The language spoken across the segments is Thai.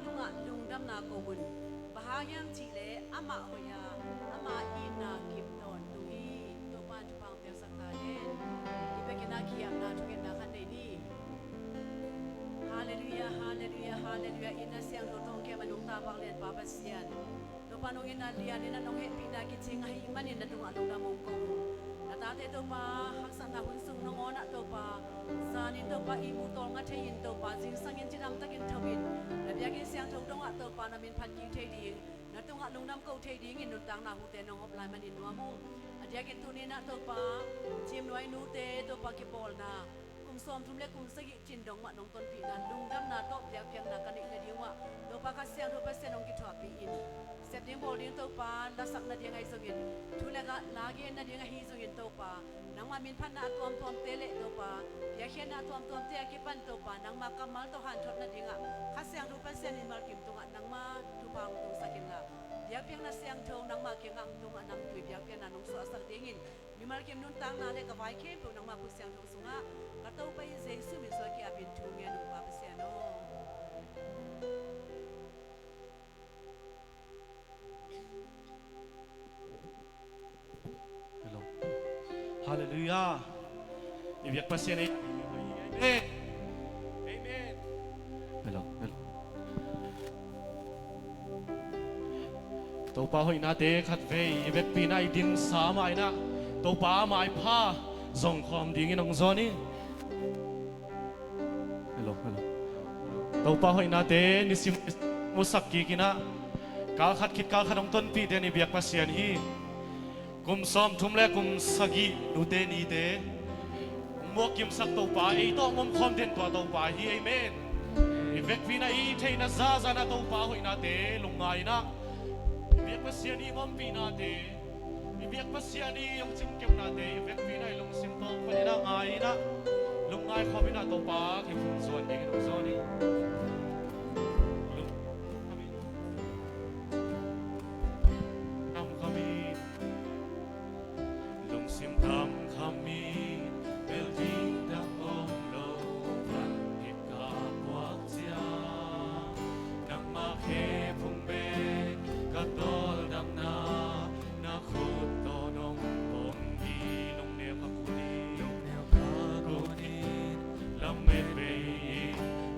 tunga lungdam na kobun bahayang chile ama hoya ama ina kipnon tuhi to pan tupang pya sakalen ibekina kiyam na tungin na kan ni hallelujah hallelujah hallelujah ina siang to tong ke manung tabang len papasian to panung ina lian ina nong he pina kiching ai manin na tunga lungdam mong ko natate to pa haksan na hunsung nongona to pa sanin to pa imu tol nga thein to pa jing sangin jinam takin thawin labyakin siang thau dong to pa namin phan king thei ding na tunga lungnam ko thei ding in tang na hute nong hop lai manin nuamu adyakin tunina to pa chim noi nu te to pa ki pol na kum som thum le kum sagi chin dong ma nong ton pi na lungdam na to byak pyang na kanik na diwa to pa ka siang to pa senong ki thwa pi in setting boarding to pa lasak na dingai sogin thulaga lagi na dingai hi sogin to pa nang mamin phan na tuam tuam tele to pa ya khen na tuam tuam te ki pan to pa nang ma kamal to han thot na dinga khasyang ru pan sen in mal kim tunga nang ma tu pa tu sakin la ya piang na siang thong nang ma ke ngang tunga nam tu ya piang na nong so asak dingin mi mal kim nun tang na le ka vai ke pu nang ma pu siang thong sunga ka to pa yin jesu mi so ki apin tu nge nu pa pa siano Hallelujah. Ibiyak pasien ay. Amen. Amen. Hello. Topa hoy nate khatve ibek pinay din sama ina. Topa mai pha zong khom ding inong zoni. Hello. Topa hoy nate nisim musakki kina. Kal khat kit kal khanong ton pi den ibiyak pasien hi. Kum som thum le kum sagi nute ni te mo kim sak to pa e to mom khom den to pa hi amen ivek pina i theina za na to pa hoi na te lungai na ivek pasiani mom pina te ivek pasiani yong chim kem na te ivek pina lung sim to pa ni na ngai na lungai khomina to pa ki phun zon ding no zoni sim tam kami building dang om lo van kit ka kwak sia nang ma khe phung be ka tol dang na khut to nong bom gi long ne ka kuni lam me be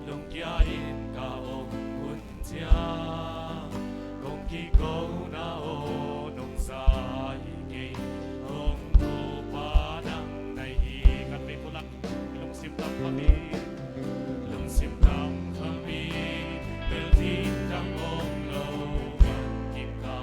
long kya in ka om kun sia kong ki ko na o nong sa hi kami lung sim tam kami building dang om lo van kit ka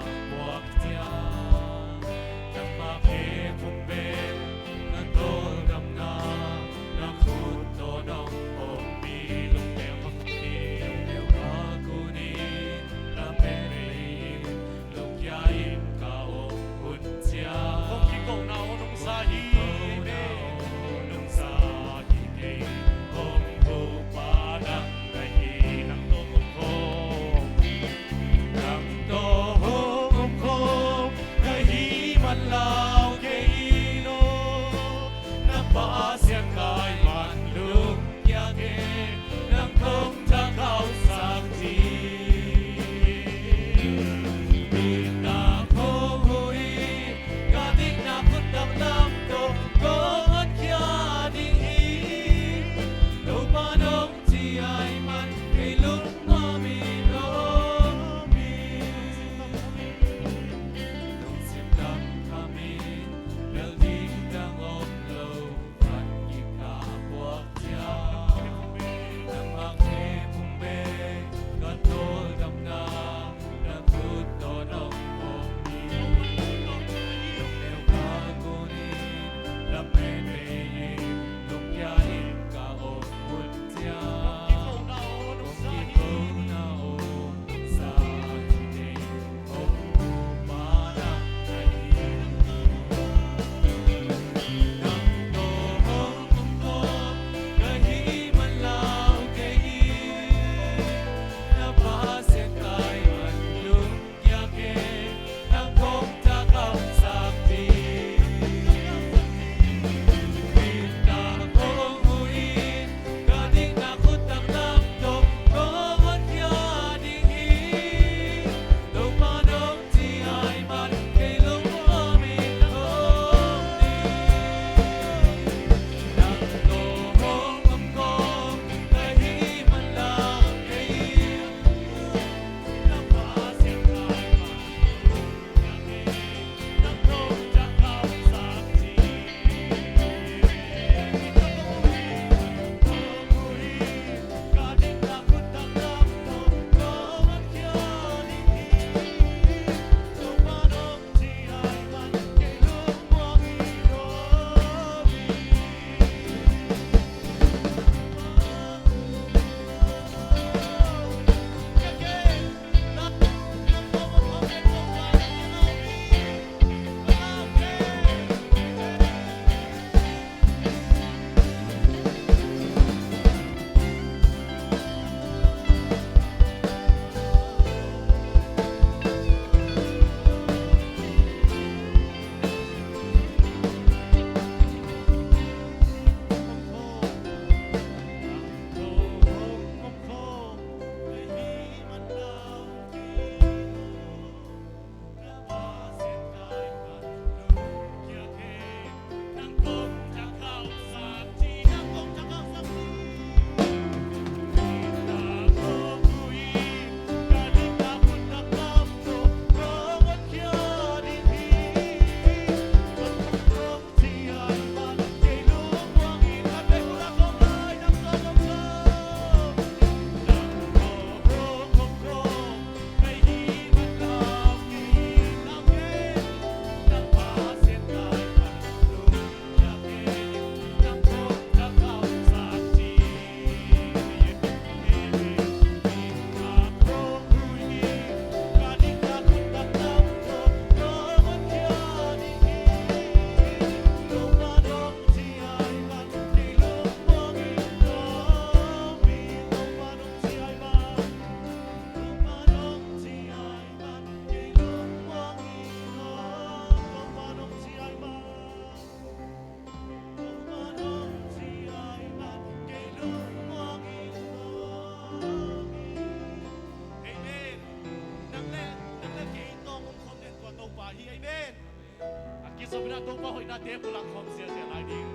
kisomina to pa hoy na te pulang khom sia sia lai ding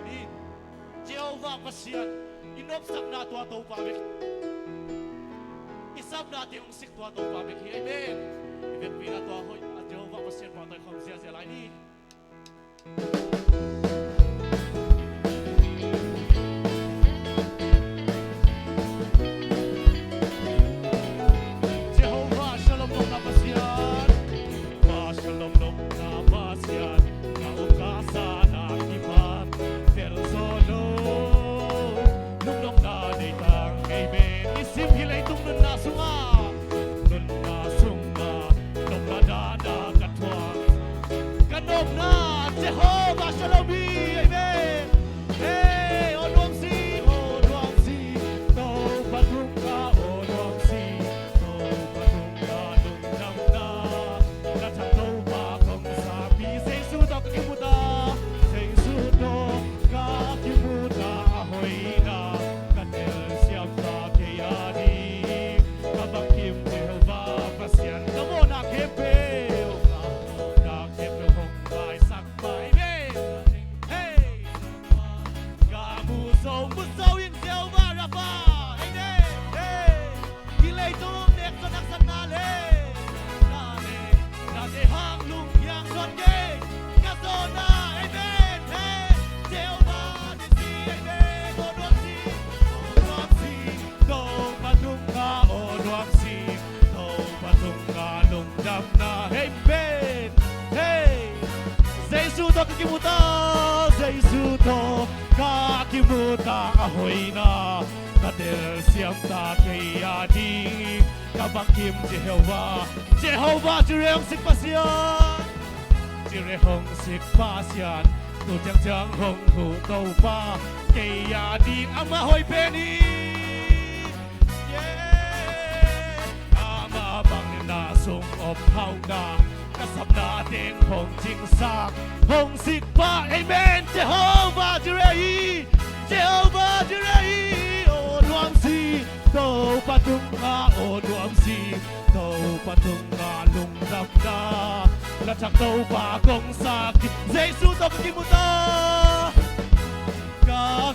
ni Jehovah pasian inop sak na to pa bek isap na te ong sik to pa bek hi amen ibek pina to hoy Jehovah pasian pa to khom sia sia lai ni Jehovah Jireh sik pasian Jireh hong sik pasian tu jang jang hong hu tau pa kaya di ama hoy peni ama bang na sung op hau na kasap na ting hong jing sak hong sik pa amen Jehovah Jireh Jehovah Jireh o nuam si tau patung ka o nuam si tau patung ka lung dap na la chak tau pa kong sak Jesus tau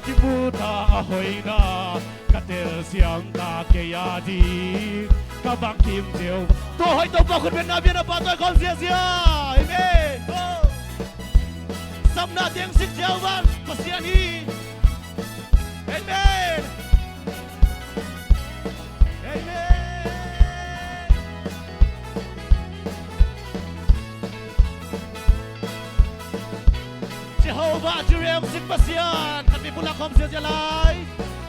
kimuta ahoy na katel siam ta kaya di kabang kim diêu to hoy tau pa kun ben na bien pa toy kon sia sia amen sab na tiang sik Jehovah pasian hi amen amen Jehovah Jireh sik pasian kami pula khom sia sia lai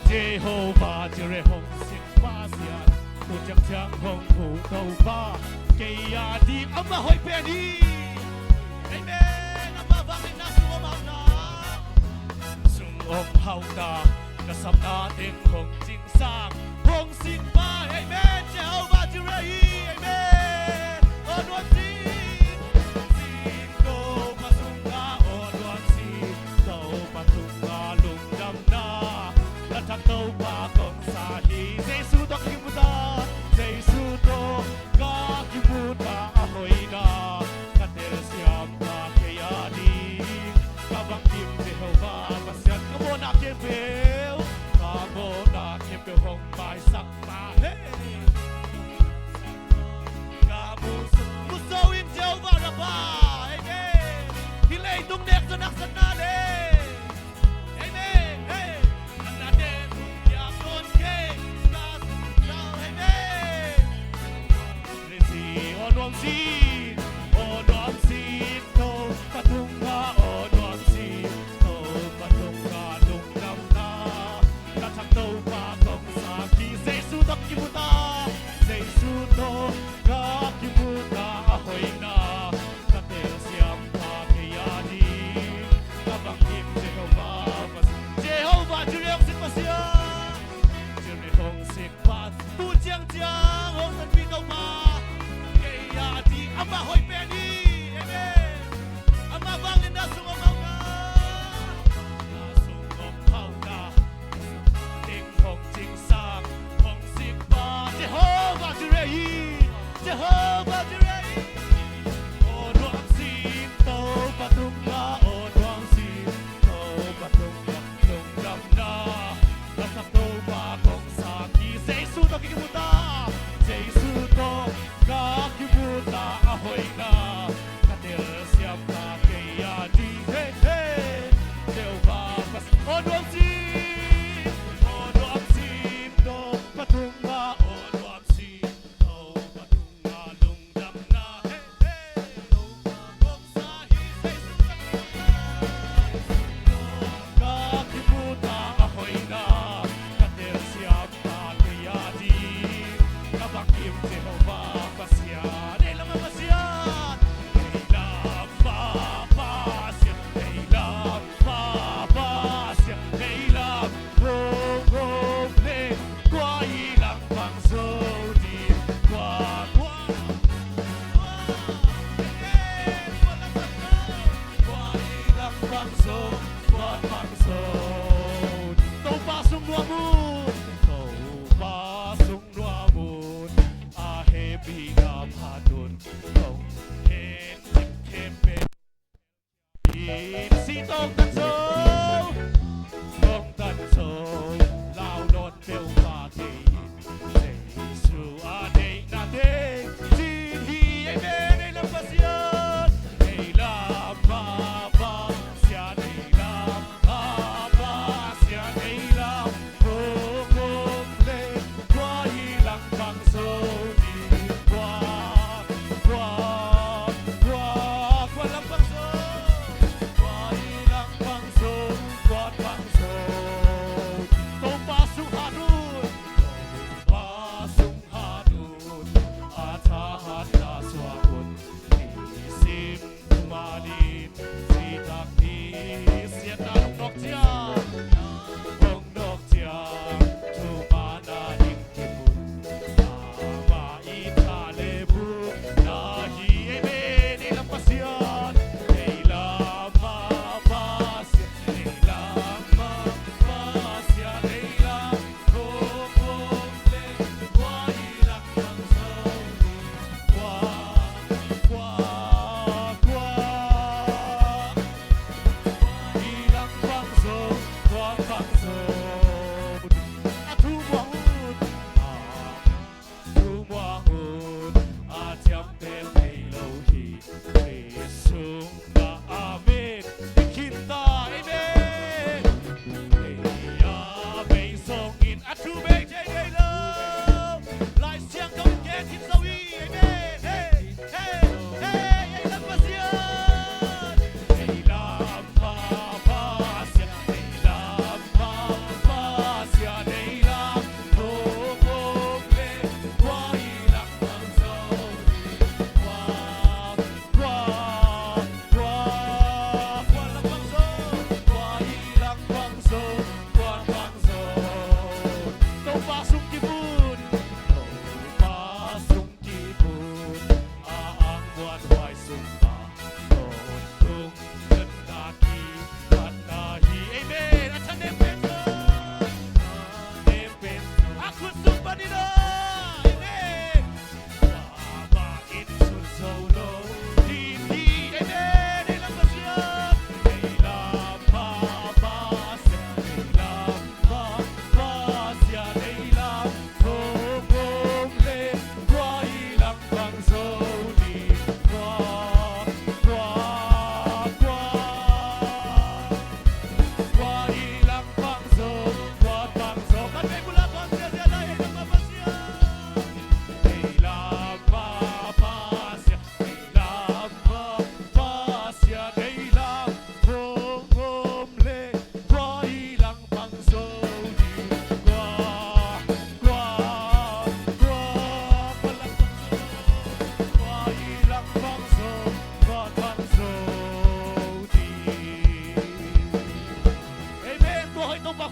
Jehovah Jireh sik pasian tu jang jang hong hu tau pa kaya di ama hoy peni amen ama bang na suom na sung om hau na kasam na ting hong jing sang hong sik pa amen Jehovah Jireh amen on one Thằng tàu ba con sa hi Giêsu đó kim buta Giêsu đó ka kim buta ahoy na katel siam ta kaya di kabang kim Jehovah pasian kamo na kebel hong bai sak pa hey kamu musawin Jehovah na ba amen hilay tung nek sa naksanale si o nuam si to patunga o nuam si to patunga lung nam na la chak to pa kong sa ki Jesu to kimuta Jesu to ka kimuta ahoy na katel siam pa kaya di kabang kim Jehovah Jireh sik pasya Jireh hong sik pat tu jiang jiang hong san pi tau pa Ama hoy peni, amen. Ama bangin na sumamaw na. Nasumaw na. Ting hong jing sang, hong sik pa. Jehovah Jireh, Jehovah Jireh. O nuam si to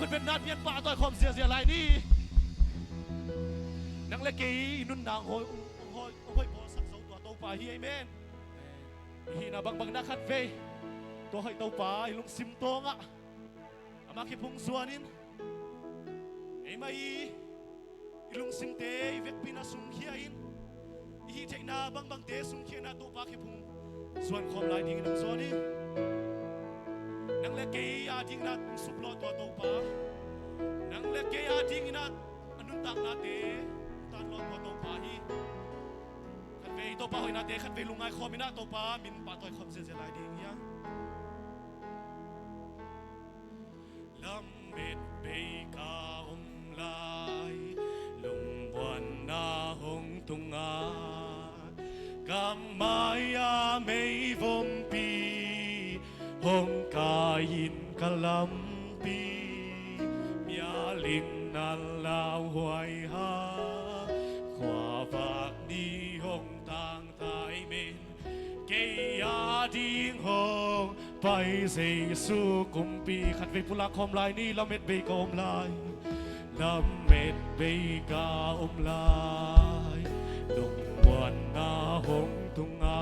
คุณเป็นนัดเมียนป่าต่อยคอมเสียไรนี่นังเล็กกี้นุ่นนางโหยพอสักสองตัวป่าเฮียเมนฮีน่ะบางนักขัดเฟยตัวให้ตัวป่าลุงซิมโตงอ่ะอามาคิดพงสวนินไอ้มาลุงซิมเตยเวกปีน่ะสุงเฮียอินฮีเทน่ะบางเตสุงเฮียน่ะตัวป่าคิดพงส่วนคอมลายดิ้งนังสวนินนังเล็กกี้อาดิ้งนัดสุบลอตัวป่านังเล็กกี้อาดิ้งนัดอนุตักนาเตตันลอตัวป่าฮีขัดเฟยตัวป่าหอยนาเตขัดเฟยลุงไงคอมิน่าตัวป่ามินป่าต่อยคอมเสียไรดิ้งเฮียลำเบ็ดเบกาลายลุงวันนาหงตุงากำมายาไม่วมปีหงกายินกะลำปีมีอาลิงนันลาวหวยหาขวาฝากดีหงต่างไทยเมนเกียดิงหงไปเสสู่กุมปีขัดเวปุลักคอมลายนี่ละเม็ดเบกอมลายละเม็ดเบกาอมลายดงวันนาหงตุงา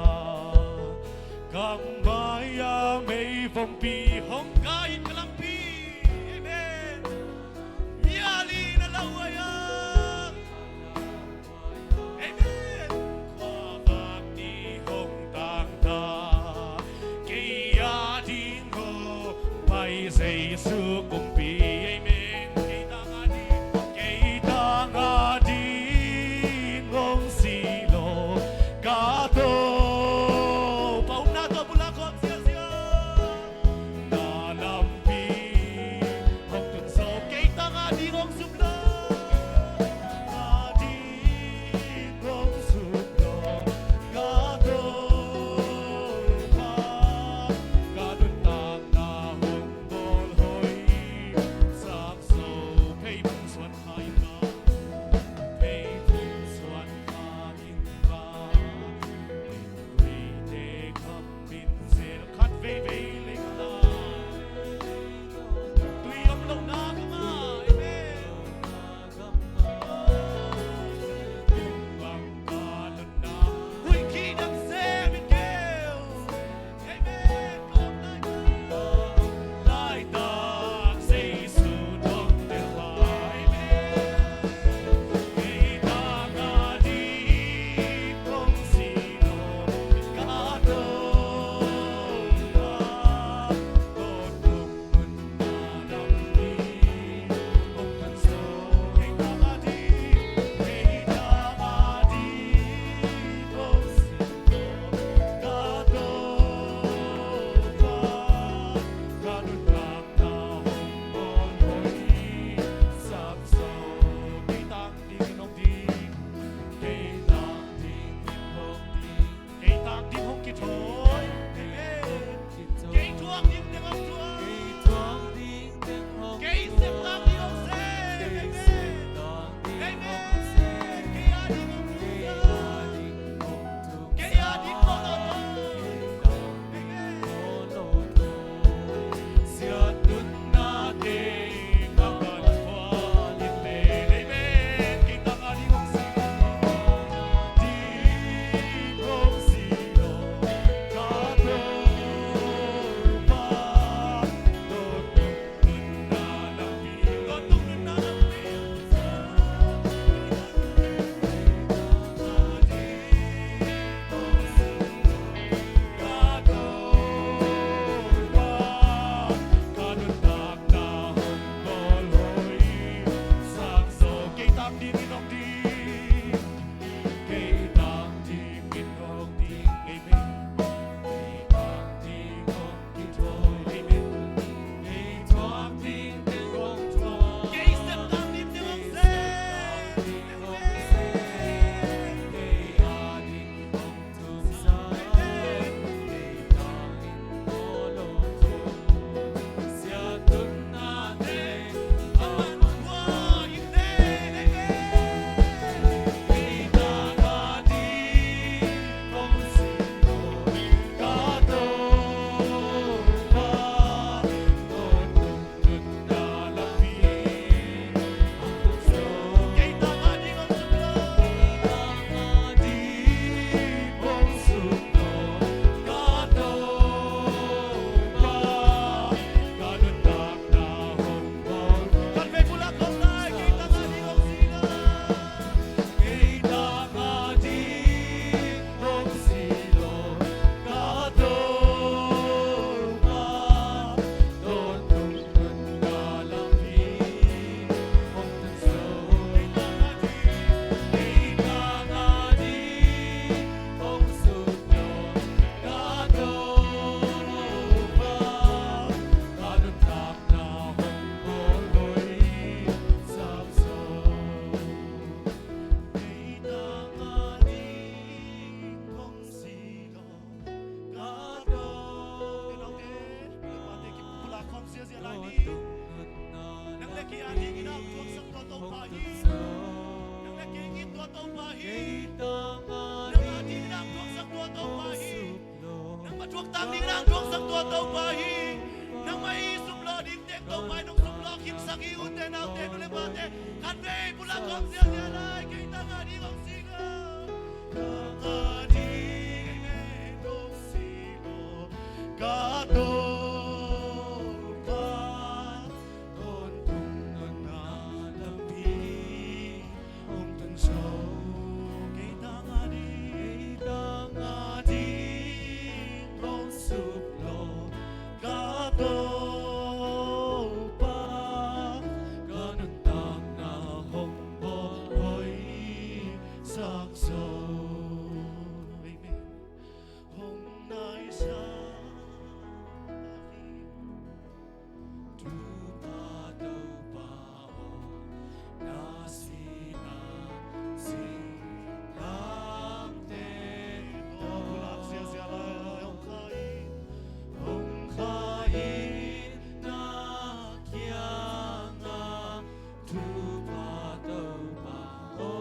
กำมายาไม่ฟมปีหงกายินกะลำปีเอเมนมีอาลีนั่นละวายาเอเมนขวาฝากดีหงต่างตาเกียดิงโหไปเสสู่กุมปีเอเมนเกียตังอาดีงงสีโลกาโต pahi Nang adi nang tuang sak tua tau pahi nang matuak tam ding nang tuang sak tua tau pahi nang mai sumlo ding tek tau pai nong sumlo kim saki ute nau te nu le bate kan ve pula kom sia sia lai ke tang adi ngong singa tang adi me ngong singo ka to pa kon tung non na lampi om tan sau ke tang adi ngong sup lo ka to pa kanon tang na hong bo hoi sak so amen hong nai sa tu pa do pa o na si na sing lam te do lak sia sia la hong khai na kia nga tu pa do pa o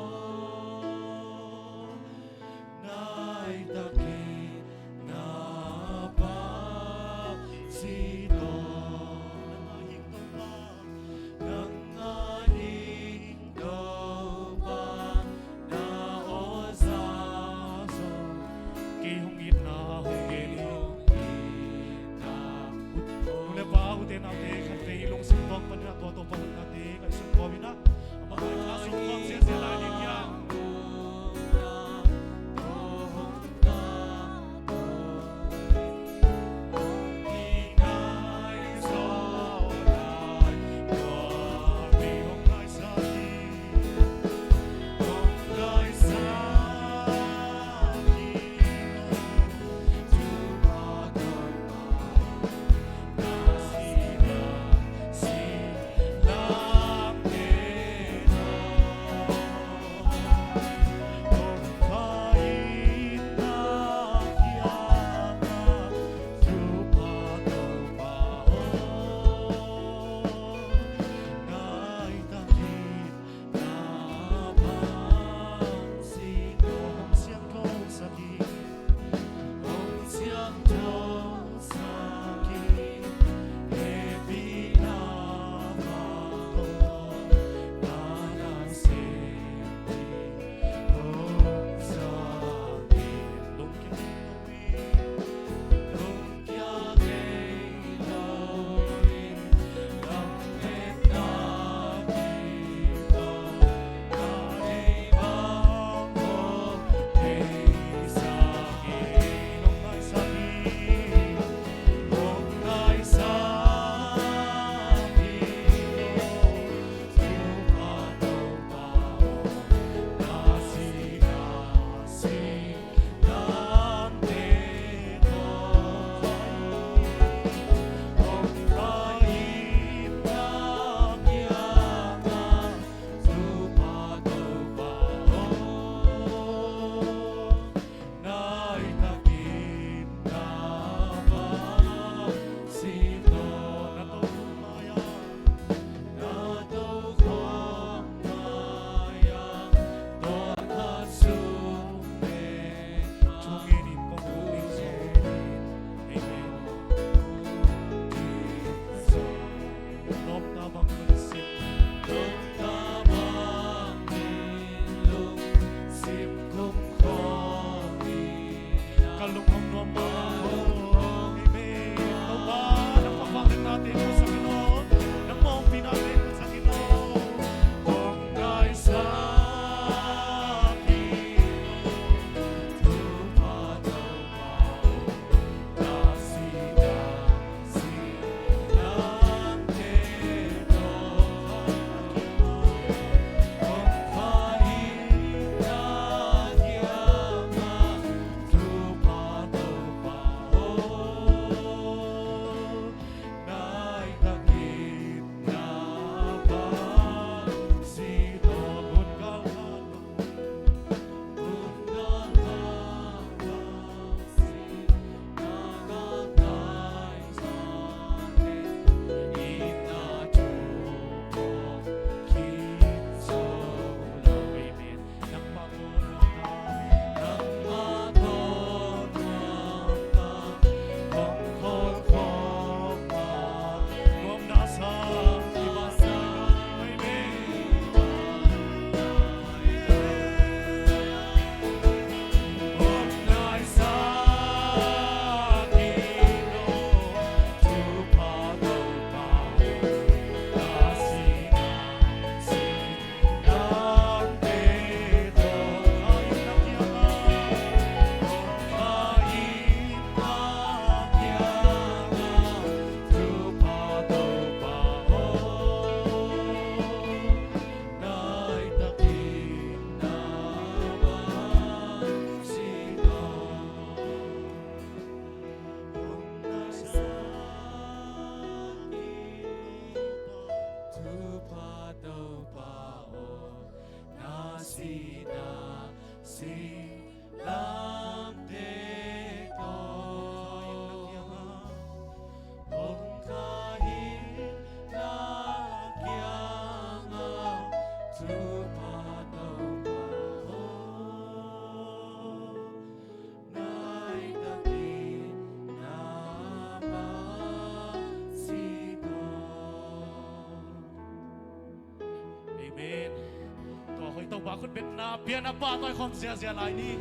คุณเป็นนาเปียนาป้าต้อยคอมเสียเสียลายนี่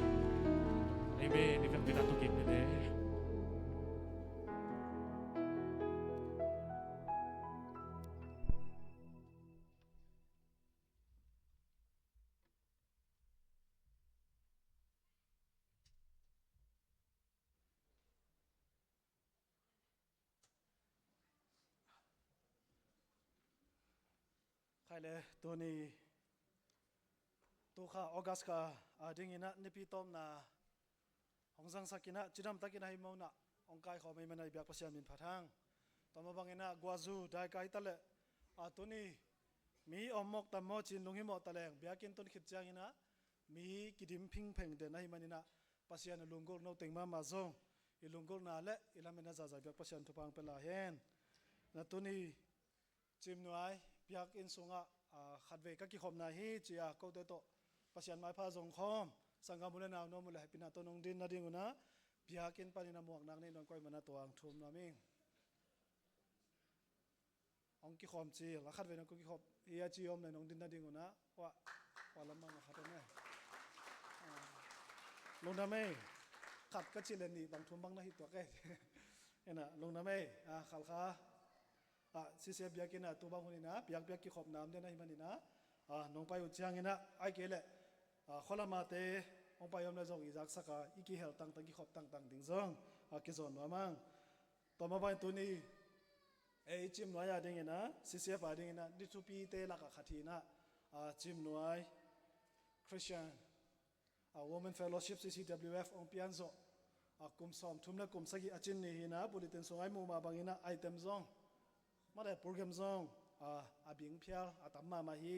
ไอ้เมนี่เป็นพิธาตุกินไปเลยใครเลยตัวนี้ตัวข้าออกัสกาดิ่งอินะนิพิตอมนาหงสังสักินะจิดามตักินะหิมาวนะองค์กายขอไม่มันในเบียกพัศยามินพัทางต่อมาบางอินะกัวซูได้กายตะเลตัวนี้มีอมกตามโมจินลุงหิมอตะเลงเบียกินต้นขิดจางอินะมีกิดิมพิงเพ่งเดนหิมันอินะพัศยานลุงกอลโนเต็งมาซงอิลุงกอลนาเละอิลามินะซาซาเบียกพัศยานทุพังเปล่าเฮนนะตัวนี้จิมหน่วยเบียกอินสุงะขัดเวกักกิขมนาฮีจีอาก็เตโตปัศยันไม้พาสงคมสังกามุลนาวโนมุลให้ปินาตนงดินนาดิงุนะเบียกินปานินาหมวกนักในนนก้อยมันตัวอังทุมนามิงองกิขมจีละขัดเวนองกิขมเฮียจีอมในนงดินนาดิงุนะว่าละมังขัดไหมลงน้ำไม่ขัดก็จิเลนีบางทุมบางนาฮิตัวแก่เนี่ยนะลงน้ำไม่ขัลขาสิเสียเบียกินตัวบางคนนี่นะเบียกกิขอบน้ำเดนนะฮิมันนี่นะน้องไปอุจจางินะไอเกลคนละมาเตองไปยอมเลยจงอีจักสักอีกิเฮลตั้งกิขอบตั้งดิ่งจงกิจอนว่ามั่งต่อมาไปตัวนี้จิมหน่วยดิ่งนะสิเสียไปดิ่งนะดิทูปีเตลักขัดทีนะจิมหน่วย Christian Women Fellowship CCWF องพิอันโซกุมสอมทุ่มและกุมสกิอาจินนี่นะบุริเตนส่งไอมูมาบางอินะไอเทมจงมาได้โปรแกรมซองบิงเพียลตั้มมาฮี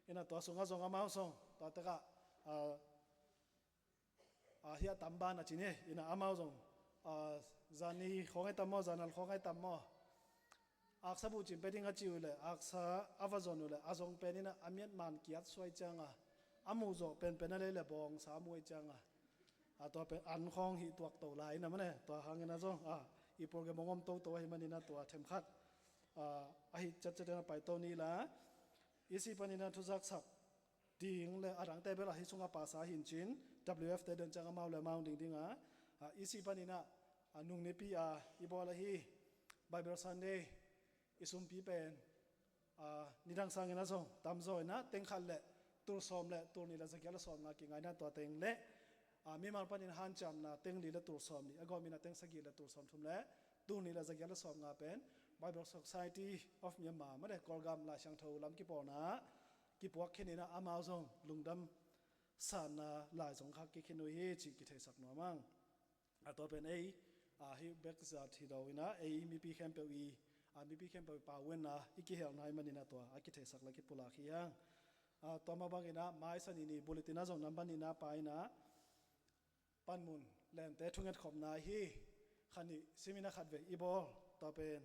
อินะตัวส่งอามาส่งตัวตะกะเฮียตั้มบ้านจีนี่อินะอามาส่งจานีของไอ้ตั้มจานัลของไอ้ตั้มอักษรบุจิมเป็นยังไงจิวเลยอักษรอาวาจอนเลยอาจงเป็นนี่นะอามีดมันเกียรติสวยจังอามูโจเป็นอะไรเลยบองสามวยจังตัวเป็นอันของหิตัวโตลายนะมันเนี่ยตัวหางนะส่งอีโปรแกรมงอมโตให้มันนี่นะตัวเทมคัดจัดไปตัวนี้ละอีสิปันนันทุจักสักดิ่งเลยรังเตเบลาฮิสุงอาภาษาหินจิน WF เดินจังมาเลยมาดิ่งอีสิปันนันนุ่งเนปีอีบอลฮีไบเบิลซันเดย์อิสุมปีเป็นนิดังสังเกตนะส่งตามโซยนะเต็งขันเละตัวสอมเละตัวนี้ละสักยาละสอมนะกิ่งไงนะตัวเต็งเละมีมาปันนันฮันจำนะเต็งลีละตัวสอมนี่ก็มีนะเต็งสกิละตัวสอมทุมเละตัวนี้ละสักยาละสอมงาเป็นBible Society of Myanmar ไม่ได้กอลกามลายช่างเท่าลำกิปอนะกิปวักแค่นี้นะอามาซงลุงดำสานาลายสงคักกิคินโนเฮจิกิเทสักหน่อยมั่งตัวเป็นฮิเบกซ์ที่เรานะมีปีแคมเปวีมีปีแคมเปวีป่าเวนนะอีกิเฮลนายมันนี่นะตัวกิเทสักละกิปุลาขี้ยังตัวมาบางนะไม้สันนี่บุลตินะซงน้ำบันนี่นะไปนะปันมุนแลนแต่ทุ่งเงินขอบนายฮีขันนี่ซิมินะขัดเวอีบอลตัวเป็น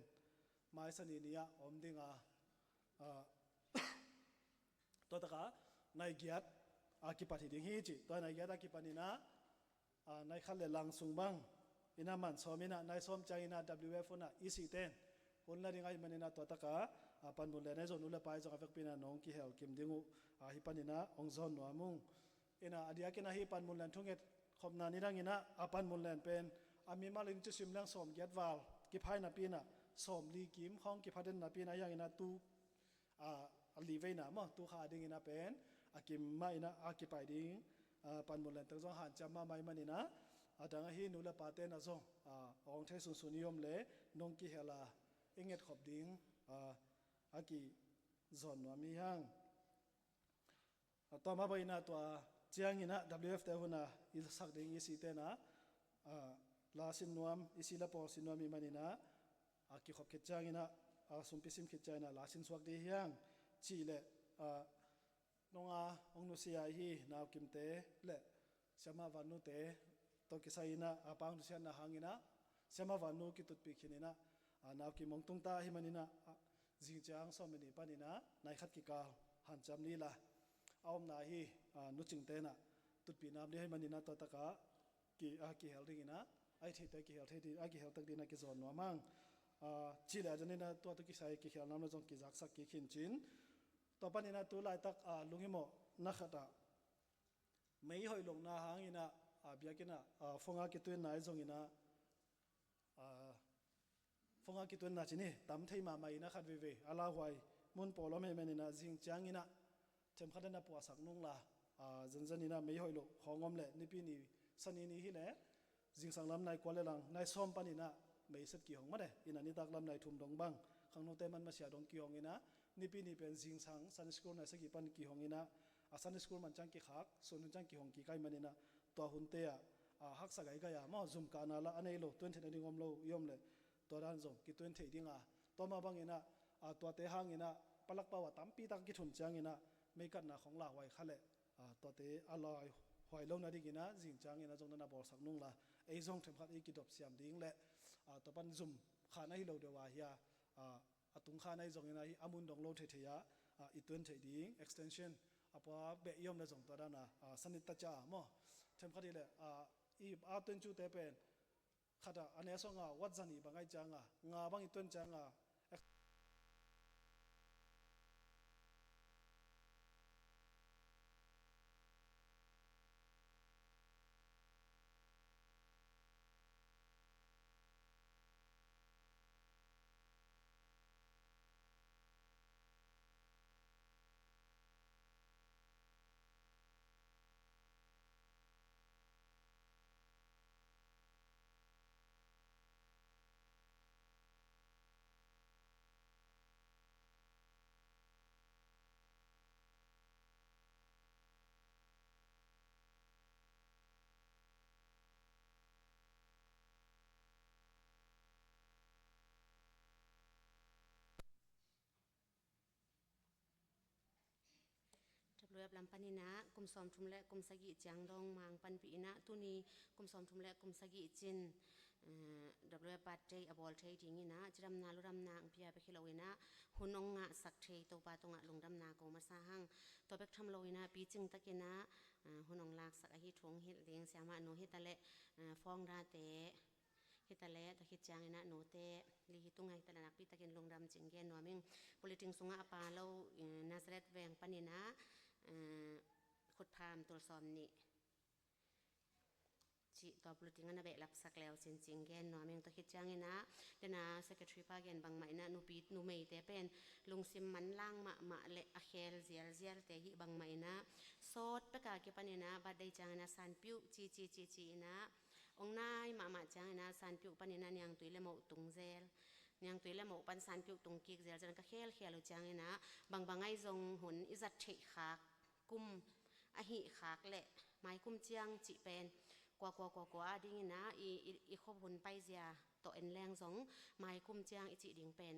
ไม้สนีนี้อมดิ่งตัวตะกะนายเกียรติกิปัติดิ่งฮีจิตัวนายเกียรติกิปันินะนายขันเลลังสุงบังอินามันสอมินะนายสมใจนะ WF นะอีสีเตนคนละดิ่งไอ้มันนะตัวตะกะปันบุญเลนไอ้จนุเลไปจงเอฟปีนะน้องกิเฮลกิมดิ่งฮิปันินะองซอนนัวมุงอินะอดียกินะฮิปันบุญเลนทุ่งเอ็ดขบนานิดังอินะปันบุญเลนเป็นมีมาลินจุสิมเลี้ยงสมเกียรติวาลกิพายนาปีนะสมลีกิมของกิพัดเดนนาปีนะยังอินะตูลีเวนะมั้งตูขาดิ่งอินะเป็นกิมมาอินะกิไปดิ่งปันบุญเลนตั้งสองหันจำมาไม่มันอินะดังฮีนุเลปาเตนะซงองเทสุนสุนิยมเลนงกิเฮลาเอ็งเอ็ดขบดิ่งกิจอนว่ามียังต่อมาไปนะตัวเจียงอินะ WF เตหุนะอิสักดิ่งอิสิเตนะลาสินนวมอิสิลาปอสินนวมมีมันอินะกิขบเขจางอินะสุมพิสิมเขจางอินะลาสินสวักดีเฮียงชีเลน้ององนุสียฮีนาวกิมเตเลเสมาวันนุเตตกิไซนะปังนุสียนะหางอินะเสมาวันนุกิตุปีขินินะนาวกิมงตุงตาฮิมันอินะจิงจางสอมินิปันินะนายขัดกิกาหันจำนี้ละเอาหน้าฮีนุจิงเตนะตุปีนามนี้ให้มันอินะตัวตะกะกิเฮลดิงอินะไอที่แต่กิเฮลที่ดีกิเฮลตักดีนะกิจอนนัวมั่งชีเลจันนี่นะตัวตุกิไซกิเฮลน้ำเราจงกิจักสักกิขินจินต่อไปนี่นะตัวลายตักลุงฮิโมนักขัด ไม่หอยลงนาหางอินะเบียกินะฟงอากิตุนนายจงอินะฟงอากิตุนนาจินี่ตำที่มาไม่นะขัดวิเวอาลาหวยมุนปอลเมเมนินะจิงจางอินะเทมขัดนะปัวสักนุ่งละจันอินะไม่หอยลงของอมเล่นี่ปีนี้สันนี้ฮิเล่จิงสังลำนายกวาเลลังนายซ้อมปานินะไม่สักกี่ห้องมาเด้อินะนี่ตักลำนายทุ่มดงบังข้างโน้นแต่มันมาเสียดงกี่ห้องอินะนี่ปีนี้เป็นจิงสังซันสกูลนายสักกี่ปันกี่ห้องอินะซันสกูลมันจังกี่ขักส่วนจังกี่ห้องกี่ไกมันอินะตัวหุ่นเตะฮักสักไกยามอซุ่มกานาละอันนี้โลตัวเทนดิ้งอมโลยอมเลยตัวด้านจงกี่ตัวเทดิ้งตัวมาบังอินะตัวเตะหางอินะปลักปาวตั้มปีตักกี่ถุนจังอินะไม่กันนะของลาไว้ขั้นเลยตัวเตะอะไรหอยลงนาดิกินะจิงจังอินะจงนั้นบอลสักนุ่งละไอ้จงเทมขัดไอ้กิดดบเสียมดิ้งเลยตัวปันซุ่มขาในโลเดียวว่าเฮียตุงขาในจงอินะอามุนดงโลเทียอีตัวเทดิ้ง extension พอเบยอมเลยจงตัวด้านสนิทตาจ้ามอเทมขัดเลยอีตัวจูเตเป็นขัดอันนี้ส่งวัดจันอีบางไอจังงาบางอีตัวจังจับเรือลำปันนินะกุมสอมทุมและกุมสกิจังดองมังปันปีนะตุนีกุมสอมทุมและกุมสกิจินดับเรือปัดใจอบอลเทยทิ้งนะจำนาลุรำนางพิยาไปขิลวินะหุนองงะสักเทยตัวปาตงะลงดำนาโกมาสาหังตัวเป็กทำลวินะปีจึงตะกินะหุนองลากสักอหิทวงเฮเลี้ยงเสียมาโนฮิตะเละฟองราเตฮิตะเละตะคิดจางนะโนเตลีฮิตุงไงตะนักปีตะกินลงดำจิงเกนนัวมิงปุริติงสุงะปาเรานาซาเรตแวงปันนินะขุดพามตัวซอมนี่จีตัวปลุติงันนะเบลับสักแล้วจริงๆแกนน้อมยังตัวคิดจังนะเดนะ secretary พาแกนบางไหมนะนูปีนูไม่แต่เป็นลุงซิมมันล่างมาเละอาเคลเซียลแต่ฮีบางไหมนะโซดประกาศเก็บปนนะบัดได้จังนะสันปิวจีนะองนายมาจังนะสันปิวปนนะยังตุยละโมตุงเซลยังตุยละโมปันสันปิวตุงกิกเซลจังก็เคลจังนะบางไงทรงหุ่นอิจัดเฉยขากุมอหิขากเละไม้กุมเจียงจีเป็นกว่าดิ้งนะอีขบหุ่นไปเสียตัวเอ็นแรงสองไม้กุมเจียงอีจีดิ้งเป็น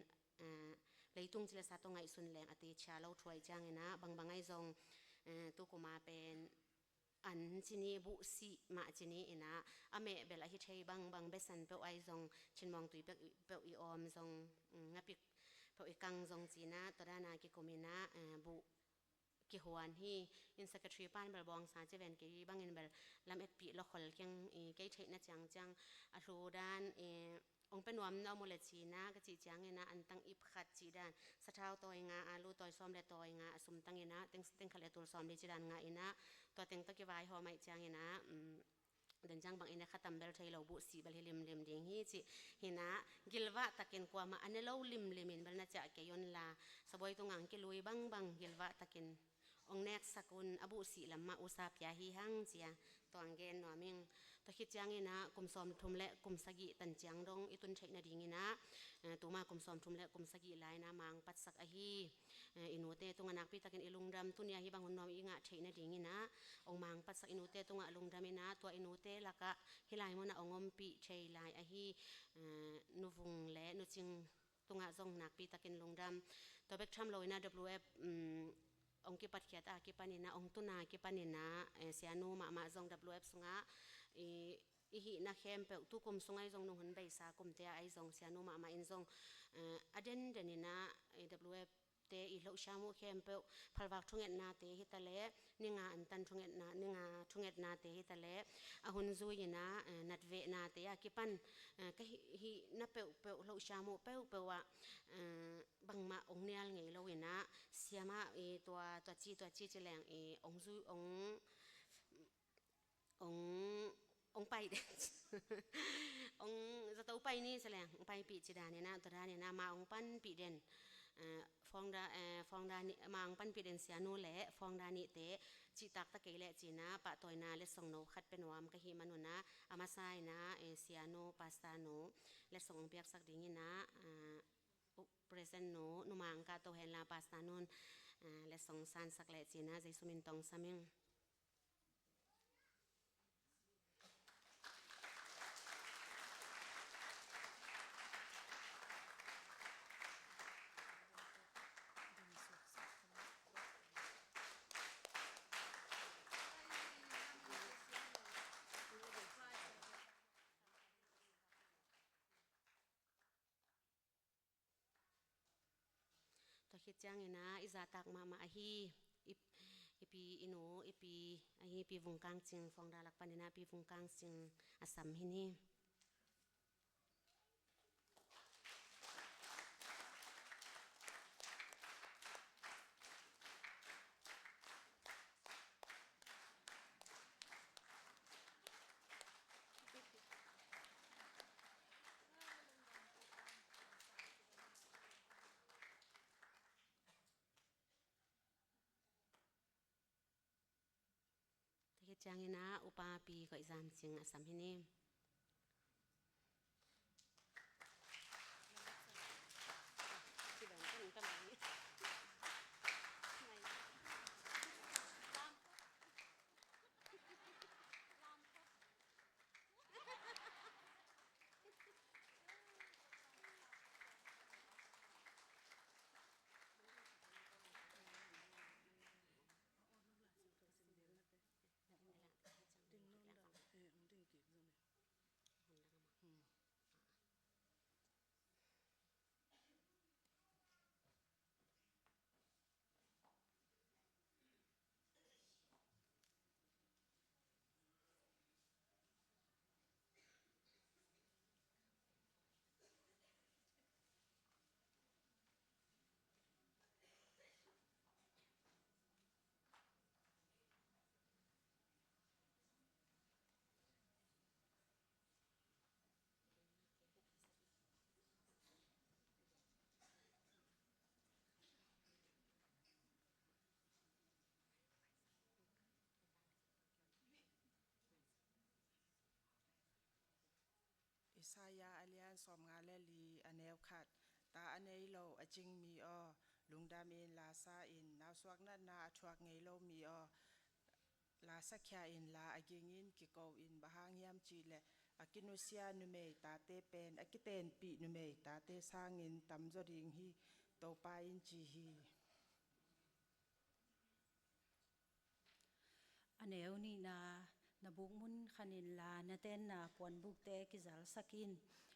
เลยตุงจิเลสาตรงไงสุนแรงอติชาเราถวยจังนะบางไงทรงตุกมาเป็นอันจินีบุสีมาจินีนะอเมเบลาฮิเทบางเบสันเปอไอทรงชินมองตุยเปออีออมทรงงับปิกเปออีกังทรงจีนะตัวด้านากิโกมินะบุกิฮวนที่อินสกัตรีปานเบลบองสาเจเวนกีบางอินเบลลำเอ็ดปีล็อกขลเกียงเกยเทนะจังอรูด้านองเป็นวมนอมูเลจีนะกจีจังเงนะอันตั้งอิบขัดจีดานสะเท้าตอยงาอาลูตอยซ้อมและตอยงาสมตั้งเงนะเต็งขเลตัวซ้อมเลจีดานงาอินะตัวเต็งตะกี้วายหอไม่จังเงนะเดินจังบางอินนะคะตำเบลไทยเราบุสีเบลลิมเดียงฮีจิเห็นนะกิลวะตะเกนกว่ามาอันนี้เราลิมอินเบลน่าจะเกยอนลาสบายตรงอ่างกิลุยบางกิลวะตะเกนองเนกสกุลอบุสีลำมาอุสาพยาหิหังเจียตัวอังเกนนัวมิงตัวคิดจังเงนะกุมสอมทุมและกุมสกิตันจังดงอิตุนเชนาดีเงนะตัวมากุมสอมทุมและกุมสกิลายนะมังปัดสักอหีอินูเตตุงนักพิตากินอิลุงดำตุนยาหิบางคนนอมอิงะเชนาดีเงนะองมังปัดสักอินูเตตุงะลุงดำนะตัวอินูเตละกะฮิลายมนะองอมปีเชลายอหีนุฟุงและนุจิงตุงะซงนักพิตากินลุงดำตัวเบกทรัมโลยนะ WFองกิปัดเขียตากิปันินะองตุนากิปันินะเสียนูมาจง WF สุงะอีหินักเข้มเปตุกุมสุงไอจงนุ่งหันใบสากุมเตะไอจงเสียนูมาอินจงอเดนเดนินะ WF เตอีโลชามุเข้มเปพลวักทุ่งเอ็ดนาเตฮิตาเล่นิงาอันตันทุ่งเอ็ดนานิงาทุ่งเอ็ดนาเตฮิตาเล่อหุนซุยนะนัดเวนาเตยกิปันก็ฮินับเปโลชามุเปว่าบังมาองเนียลไงเราเห็นนะเสียมาตัวจีเจแรงองซุยอง องไปเด็ องจะตัวไปนี่แสดงองไปปีจิดาเนี่ยนะตัวดาเนี่ยนะมาองปันปีเด่นฟองดานี่มาองปันปีเด่นเสียนูแหละฟองดานี่เตะจิตักตะเกยแหละจีนะปะตอยนาเลส่งโนคัดเป็นวามกะฮิมันวนะอามาไซนะเสียโนปาสตาโนและส่งเปียกสักดิ่งนะเปรเซนโนนุมังกาโตเฮนลาปาสตานุนและส่งซานสักแหละจีนะใจสุมินตองสามิงตัวคิดจังไงนะอิจาตักมาอฮีอีปีอิโนอีปีอฮีปีวงกลางจิงฟองดาลักปันนะปีวงกลางจิงอัสสัมฮินีตัวคิดจังไงนะอุปาปีก็อิจามจิงอัสสัมฮินีที่แบบนั้นก็แบบนี้อิสายาอเลียนสอมงาเลลีอเนวขัดตาอเนยโลอจิงมีอลุงดามินลาซาอินนาวสวกนัดนาอชวกไงโลมีอลาสักยาอินลาอกิงินกิโกอินบะฮางยามจีเลอากินุเซียนุเมตาเตเป็นอากิเตนปีนุเมตาเตสางินตัมจดิงฮีโตปาอินจีฮีอันเอวนี่na buk mun khanin la na ten na pon buk te ki zal sakin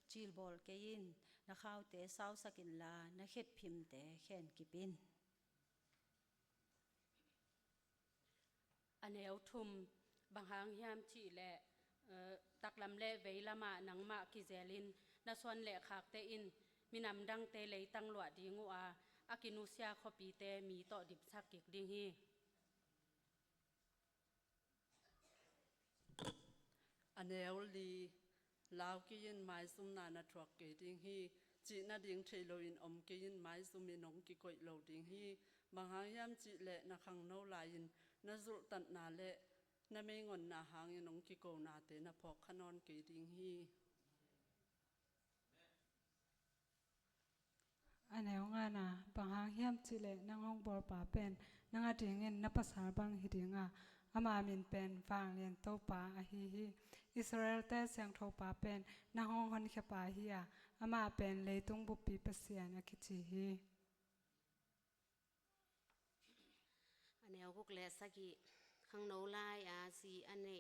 chil bol ke in na khaw te saw sakin la na khet phim te khen kipin อันเอวทุมบางหางยามจีแหละตักลำเละเวลามาหนังมากิเจลินนาส่วนแหละขากเตอินมีนำดังเตเลยตั้งหลวดดีงัวอากินุเซียขปีเตมีต่อดิบสักกิกดิงฮีอันเอลลีลาวกิยินไม้ซุมนานาทรอกเกดิงฮีจีนาดิงเทโลอินอมกิยินไม้ซุมินงกิกอยโลดิงฮีบางหางยามจีเละนาขังโนลายินนาจุลตันนาเละนาไม่งอนนาหางยนงกิโกนาเตนาพอกขนอนเกดิงฮีอันเอวงานะบางหางเฮียมจิเลนังห้องบอลป่าเป็นนังอาทิงเงินนับภาษาบางฮิดิงอามามินเป็นฟางเลียนโตป่าอาฮีอิสราเอลแต่เสียงโทป่าเป็นนังห้องฮอนเขป่าฮีอามาเป็นเลยตุงบุปีเปเซียนอากิจิฮี อันเอวกุกเลสักขังโนลายอาซีอันนี้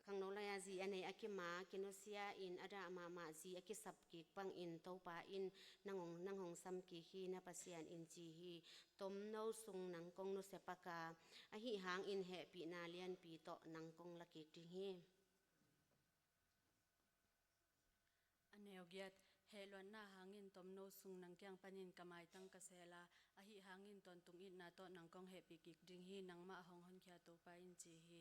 ขังโนลายอาซีอันนี้อากิมากินุเซียอินอาดามาซีอากิสับกิกปังอินโตปาอินนังหงซัมกิฮีนาปัสยานอินจีฮีต้มโนซุงนังกงนุเสปกาอาหิหางอินเหปีนาเลียนปีโตนังกงละกิกดิฮี อันเอวเกียดเฮลวนนาหางินตอมโนซุงนังเกียงปันินกำไมตั้งกระเซลาอาหิหางินตอนตุงอินนาโตนังกงเหปีกิกดิงฮีนังมาหงหอนเขียโตไปอินจีฮี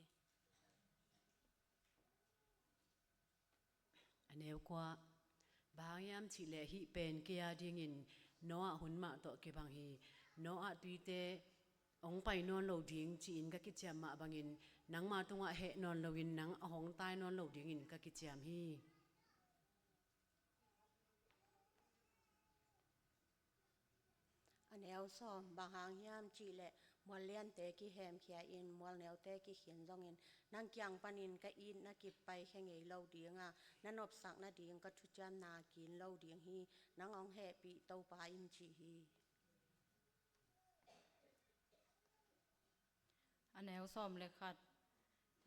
แนวกว่าบางยามสิแลหิเป็นเกียดิงินโนอะหุนมาตอเกบังฮีโนอะตุยเตองไปนอนโลดิงจีนกะกิจามมาบังอินนังมาตุงะเฮนอนโลวินนังหองตายนอนโลดิงอินกะกิจามฮี อันแนวซ้อมบางหางยามจีแหละมวลเลียนเตกิแฮมเขียอินมวลแนวเตกิเขียนจองอินนั่งเกียงปานินกะอินนักกิบไปแข่งไงเล่าเดียงอ่ะนั่นอบสักนาเดียงกะทุจามนากินเล่าเดียงฮีนังอองแฮปีเต้าปาอินจีฮี อันแนวซ้อมเลยคัด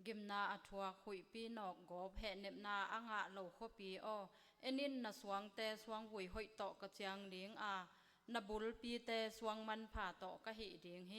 กิมนาอัทวาขุยปีนอกกอบแห่เน็บนาอ่างะเหล่าขปีอ้อเอ็นินนาสวงแต่สวงหุยหอยเตาะกะเจียงเลียงนาบุลปีแต่สวงมันผ่าเตาะกะหิเดียงเฮ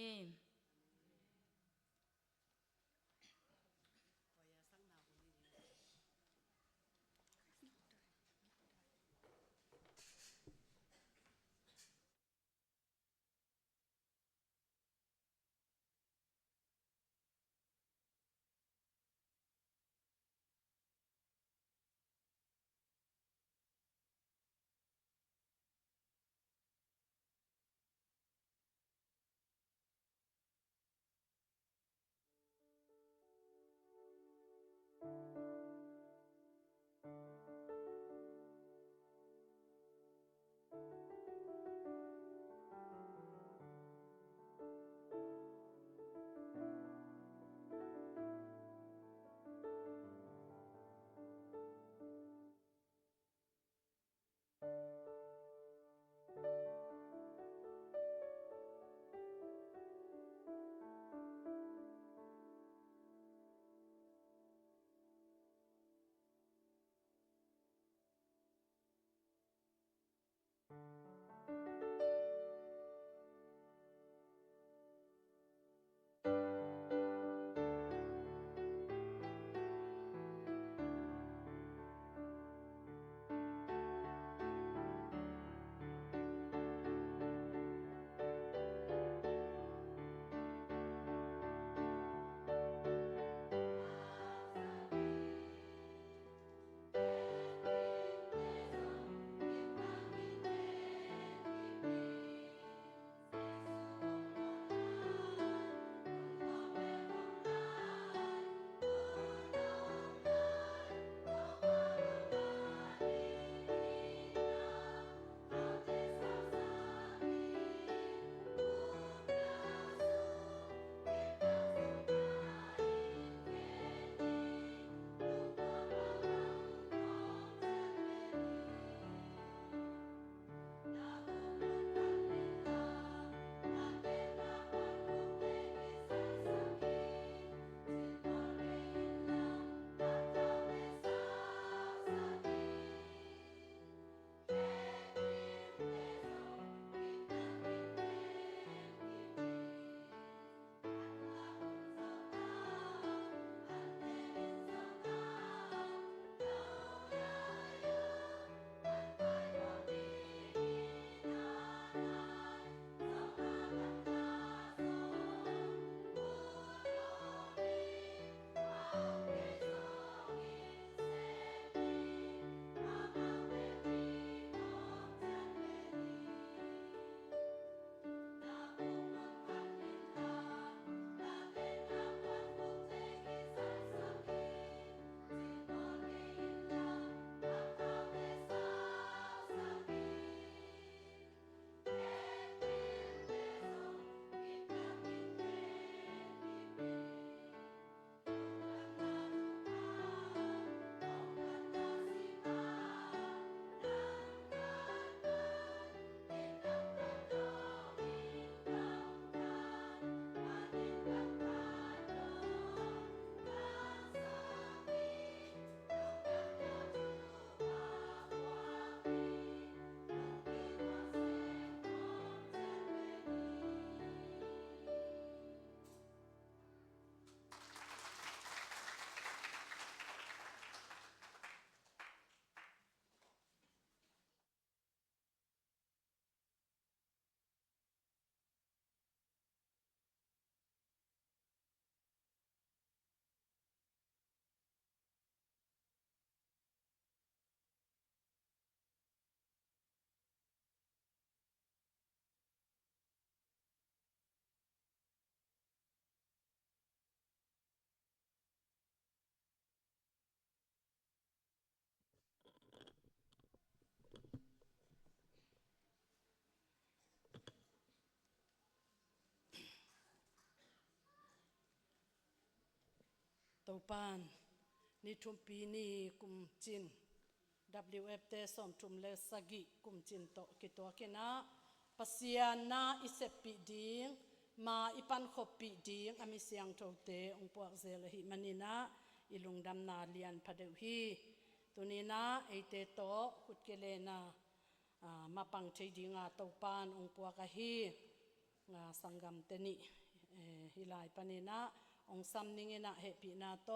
ตัวปานนี่ทุมปีนี่กุมจิน WF เตสอมทุมเลสกิกุมจินโตกิตัวกินะปัสยานาอิเสปิดิงมาอิปันขบปีดิงอามิเสียงโตเตองปวกเซลหิมันินะอิลุงดำนาเลียนพะเดวฮีตัวนี้นะไอเตโตขุดเกเลนะมาปังเทดิงาตัวปานองปวกะฮีสังกัมเตนิฮิลายปานินะองซัมนิงนะเฮปีนาโต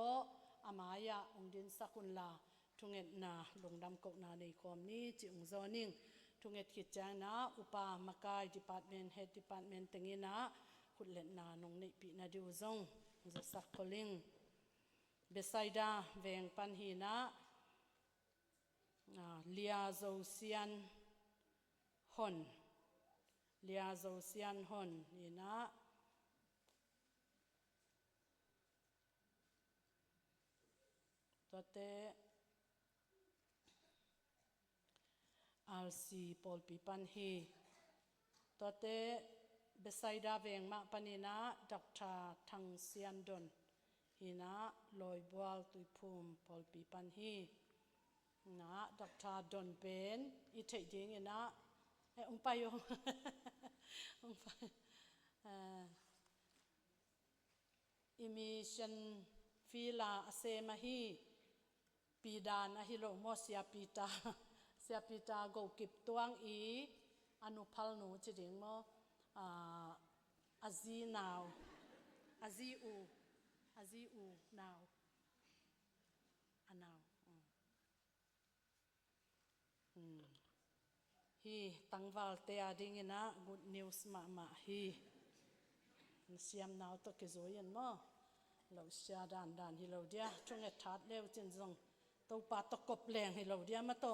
อามายะองดินสักุลลาทุงเอ็ดนาลงดำกกนาในคอมนี้จิองจอนิงทุงเอ็ดขิดจางนะอุปามากายดีพาร์ตเมนต์เฮดดีพาร์ตเมนต์ติงินะขุดเล็ดนานงในปีนาดิวซงจะสักคลิงเบสไซดาเวงปันฮีนะเลียโซเซียนฮอนเลียโซเซียนฮอนนี่นะตัวเตอัลซีปอลปีปันฮีตัวเตเบสไซดาเวงมาปันินะดักทาทังเซียนดอนฮีนะลอยบัวตุยภูมิปอลปีปันฮีนะดักทาดอนเป็นอีเทดิงนะองไปยององไปอิมิชันฟิลาเซมาฮีปีดานอหิโลโมเซียปีตาเสียปีตาโกกิบตวงอีอนุพัลนูจิดิงโมอาซีนาวอาซีอูนาวอนาวฮีตังวัลเตียดิงนะ good news มาฮีเสียมนาวตกเกยยันโมเราเสียดานฮิโลเดียช่วงเอ็ดทัดเร็วจินซงตัวปาตกบแรงฮิโลเดียมาโต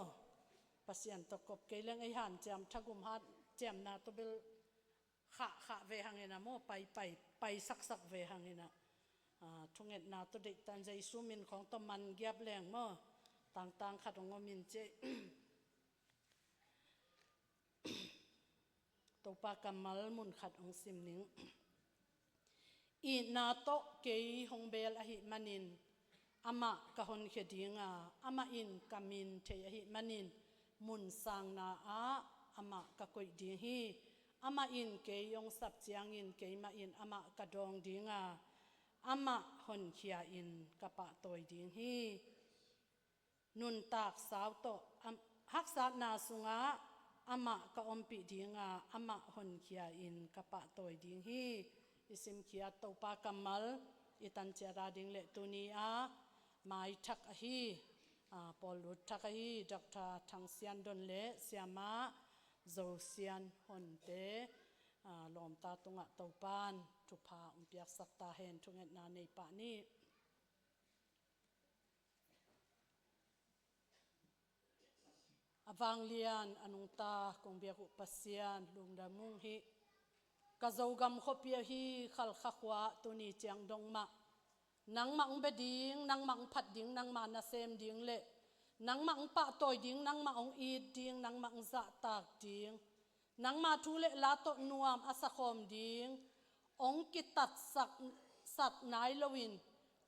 ปัสยันตกบเกยเรื่องไอหันแจมทักุมฮัดแจมนาตัวเบลขะเวหังเงินะโมไปสักเวหังเงินะช่วงเอ็ดนาตัวเด็กตันใจซูมินของตัวมันเกียบแรงโมต่างขัดของมินเจตัวปากำมัลมุนขัดองซิมนิงอีนาโตเกยฮงเบลอหิมันินอามะกะฮอนเขดิงาอามะอินกามินเทอหิมันินมุนสังนาอามะกะกอยดิงฮีอามะอินเกยยงสับเจียงอินเกยมาอินอามะกะดองดิงาอามะฮอนเขียอินกะปะตอยดิงฮีนุนตากสาวโตฮักษานาสุงาอามะกะอมปิดิงาอามะฮอนเขียอินกะปะตอยดิงฮีอิสิมขียตตัวปากำมัลอิตันเจราดิงเลตุนีอาไม่ทักอฮีปอลุดทักอฮีดักทาทังเซียนดนเลเสียมาโซเซียนฮอนเตลอมตาตุงะตัวปานทุพาอุปยักสักตาเห็นทุงเอ็ดนาในป่านี้อวังเลียนอนุตาคงเบียกุปัสยานลุงดามุงฮีกะโจกำขบเปียฮีขัลขวาตัวนี้เจียงดงมานังมังเบดิงนังมังผัดดิงนังมานาเซมดิงเละนังมังปะตอยดิงนังมังอีดดิงนังมังจะตากดิงนังมาทุเลลาโตนวมอาสะคมดิงองกิตัดสักนายลวิน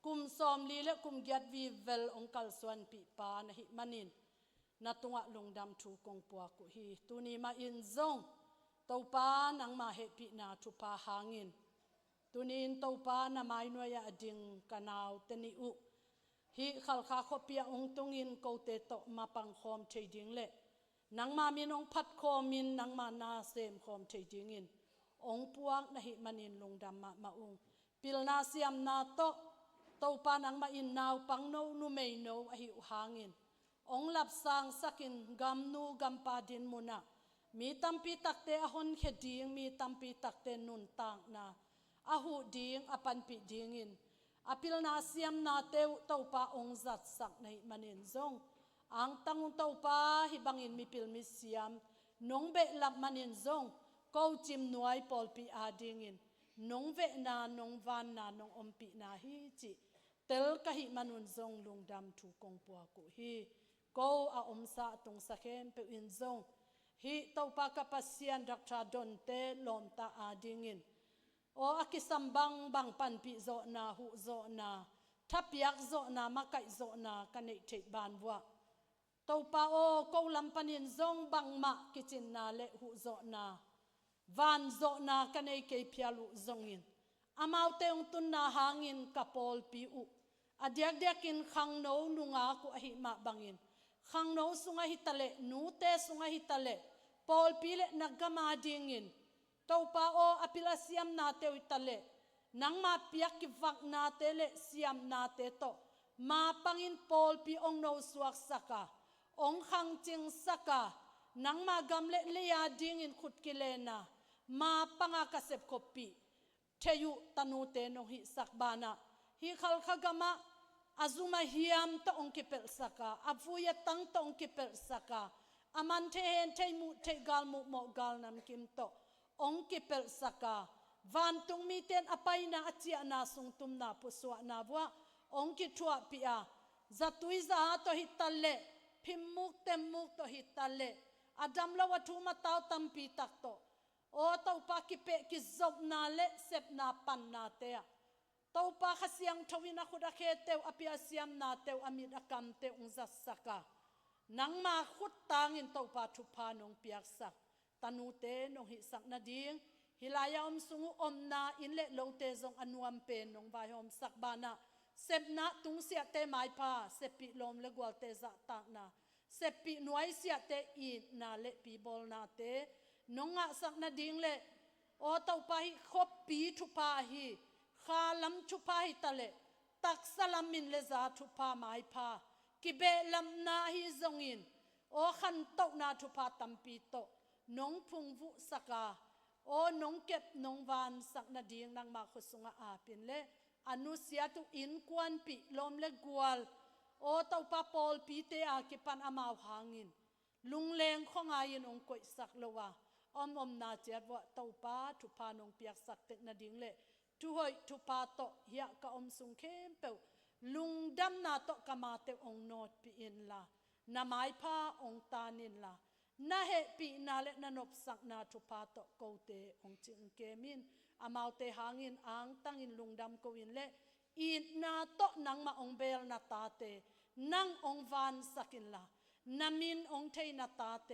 กุมซอมลีและกุมเกียดวีเวลองกัลสวนปีปานหิมันินนาตุงะลงดำถูกงปัวกุฮีตุนีมาอินซงตัวปานังมาเฮปินาทุพาหางินตุนินตัวปานาไมนวยาดิงกันาวเตนิอุฮิขัลคาขบเปียองตุงินโกเตโตมาปังคอมเทดิงเละนังมามินองพัดคอมินนังมานาเซมคอมเทดิงินองปวงนะหิมันินลงดำมาอุงปิลนาเซียมนาโตตัวปานังมาอินนาวปังโนนุเมโนอหิอุหางินองลับสังสักินกัมนูกัมปาดินมุนามีตัมปีตักเตอหอนเขดิงมีตัมปีตักเตนุนต่างนาอหูดิงอปันปีดิงินอพิลนาเซียมนาเตวเต้าปาองจัดสักในมันินซงอังตังเต้าปาฮิบังอินมีพิลมิเซียมนงเบลับมันินซงกูจิมนวยปอลปีอาดิงินนงเวนานงวานนานงอมปีนาฮิจิเตลกะฮิมันุนซงลุงดำถูกงปัวกุฮีกูอาอมสะตงสะเข้มเปอินซงฮิตัวปากปัสยันดักทาดนเตลอมตาอาดิงินโออากิสัมบังปันปีโซนาหุโซนา ถ้าเปียกโซนามาไก่โซนากันในเทบานวัวตัวป้าโอกูลำปันินซงบังมากิจินนาเลหูโซนาวันโซนากันในเกพิอาลุซงอินอามาวเตงตุนนาหางอินกะปอลปีอุอเดียกเดียกินขังโนนุงากุอหิมาบังอินขังโนสุงาฮิตะเลนูเตสุงาฮิตะเลปอลปีเลนักกมาดิงอินตัวป้าโออภิลาเซียมนาเตวิตะเลนังมาเปียกกิฟักนาเตเลเซียมนาเตโตมาปังอินปอลปีองโนสวกสักาองขังจิงสักานังมากำเละเลียดิงอินขุดกิเลนามาปังอากาเสบคปีเทยุตนูเตนงหิสักบานะฮิขัลขกามะอาซุมาฮิยมตองกิเปลสักาอัฟุยตังตองกิเปลสักาอามันเทเฮนเทมุเทกาลมุโมกาลนำกิมโตองกิเปลสักาวันตุงมีเตนอภัยนาอจิอานาสุงตุมนาปุสวะนาบัวองกิทัวปิอาจัตุยซาโตหิตาเลพิมมุกเต็มมุกโตหิตาเลอดัมละวัตุมาตาวตัมปีตักโตโอเต้าปากิเปกิจบนาเลเสพนาปันนาเตะเต้าปาขเสียงทวินาขุดเคเตวอภิอาเซียมนาเตวอมิดกรรมเตอุงจัสสกานังมาขุดตางินเต้าปาทุพานงเปียกสักตานูเตนงหิสักนาดิงฮิลายาอมสุงอมนาอินเลโลเตจงอนุอัมเปนนงวายอมสักบานาเสพนาตุงเสียเตไม้พาเสปิลมเลกวลเตจะตากนาเสปิหน่วยเสียเตอีนาเลปีบอลนาเตนงะสักนาดิงเลโอเต้าปาฮิคบปีทุพาฮิขาลัมทุพาฮิตะเลตักสลัมมินเลซาทุพาไม้พากิเบลัมนาฮิซงอินโอขันโตนาทุพาตัมปีโตนงพุงวุสกาโอนงเก็บนงวานสักนาดิงนางมาขุสุงอาปินเลอนุเสียตุอินกวนปีลมเลกวลโอเต้าปาปอลปีเตอากิปันอามาวหางินลุงเลงของอายินองกอยสักโลวาอมนาเจียดว่าเต้าปาทุพานงเปียกสักเตนาดิงเลทุหอยทุพาโตเฮียกะอมสุงเข้มเปวลุงดำนาโตกะมาเตองโนดปีอินลานาไม้พาองตานินลานาเหปีนาเลนนบสักนาทุพาโตโกเตองจิงเกมินอามาวเตหางินอังตั้งอินลุงดำโกอินเลอินนาโตนังมาองเบลนาตาเตนังองวานสักินลานามินองเทนาตาเต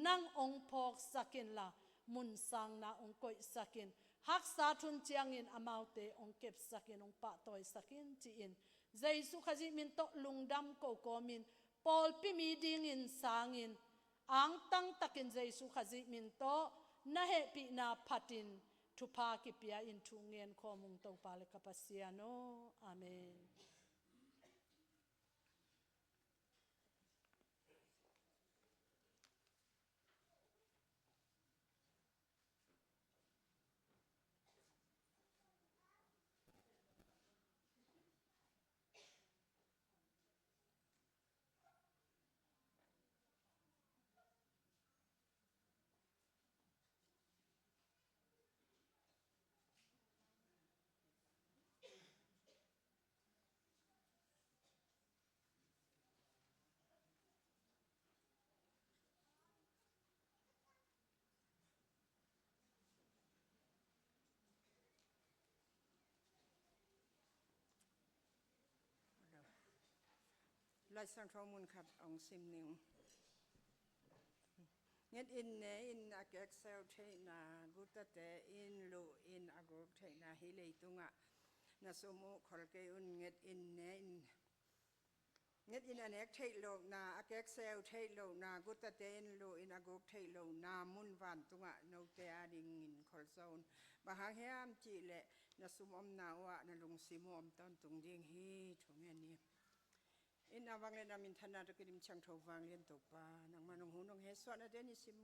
นังองพอกสักินลามุนสังนาองกอยสักินฮักษาทุนเจียงอินอามาวเตองเก็บสักินองปะตอยสักินจีอินเจสุขจิมินโตลุงดำโกโกมินปอลปิมีดิงอินสังอินอังตั้งตักินเจสุขจิมินโตนาเหปีนาพัดินทุพากิเปียอินทุงเงินขอมุงโตปาเลกปัสยาโนอาเมนลายสังทองมุนขับองซิมนิงเงินอินเนอินอาเกกเซลเทนากุตเตอินลูอินอากรุเทนาฮิเลตุงะนาสมุขลเกอุนเงินอินเนอินเงินอินอันเอกเทโลนาอาเกกเซลเทโลนากุตเตอินลูอินอากรุเทโลนามุนวันตุงะโนเตอาดิงินขลโซนบาหางเฮียมจีเลนาสุมอมนาวะนาลุงซิมอมตอนตุงดิงฮีทุงเงี้ยนี้อินอวังเลนามินธนาตะกิดิมช่างทวังเลียนตกปานังมานงหูนงเฮสวนาเดนิสิม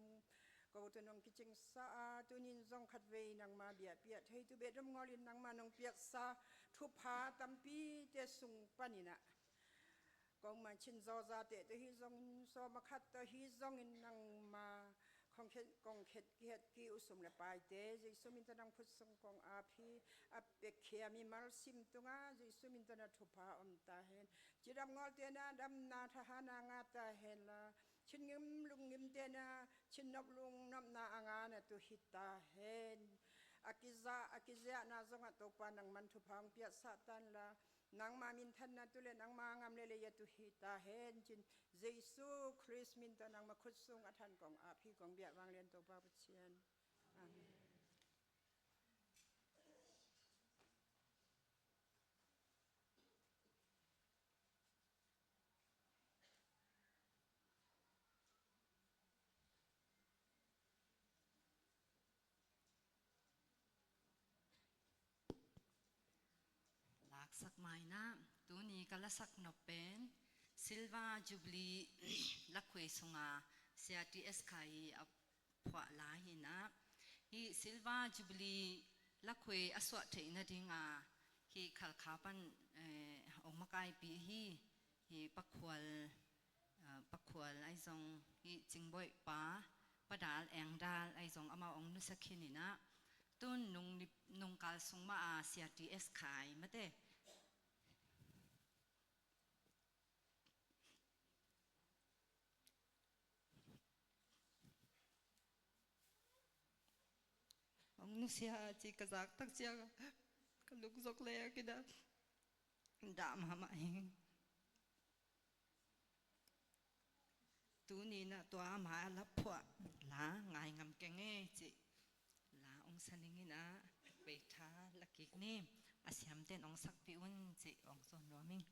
ก็ตัวนงกิจิงสาตุนินซองขัดเวนังมาเบียดเปียดให้ตุเบดมงอลินนังมานงเปียกสาทุพาตัมปีเตสุงปานินะกองมาชินซอซาเตตะฮิซองซอมาขัดตะฮิซองอินนังมาของเขตกองเขตเกียรติอุสมเลปายเตจิสุมินตนังพุทธสงกองอาภีอเปกเขียมีมัลซิมตุงาจิสุมินตนัทุพาอมตาเห็นจิดำงอเตนาดำนาทหานางาตาเห็นละชินเงิมลุงเงิมเตนาชินนบลุงนบนาอางานตุหิตาเห็นอากิซานาซงะตปานังมันทุพังเปียสะตันละ นางมามินทันนาตุเลนางมางามเลยตุฮิตาเฮนจินเยซูคริสต์มินตานางมาคุดซุงอทันกองอาพี่กองเบียวางเรียนตัวป้าปเชียนอาเมน ลากสักไม้นะตัวนี้ก็ละสักนบเป็นซิลวาจูบลีลักเวสงาเซียทีเอสไคอับพวะลาหินะฮีซิลวาจูบลีลักเวอสวะเทนดิงาฮีขัลขาปันองมากายปีฮีปักขวลไอซองฮีจิงบอยป้าปะดาลแองดาลไอซองอามาองนุสักขินินะตุนนุงกาลสงมาอาเซียทีเอสไคมาเตองนุเซียจีกษักตักเจียกลุกซกเลยกิดาดามหามาเองตัวนี้นะตัวมาลับพวกลาไงงามแกงเงี้จีลาองสันนินะเบท้าลักกิกนี่อาเซียมเต้นองสักพิอุนจีองส่วนนัวมิง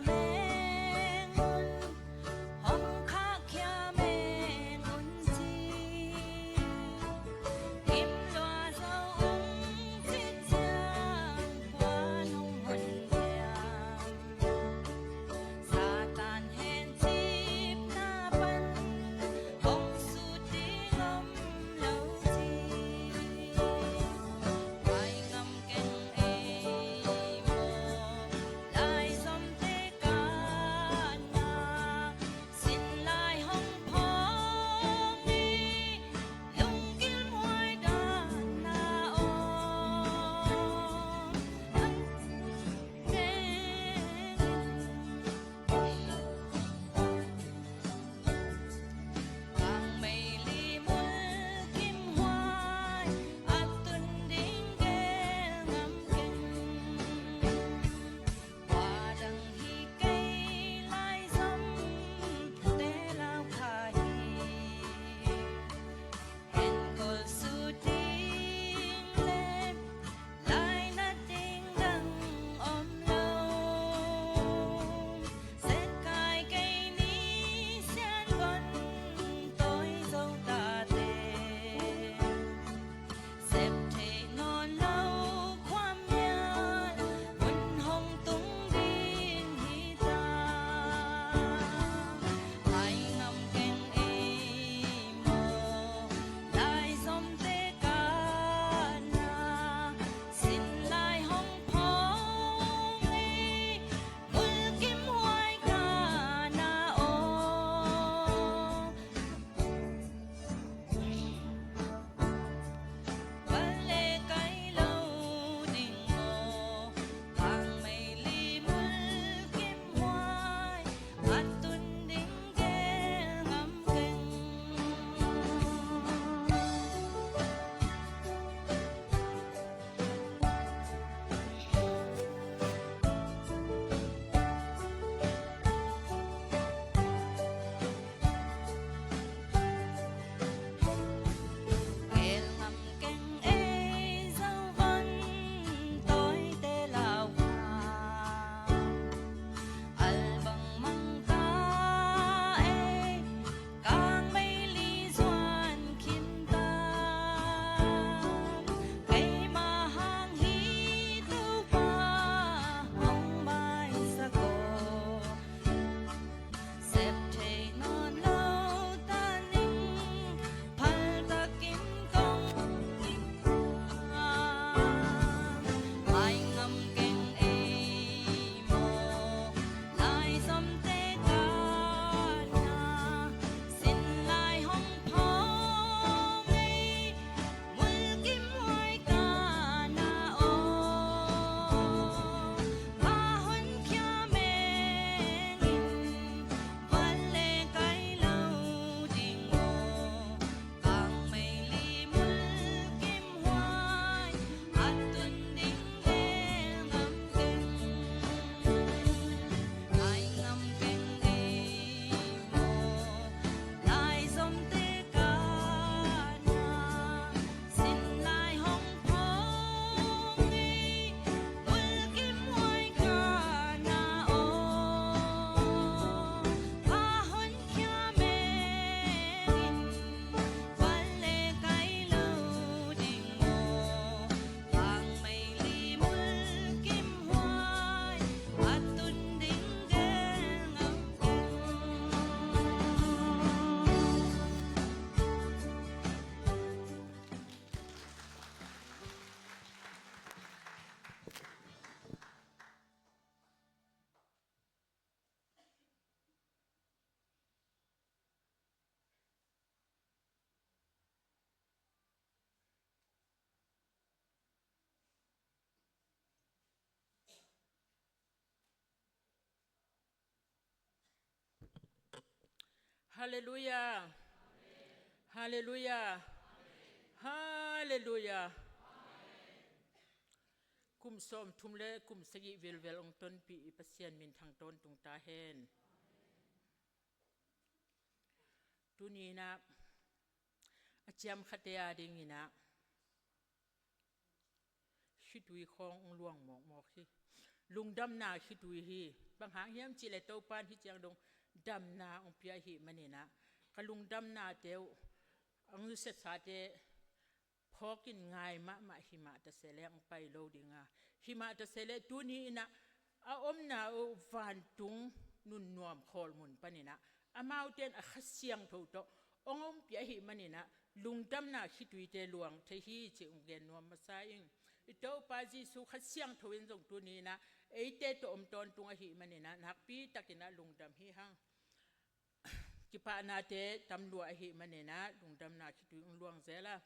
แม่ าเลลูยาฮาเลลูยาฮาเลลูยากุมสมทุมเลกุมสกิวิลเวลองต้นปีปัสเซียนมินทางต้นตุงตาเฮนตุนีนะอาจารย์ขัตยาดิงินะคิดวิคองลวงหมอกหมอกที่ลุงดำนาคิดวิฮีบางหางเยี่ยมจิเลโตปานที่เจียงดงดำนาองเปียฮีมันนี่นะกลุงดำนาเตียวอังเสสาเตพอกินง่ายมะหิมะตะเสเลงไปโลดิงาหิมะตะเสเลตุนีนะอาอมนาฟานตุงนุนนวมคอลมุนปานี่นะอามาเตนอาขเสียงทูโตองเปียฮีมันนี่นะลุงดำนาคิดวิเตลวงเทฮีจิองเกนนวมมาซาอิงอิโตปาจิสุขเสียงทวินจงตุนีนะไอเตตอมตอนตุงหิมันนี่นะนักปีตะกินะลุงดำฮีหังจิปานาเตตำรวจหิมันนี่นะลุงดำนาคิดวิลวงเซละ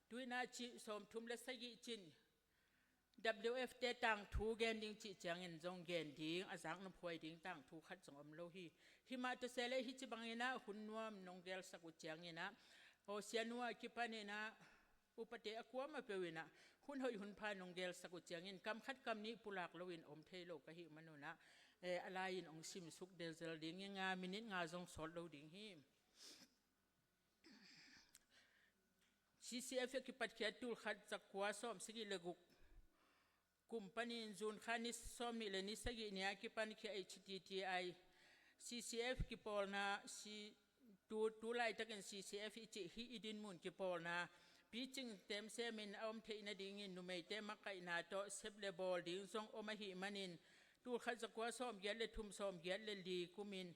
ตุยนาจิสมทุมเลสกิจิน WF เตตังทูเกนดิงจิจังเงินจงเกนดิงอาสังนพวยดิงตังทูขัดจงอมโลหีหิมาตเซเลหิจิบังเงินะหุ่นนวมนงเกลสกุจังเงินะโอเซียนัวกิปานี่นะอุปเตอควมาเปวินะหุ่นหอยหุ่นพานงเกลสกุจังเงินกำคัดกำนี้ปุลักลวินอมเทโลกะหิมนุนะอะไรอินองซิมสุกเดลเซลดิงงามินิงาจงสอดโลดิงหิCCF กิปัดเขียตูลขัดจากกัวซ้อมสกิเลกุกุมปันินจูนขานิซ้อมนี่เลนิสกิเนี่ยกิปันเขีย HTTI CCF กิปอลนาตูไลตะกัน CCF อิจิฮิอิดินมุนกิปอลนาปีจิงเต็มเซมินอมเทนดิงินนุเมเตมักไกนาโตเซบเลบอลดิงซงอมหิมันินตูลขัดจากกัวซ้อมเยลเลทุมซ้อมเยลเลลีกุมิน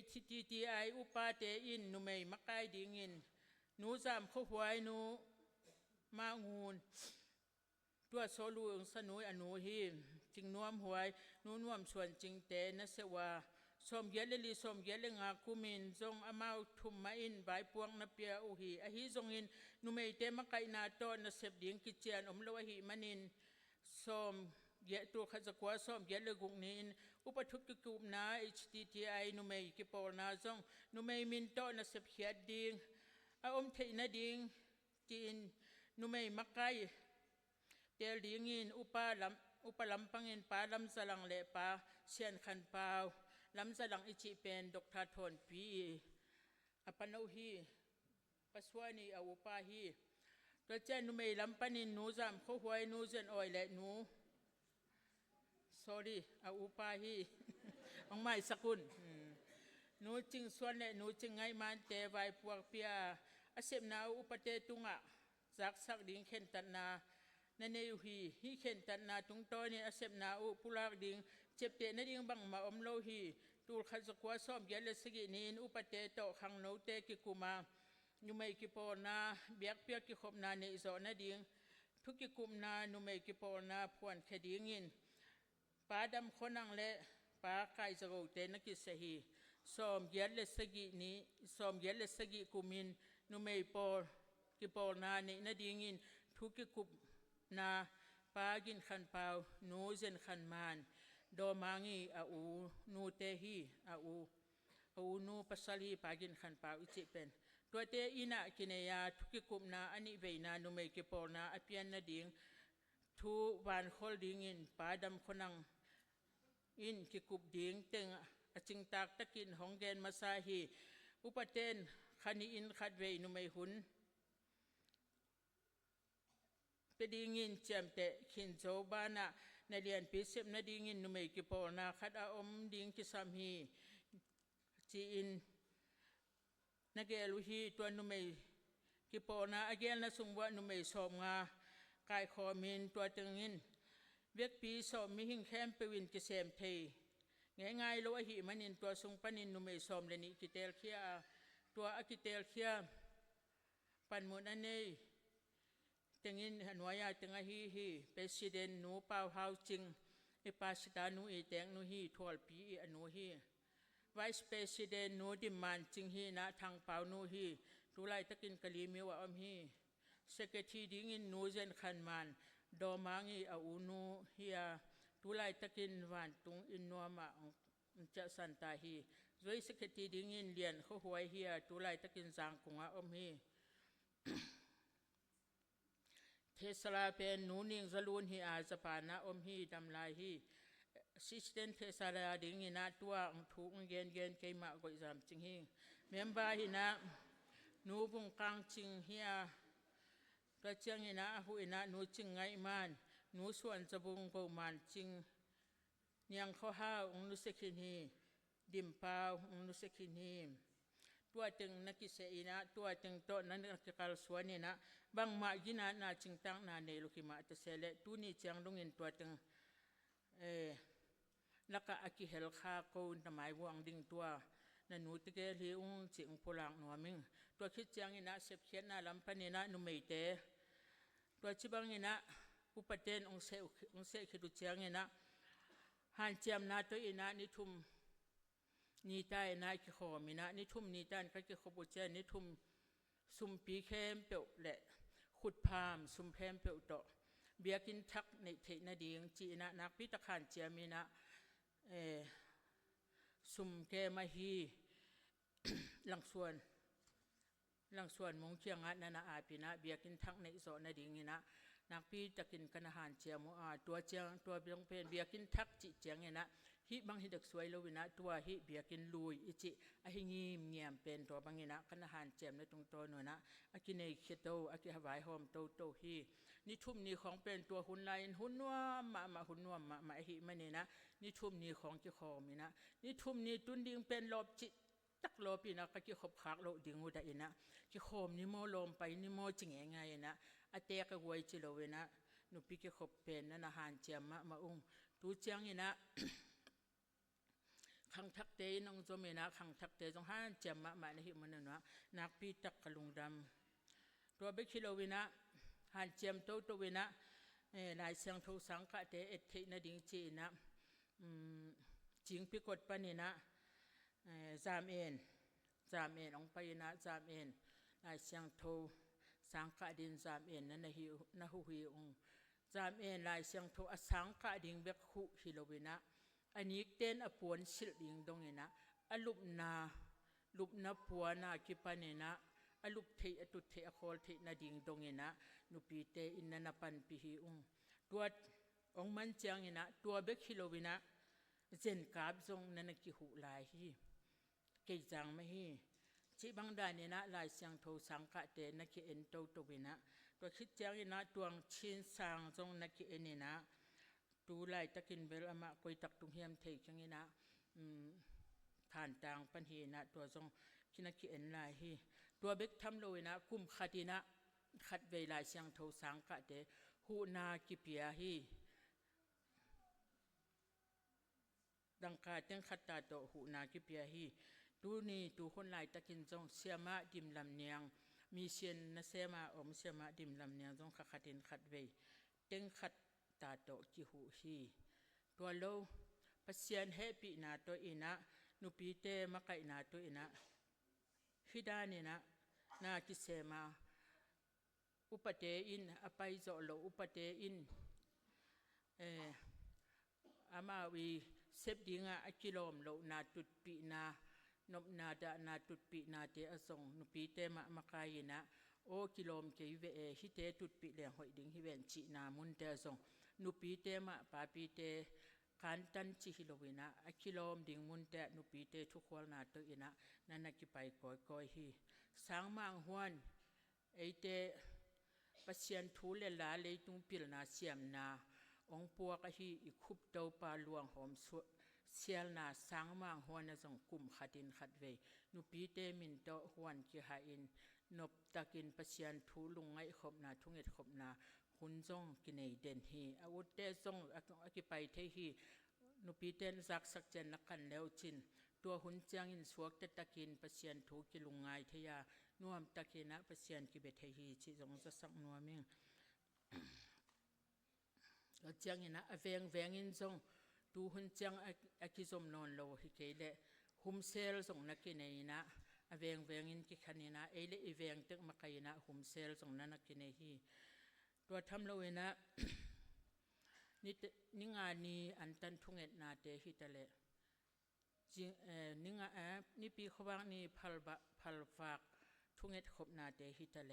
HTTI อุปาเตอินนุเมมักไกดิงินนูจามข้าวหวยนูมางูนตัวโซลูสนุยอนุฮีจิงนวมหวยนูนวมส่วนจิงเตนะเสวาสมเยลลีสมเยลงาคุมินจงอามาทุมมาอินใบปวงนเปียอุฮีอหิจงอินนูเมเตมะไกนาโตนะเสบดิงกิเจียนอมลวหิมันินสมเยตัวขจักวาสมเยลกุกนินอุปทุกกิกุมนา HTTI นูเมกิปอลนาจงนูเมมินโตนะเสบเขียดดิงอาอมเทนดิงจีนนุเมมักไกเตลดิงินอุปลำปังเงินปาลำสลังเลปาเชียนขันปาวลำสลังอิจิเป็นดอกทาทอนปีอปนฮีปัสวานีอาอุปาฮีตัวเจนุเมลำปันินนูจามข้าวหวยนูเจนออยและนู sorry อาอุปาฮีองไม่สกุลนูจิงส่วนและนูจิงไงมันเตวายพวกเปียอาเสพนาอุปเตตุงะจากสักดิ่งเข็นตันนาในเนยุฮีฮิเข็นตันนาตุงโตนี่อาเสพนาอุปุลากดิ่งเจ็บเตนดิ่งบังมาอมโลฮีตูลขัดสกัวซ้อมเยลสกินีนอุปเตโตขังโนเตกิกุมานุเมกิปอนาเบียกเปียกิขบนาเนอิโซนาดิ่งทุกิกุมนานุเมกิปอนาพวนแคดิ่งินปาดำคนนังและปาไก่สกุเตนกิสฮีสอมเยลสกินี้สอมเยลสกิกุมินนุเมย์ปอลกิปอลนาเนนดิงินทุกิกุบนาปากินขันเปานูเซนขันมานโดมังีอาอูนูเตฮีอาอูนูปัสสลีปากินขันเปาอิจิเป็นตัวเตอินะกินยาทุกิกุบนาอันนี้เวนานุเมย์กิปอลนาอเปียนนาดิงทูวันคอลดิงินปาดำคนนังอินกิกุบดิงเต็งจิงตากตะกินของแกนมาซาฮีอุปเทนขันีอินขัดเวนุไม่หุนไปดีงินเจมเตขินโจบานะในเรียนพิเศษนาดีงินนุไม่กิปอนาขัดอาอมดิงกิสามฮีจีอินนักเอลุฮีตัวนุไม่กิปอนาอเกลนะสมว่านุไม่สอบงากายคอมินตัวตึงงินเวกปีสอบมีหิงแคมเปวินกิเซมเทง่ายๆโลหิมันินตัวทรงปนินนุเมสอมเลนิกิเตลเคียตัวอกิเตลเคียปันมุนันเนยตึงินหันวายาตึงอฮีฮีประธานนูเป่าเฮาจิงไอปาสตานูอีแตงนูฮีทอลปีอนูฮีไวส์ประธานนูดิมันจิงฮีนะทางเป่านูฮีตุไลตะกินกะลีมิวะอมฮีเซกทีดิงินนูเซนขันมันดอมังอีอาอูนูเฮียตุไลตะกินวันตุงอินนัวมา จะสันตาฮีด้วยสกิติดิ่งอินเลียนเขาหวยเฮียตุไลตะกินจางกุงอาอมฮี เทสลาเป็นนูนิงซาลูนฮีอาจปานาอมฮีดำลายฮีซิสเตนเทสลาดิ่งอินาตัวถูกเกณฑ์เกยมาก็จำจริงฮีเมมบาฮีนะนูบุงกังจริงเฮียกระเจียงอินาหูอินานูจริงไงมันนูส่วนจะบุงกูมันจริงเนียงเขาห้าองนุสกินฮีดิมพาวองนุสกินฮีตัวตึงนักกิเสอินะตัวตึงโตนั้นนักการสวนนี่นะบางมากินานาจิงตังนาเนลุกิมาตเสเลตุนี่จังลงอินตัวตึงลักกะอากิเฮลคาโกนทำไมวางดิ่งตัวนันนูตเกลีอุงจิงพลังนัวมิงตัวคิดจังอินะเสพเขียนนาลำพันนี่นะนุเมเตตัวชิบังอินะอุปเทนองเสคิดุจังอินะหันเจียมนาตัวอินะนิทุมนี่ตายนายกิโคมินะนิทุมนี่ตานก็กิโคบุเจนิทุมสุมปีเข้มเปียวเละขุดพามสุมเข้มเปียวโตเบียกินทักในเทนดีงจีนะนักพิตะขานเจียมินะสุมเกมาฮีหลังส่วนมงเชียงอันนาอาปินะเบียกินทักในโซนดีงนะนักพิตะกินกันอาหารเจียมตัวเจียงตัวเบียงเพนเบียกินทักจิเจียงนะฮิบางฮิดักสวยโลวินะตัวฮิเบียกินลุยอิจิอหิงีมเงียมเป็นตัวบางนะกันอาหารเจียมในตรงตัวหน่อยนะอากินในเขตโตอากิฮาวายโฮมโตฮีนี่ทุ่มนี่ของเป็นตัวหุ่นไลน์หุ่นนัวมาหุ่นนัวมาหิมันนี่นะนี่ทุ่มนี่ของจิคอมีนะนี่ทุ่มนี่ตุนดิ่งเป็นลบจิตักลบปีนะก็จิขบขากโลดิ่งหูได้นะจิคอมนี่โมลมไปนี่โมจิงยังไงนะอาเตกหวยจิโลเวนะนุปิจิขบเป็นนั่นอาหารเจียมมาอุ้งตูเจียงนี่นะขังทักเตยน้องโจมีนะขังทักเตยจงห้าเจียมมาในหิมันนะนักปีตักกะลุงดำตัวเบคิโลวินะหันเจียมโตวินะนายเสียงทูสังกะเตเอทินาดิงจีนะจิงพิกดปนินะจามเอ็นองไปนะจามเอ็นนายเสียงทูสังกะดินจามเอ็นนั่นนะหูฮีองจามเอ็นนายเสียงทูอสังกะดิงเบกหุฮิโลวินะอันนี้เต้นอปวนสิลดิงตรงนี้นะอลุบนาปัวนาคิปานินะอลุบเทอตุเทอโคลเทนาดิงตรงนี้นะนุปีเตอินนาปันปีฮิอุงตัวองมันเจียงนะตัวเบกฮิโลวินะเจนกาบจงนันกิหุลายฮีเกยจังไม่ฮีจิบังดานี่นะลายเสียงโทสังกะเตนักเอ็นโตวินะตัวคิดเจียงนะตัวชินสังจงนักเอ็นนี่นะตูไลตะกินเบลมาคุยตักตุงเฮียมเทจังนี้นะผ่านต่างปัญหานะตัวทรงคินักเอ็นลายฮีตัวเบกทำโลยนะกุมขัดีนะขัดเวลาเสียงโทสังกะเตหูนากิเปียฮีดังกาเต็งขัดตาโตหูนากิเปียฮีตูนี่ตูคนลายตะกินจงเสียมาดิมลำเนียงมีเชียนนะเสียมาอมเสียมาดิมลำเนียงจงขัดดินขัดเวเต็งขัดตาโตกิหูฮีตัวโลปัสยันเฮปีนาตัวอินะนุปีเตมะไกนาตัวอินะฮิดานี่นะนากิเสมาอุปเตอินอภัยโจโลอุปเตอินอามาวีเซบดิงะอกิโลมโลนาตุดปีนานบนาดานาตุดปีนาเตอสงนุปีเตมะกายนะโอกิโลมเกยเวฮิเตตุดปีเลงหอยดิงฮิเวนจินามุนเตอสงนุปีเตมะปาปีเตการตันจิฮิโลวินะอกิโลมดิงมุนเตนุปีเตทุกคนนาตัวอินะนั่นนักกิไปก้อยฮีสังมังฮวนไอเตปัสยันทูเลลาเลยตุงปิลนาเสียมนาองปัวกะฮีอิคุบเตาปาลวงหอมเสียลนาสังมังฮวนนะจงกุมขัดินขัดเวนุปีเตมินโตฮวนกิหาอินนบตะกินปัสยันทูลุงไงขบนาทุงเอ็ดขบนาหุนจงกินไอเดนฮีอาวุธเตจงอกิไปเทฮีนุปีเตนซักสักเจนนักกันแล้วจินตัวหุนจังอินสวกเตตะกินปัสยันทูกิลุงไงเทียนวมตะกินะปัสยันกิเบเทฮีชิจงจะสักนัวมิงก็จังอินะเวงอินจงตูหุนจังอกิจมนอนโลฮิเกเลหุมเซลจงนักกินไอนะเวงอินกิขันนะเอเลเวงตึกมาไกนะหุมเซลจงนักกินไอฮีตัวทำโลยนะนี่งานนี้อันตันทุงเอ็ดนาเตฮิตะเล จินิงนี่ปีขวางนี่พัลฝากทุงเอ็ดขบนาเตฮิตะเล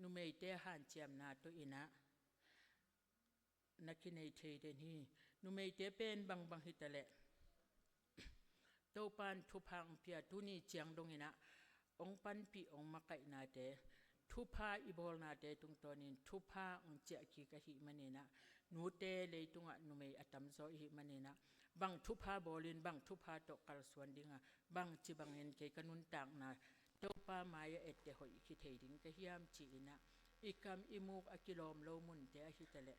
นุเมยเตหันเจียมนาตัวอินะนักกินในเทเดนี่นุเมยเตเป็นบางฮิตะเลโตปันทุพังเปียตุนี่เจียงดงอินะองปันปีองมาไกนาเตทุพาอีบอลนาเตตุงตัวนี้ทุพาองเจกีกะหิมันนี่นะนูเตเลยตุงะนุเมยอัตมโซหิมันนี่นะบางทุพาบอลินบางทุพาตกกลสวนดิ้งบางจีบางเงินเกกันุนต่างนาโตปามายเอ็ดเตหอยคิดเฮดิ้งกะเฮียมจีนะอีกำอิมูกอกิโลมโลมุนเตอหิตะเล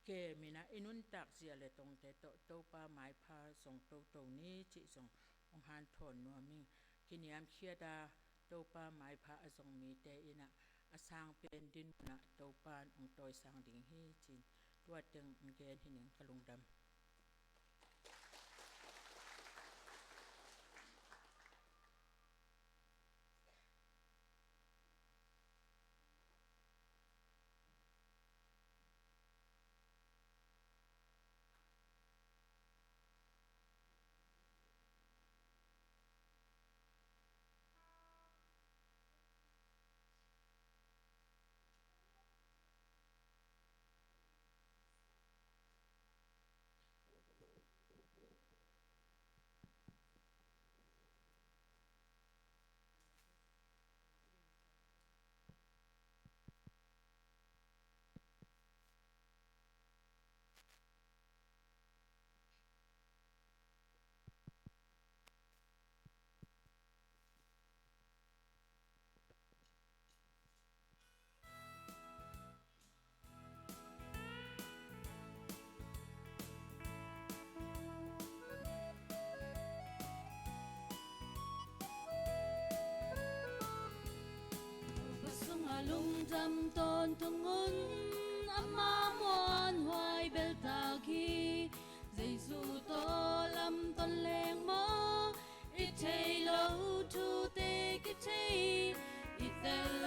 เกมินะอินุนตักเสียเลตรงเตโตปามายพาส่งโตนี้จิส่งองหานถอนนัวมิงกินยามเคียดาโตปามายพาอส่งมีเตอินะอสางเป็นดินนะโตปานองตอยสางดิ่งฮีจินตัวตึงองเกนหิหนึ่งกะลุงดำลุงจำตอนทงงุนอามามวนหวยเบลตาคีใจสู่โตลำตอนแรงมออิเทโลทูเตกิเทอิเตโล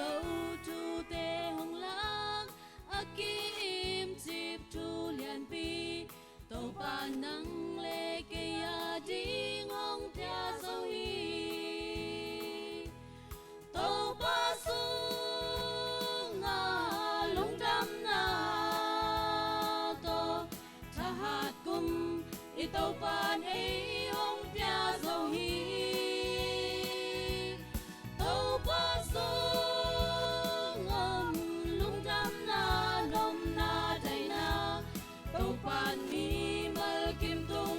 ทูเตหงลักอากีอิมจิบทูเลียนปีโตปานังเลเกียดิงองเทียโซฮีโตปาสูtàu pan ấy hong pia dầu hi tàu pa sông ngầm lung đam na nom na day na tàu pan mi mal kim tu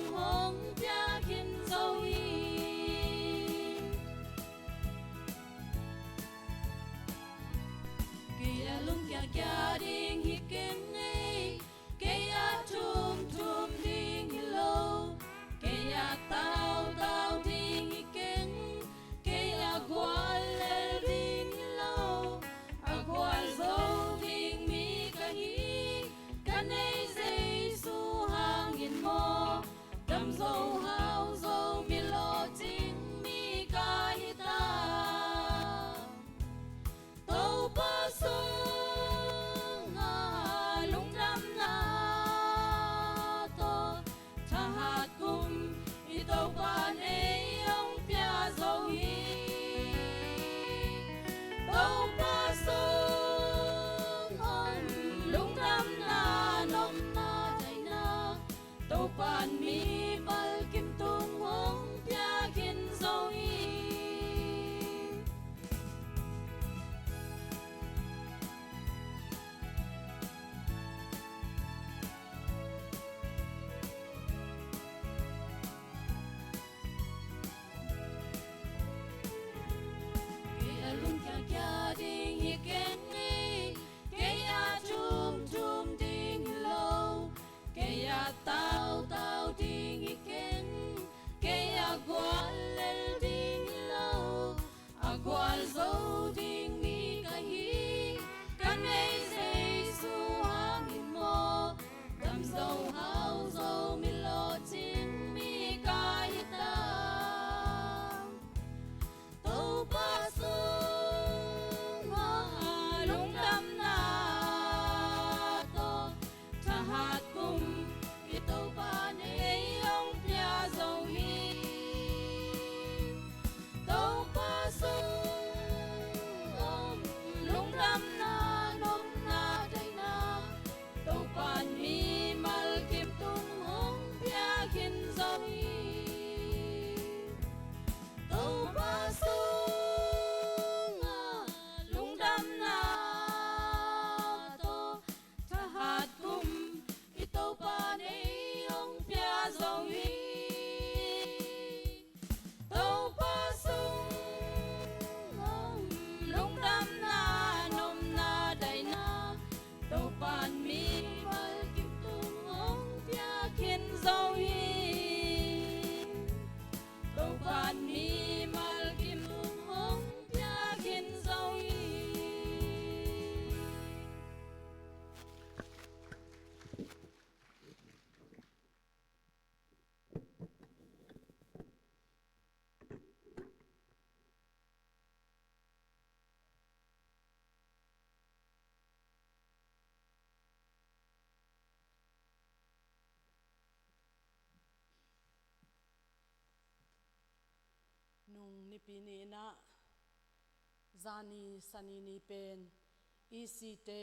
ban mi mal kim hong pya khin zau hi nung ni pini na zani sani ni pen EC te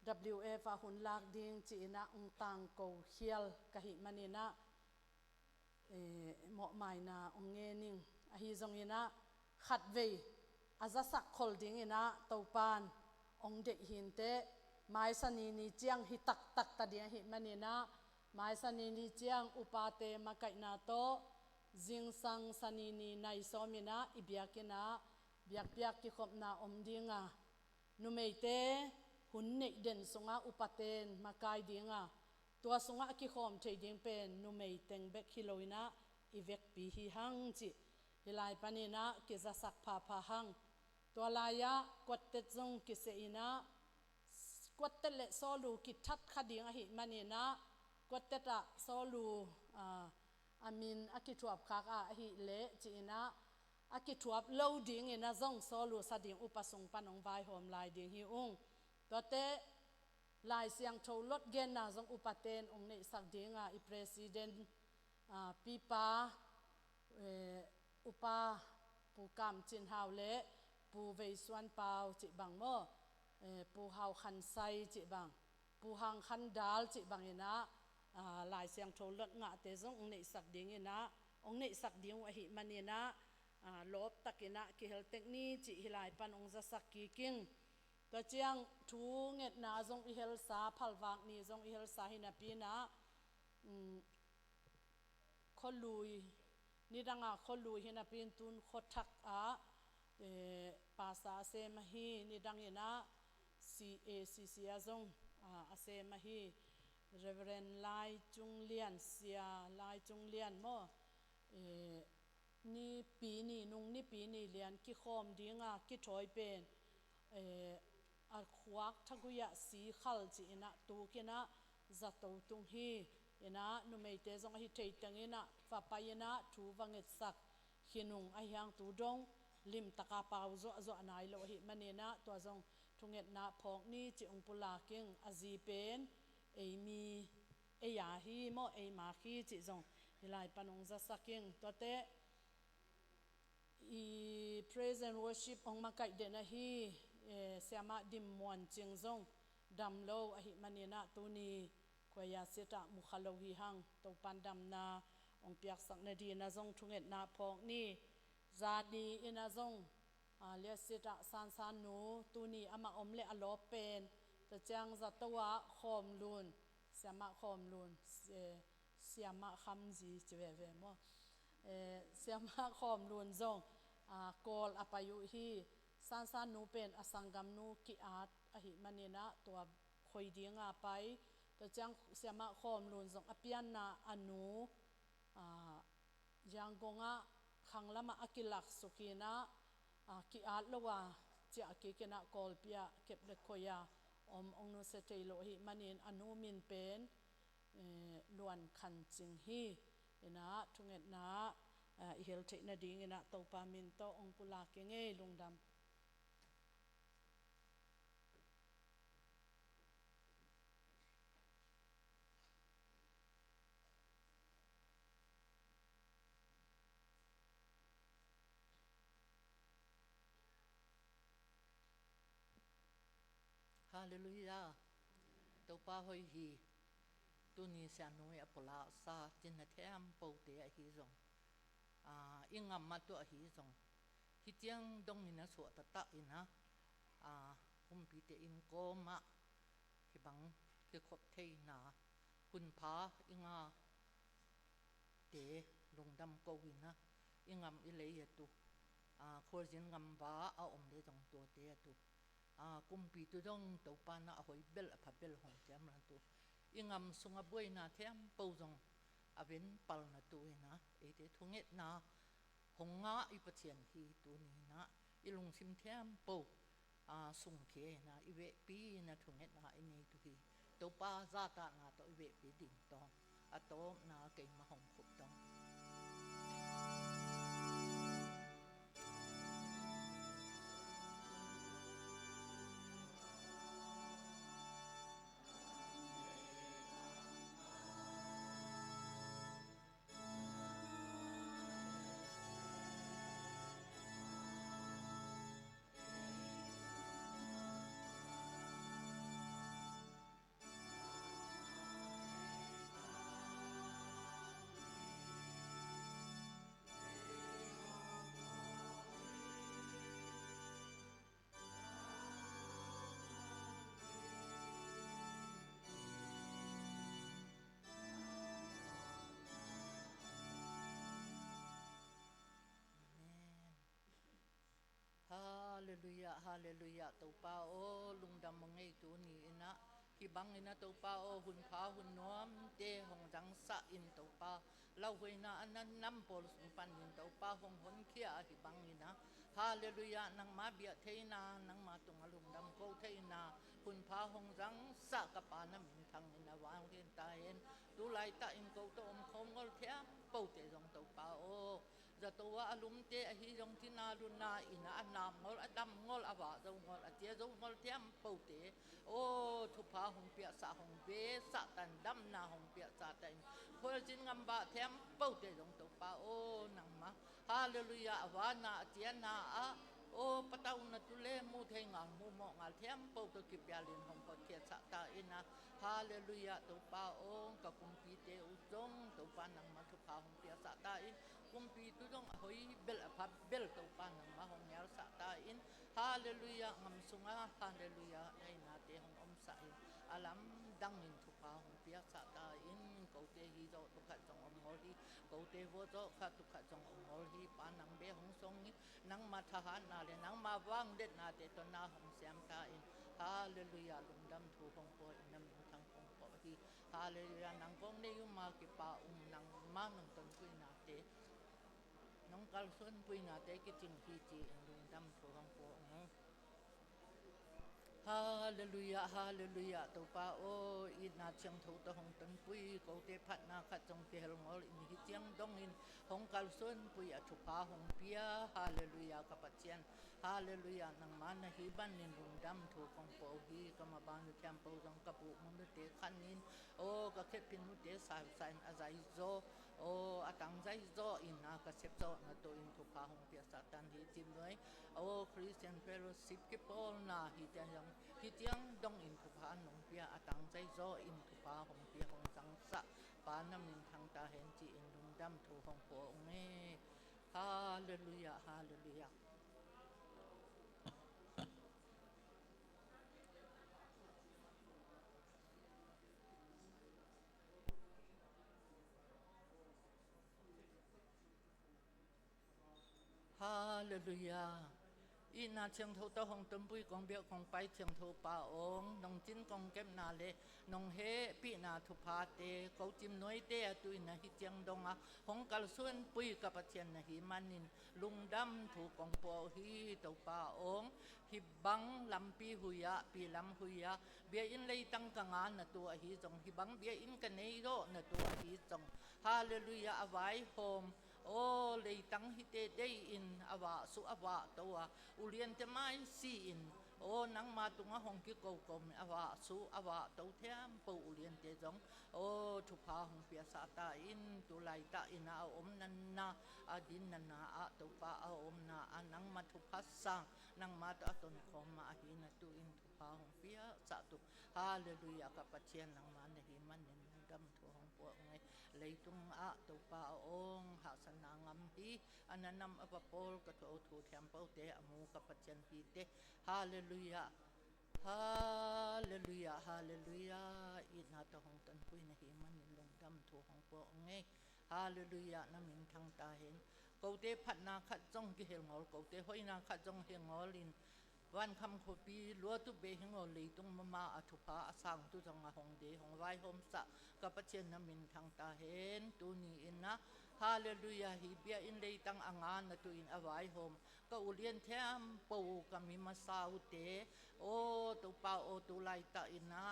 WF a hun lak ding chi na ung tang ko hial ka hi manina mo mai na ong nge ning a hi zong ina khat ve aza sak khol ding ina topan ong de hin te mai sani ni chiang hi tak tak ta dia hi manina mai sani ni chiang upate makai na to jing sang sani ni nai somina ibiakina biak biak ki khop na om dinga numeite hun nei den sunga upaten makai dinga tua sunga ki khom thei ding pen numei teng bek hiloina ivek pi hi hang chi hilai panina ki za sak pha pha hang tua laya kwattet zong ki se ina kwattet le solu ki that khading a hi manina kwatteta solu amin akithuap khak a hi le china akithuap loading ina zong solu sading upasung panong vai hom lai ding hi ung tote lai siang tho lot gen na zong upaten ong nei sak dinga I president pipa upa pu kam chin hau le pu vei suan pau chi bang mo pu hau khan sai chi bang pu hang khan dal chi bang ina lai siang tho lot nga te zong ong nei sak ding ina ong nei sak ding a hi manina lop takina ki hel tekni chi hilai pan ong za sak ki king to chiang thu nget na zong I hel sa phalwak ni zong I hel sa hina pina kholui ni danga kholui hina pin tun khothak a pasa se mahi ni dangina CACC a zong ase mahi Reverend Lai Chung Lian sia Lai Chung Lian mo ni pi ni nung ni pi ni lian ki khom dinga ki thoi pen a khuak thaguya si khal chi ina tu kina za to tung hi ina numei te zong hi thei tangina fa paina thu wanget sak hinung a hyang tu dong lim taka pau zo zo nai lo hi manina to zong thunget na phok ni chi ong pula king azi pen eimi eya hi mo eima khi chi zong hilai panong za saking tote I praise and worship ong makai de na hi siama dim mon ching zong dam lo a hi manina tuni khoya seta mukhalo hi hang to pandam na ong piak sak na di na zong thunget na phok ni zadi ina zong le seta san san nu tuni ama omle alo pen to chang za towa khom lun siama khom lun siama khamji chwe ve mo siama khom lun zong kol apayu hi san san nu pen asangam nu ki at a hi manina to khoi dinga pai to chang siama khom lun zong apian na anu jangonga khanglama akilak sukina ki at lowa cha ki kena kol pia kep le khoya ong nu se teilo hi manin anu min pen luan khan ching hi ina thunget na I hel the na ding ina to pa min to ong pula ke nge lungdam Hallelujah to pa hoi hi tu ni sa noi apola sa tin na them po te a hi zong ingam ma to a hi zong hi tiang dong ina so ta ta ina pi te in ko ma hi bang ke khop thei na hun pha inga te lungdam ko ina ingam I le ya tu khor jin ngam ba a om le jong to te tu kumpi tu dong to pa na hoi bel a phabel hong jam ran tu ingam sunga boi na them po jong aven pal na tu ina e te thunget na หงงะอีปะเทียนฮีตัวนี้นะอีลงซิมเทียมโปสุงเคนะอีเวปีนะทุงเฮ็ดนะอีนี่ตุฮีตัวป้าซาตานะตัวอีเวปีดิ่งตองอะโตนะเก่งมาหงขุบตองฮาเลลูยาฮาเลลูยาตัวป้าโอลุงดำมงไอตัวนี้นะที่บังนะตัวป้าโอหุ่นพาหุ่นน้อมเตหงจังสะอินตัวป้าเราเวนะอันนั้นน้ำปอลสุปันอินตัวป้าหงหนเขียที่บังนะฮาเลลูยานังมาเบียเทนานังมาตรงลุงดำโกเทนาหุ่นพาหงจังสะกับปานะมินทางอินวางเรียนตาเห็นดูไลตาอินโกตัวอมคมกอลเทียปูเตจงตัวป้าโอจะตัวอารมณ์เตะฮิจงที่นาดุนาอินาอันนามงอลอดัมงอลอวะจงงอลอเจียจงงอลเทียมปูเตโอทุพาหงเปียสะหงเบสะตันดัมนาหงเปียสะตันพลจินงัมบะเทียมปูเตจงตัวป้าโอนังมาฮาเลลูยาวานาเจียนาอะโอปะตาอุนตุเลมูเทงังมูโมงาเทียมปูตกิปยาลินหงปะเทียสะตาอินาฮาเลลูยาตัวป้าโอกะกุมปีเตอุจงตัวป้านังมาทุพาหงเปียสะตาอินกุมปีตุจงหอยเบลพับเบลตัวป้านังมาหงยาสะตาอินฮาเลลูยางำสุงะฮาเลลูยาไอนาเตหงอมสะอินอาลัมดังอินทุพาหงเปียสะตาอินโกเตฮีโจตุขะจงอมโมฮีโกเตโวโจขะตุขะจงอมโมฮีป้านังเบหงสงนี้นังมาทหารนาเลนังมาวังเด็ดนาเตตนาหงเสียมตาอินฮาเลลูยาลุงดำทูหงโปอินนำทางหงโปฮีฮาเลลูยานังกงเนยุมากิปานังมานังตนกุยนาเตน้องกัลส่วนปุยนาเตกิจิงฮีจีลุงดำทูหงโปฮาเลลูยาฮาเลลูยาตัวป้าโออินาเชียงทูตหงตนปุยโกเตพัดนาขัดจงเตหลงอลอินฮิเจียงดงอินหงกัลส่วนปุยอชุพาหงเปียฮาเลลูยากับปัจเจียนฮาเลลูยานังมานะฮิบันนินลุงดำทูหงโปฮีกมาบานแคมโปจงกบุมุนเตขันนินโอกะเคปินุเตสายสายอาศัยโซโออาตังใจโซอินนากระเซบโซนาโตอินทุพาหงเปียสาตันฮิจิมเลยโอคริสเตียนเฟโลชิปกิปอลนาฮิเจียงฮิเจียงดงอินทุพาหงเปียอาตังใจโซอินทุพาหงเปียหงสังสะปานามินทางตาเห็นจีอินลุงดำทูหงโปองเนฮาเลลูยาฮาเลลูยาฮาเลลูยาอีนาเชียงทูตหงตุมปุยกองเบียกองไปเชียงทูป่าองนองจินกองเก็บนาเลนองเฮปีนาทุพาเตเขาจิมน้อยเตตุยนาฮิเจียงดงอะหงกัลส่วนปุยกับเชียนนาฮิมันนินลุงดำถูกองปอฮีตป่าองฮิบังลำปีหุยะปีลำหุยะเบียอินเลยตั้งกังานนตัวฮีจงฮิบังเบียอินกันเนโรนตัวฮีจงฮาเลลูยาอไว้โฮมโอ้เลยตั้งฮิเตเดอินอวะสุอวะตัวอุเลียนจะไม่ซีอินโอ้นังมาตุงะหงกิโกกมอวะสุอวะตัวเทียมปูอุเลียนเตจงโอ้ทุพาหงเปียสาตาอินตุไลตาอินาอมนันนาอดินนันนาอะตุปาอมนาอนังมาทุพัสสังนังมาตะตนคอมาหินตุอินทุพาหงเปียสาตุฮาเลลูยากับปัจเจียนนังมาเนหิมันเนดำทุหงปวงไงเลยตุงอะตุปาองหาสนางมฮีอันนั้นนำอปปอลกะโตทูเทียมเปเตอมูกับปัจเจียนฮีเตฮาเลลูยาฮาเลลูยาฮาเลลูยาอินาตหงตันปุยเนหิมันนิลงดำทุหงปวงไงฮาเลลูยานามินทางตาเห็นโกเตพัดนาขัดจงกิเฮงอลโกเตหอยนาขัดจงเฮงอลินวันคำขบีลัวตุเบหงอลีตุงมาอทุพาอสังตุจังหงเดหงไวหมสะกับปัจเจนนามินทางตาเห็นตูนีอินนะฮ ฮาเลลูยาฮิเบียอินเลยตังอ่างนะตุอินอวายโฮมก็อุเลียนเทมปูกามิมาซาอุเตโอตุปาโอตุไลตาอินนะ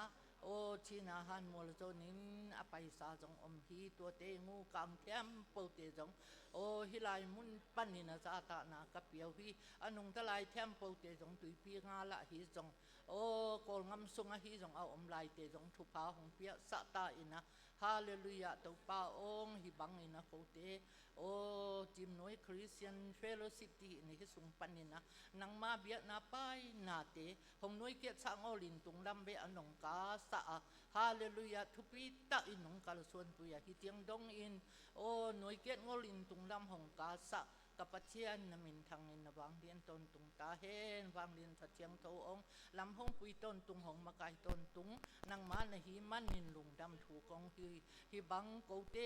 โอชินาฮันมอลโจนินอไปซาจงอมฮีตัวเตงูกังเทมปูเตจงโอฮิไลมุนปันนินาซาตานากะเปียวฮีอนุงตะไลเทมปูเตจงตุยปีงาละฮีจงโอกอลงำสุงฮีจงเอาอมไลเตจงทุพาหงเปียสะตาอินะฮาเลลูยาตุปาองฮิบังอินะโคเตโอจิมน้อยคริสเตียนเฟโลซิปตีนี่สุงปันนินะนังมาเบียนาไปนาเตหงน้อยเกียรติสังอลินตุงลำเบอนงกาสะฮาเลลูยาทุปีตาอินงกาลส่วนปุยฮิเตียงดงอินโอน้อยเกียรติงอลินตุงลำหงกาสะกับปัจเจียนนมินทางอินวางเลียนตนตุงตาเฮนวางเลียนสัจเจียงโตองลำหงปุยต้นตุงหงมาไกต้นตุงนังมาในหิมันนินลุงดำถูกองฮิบังโกเต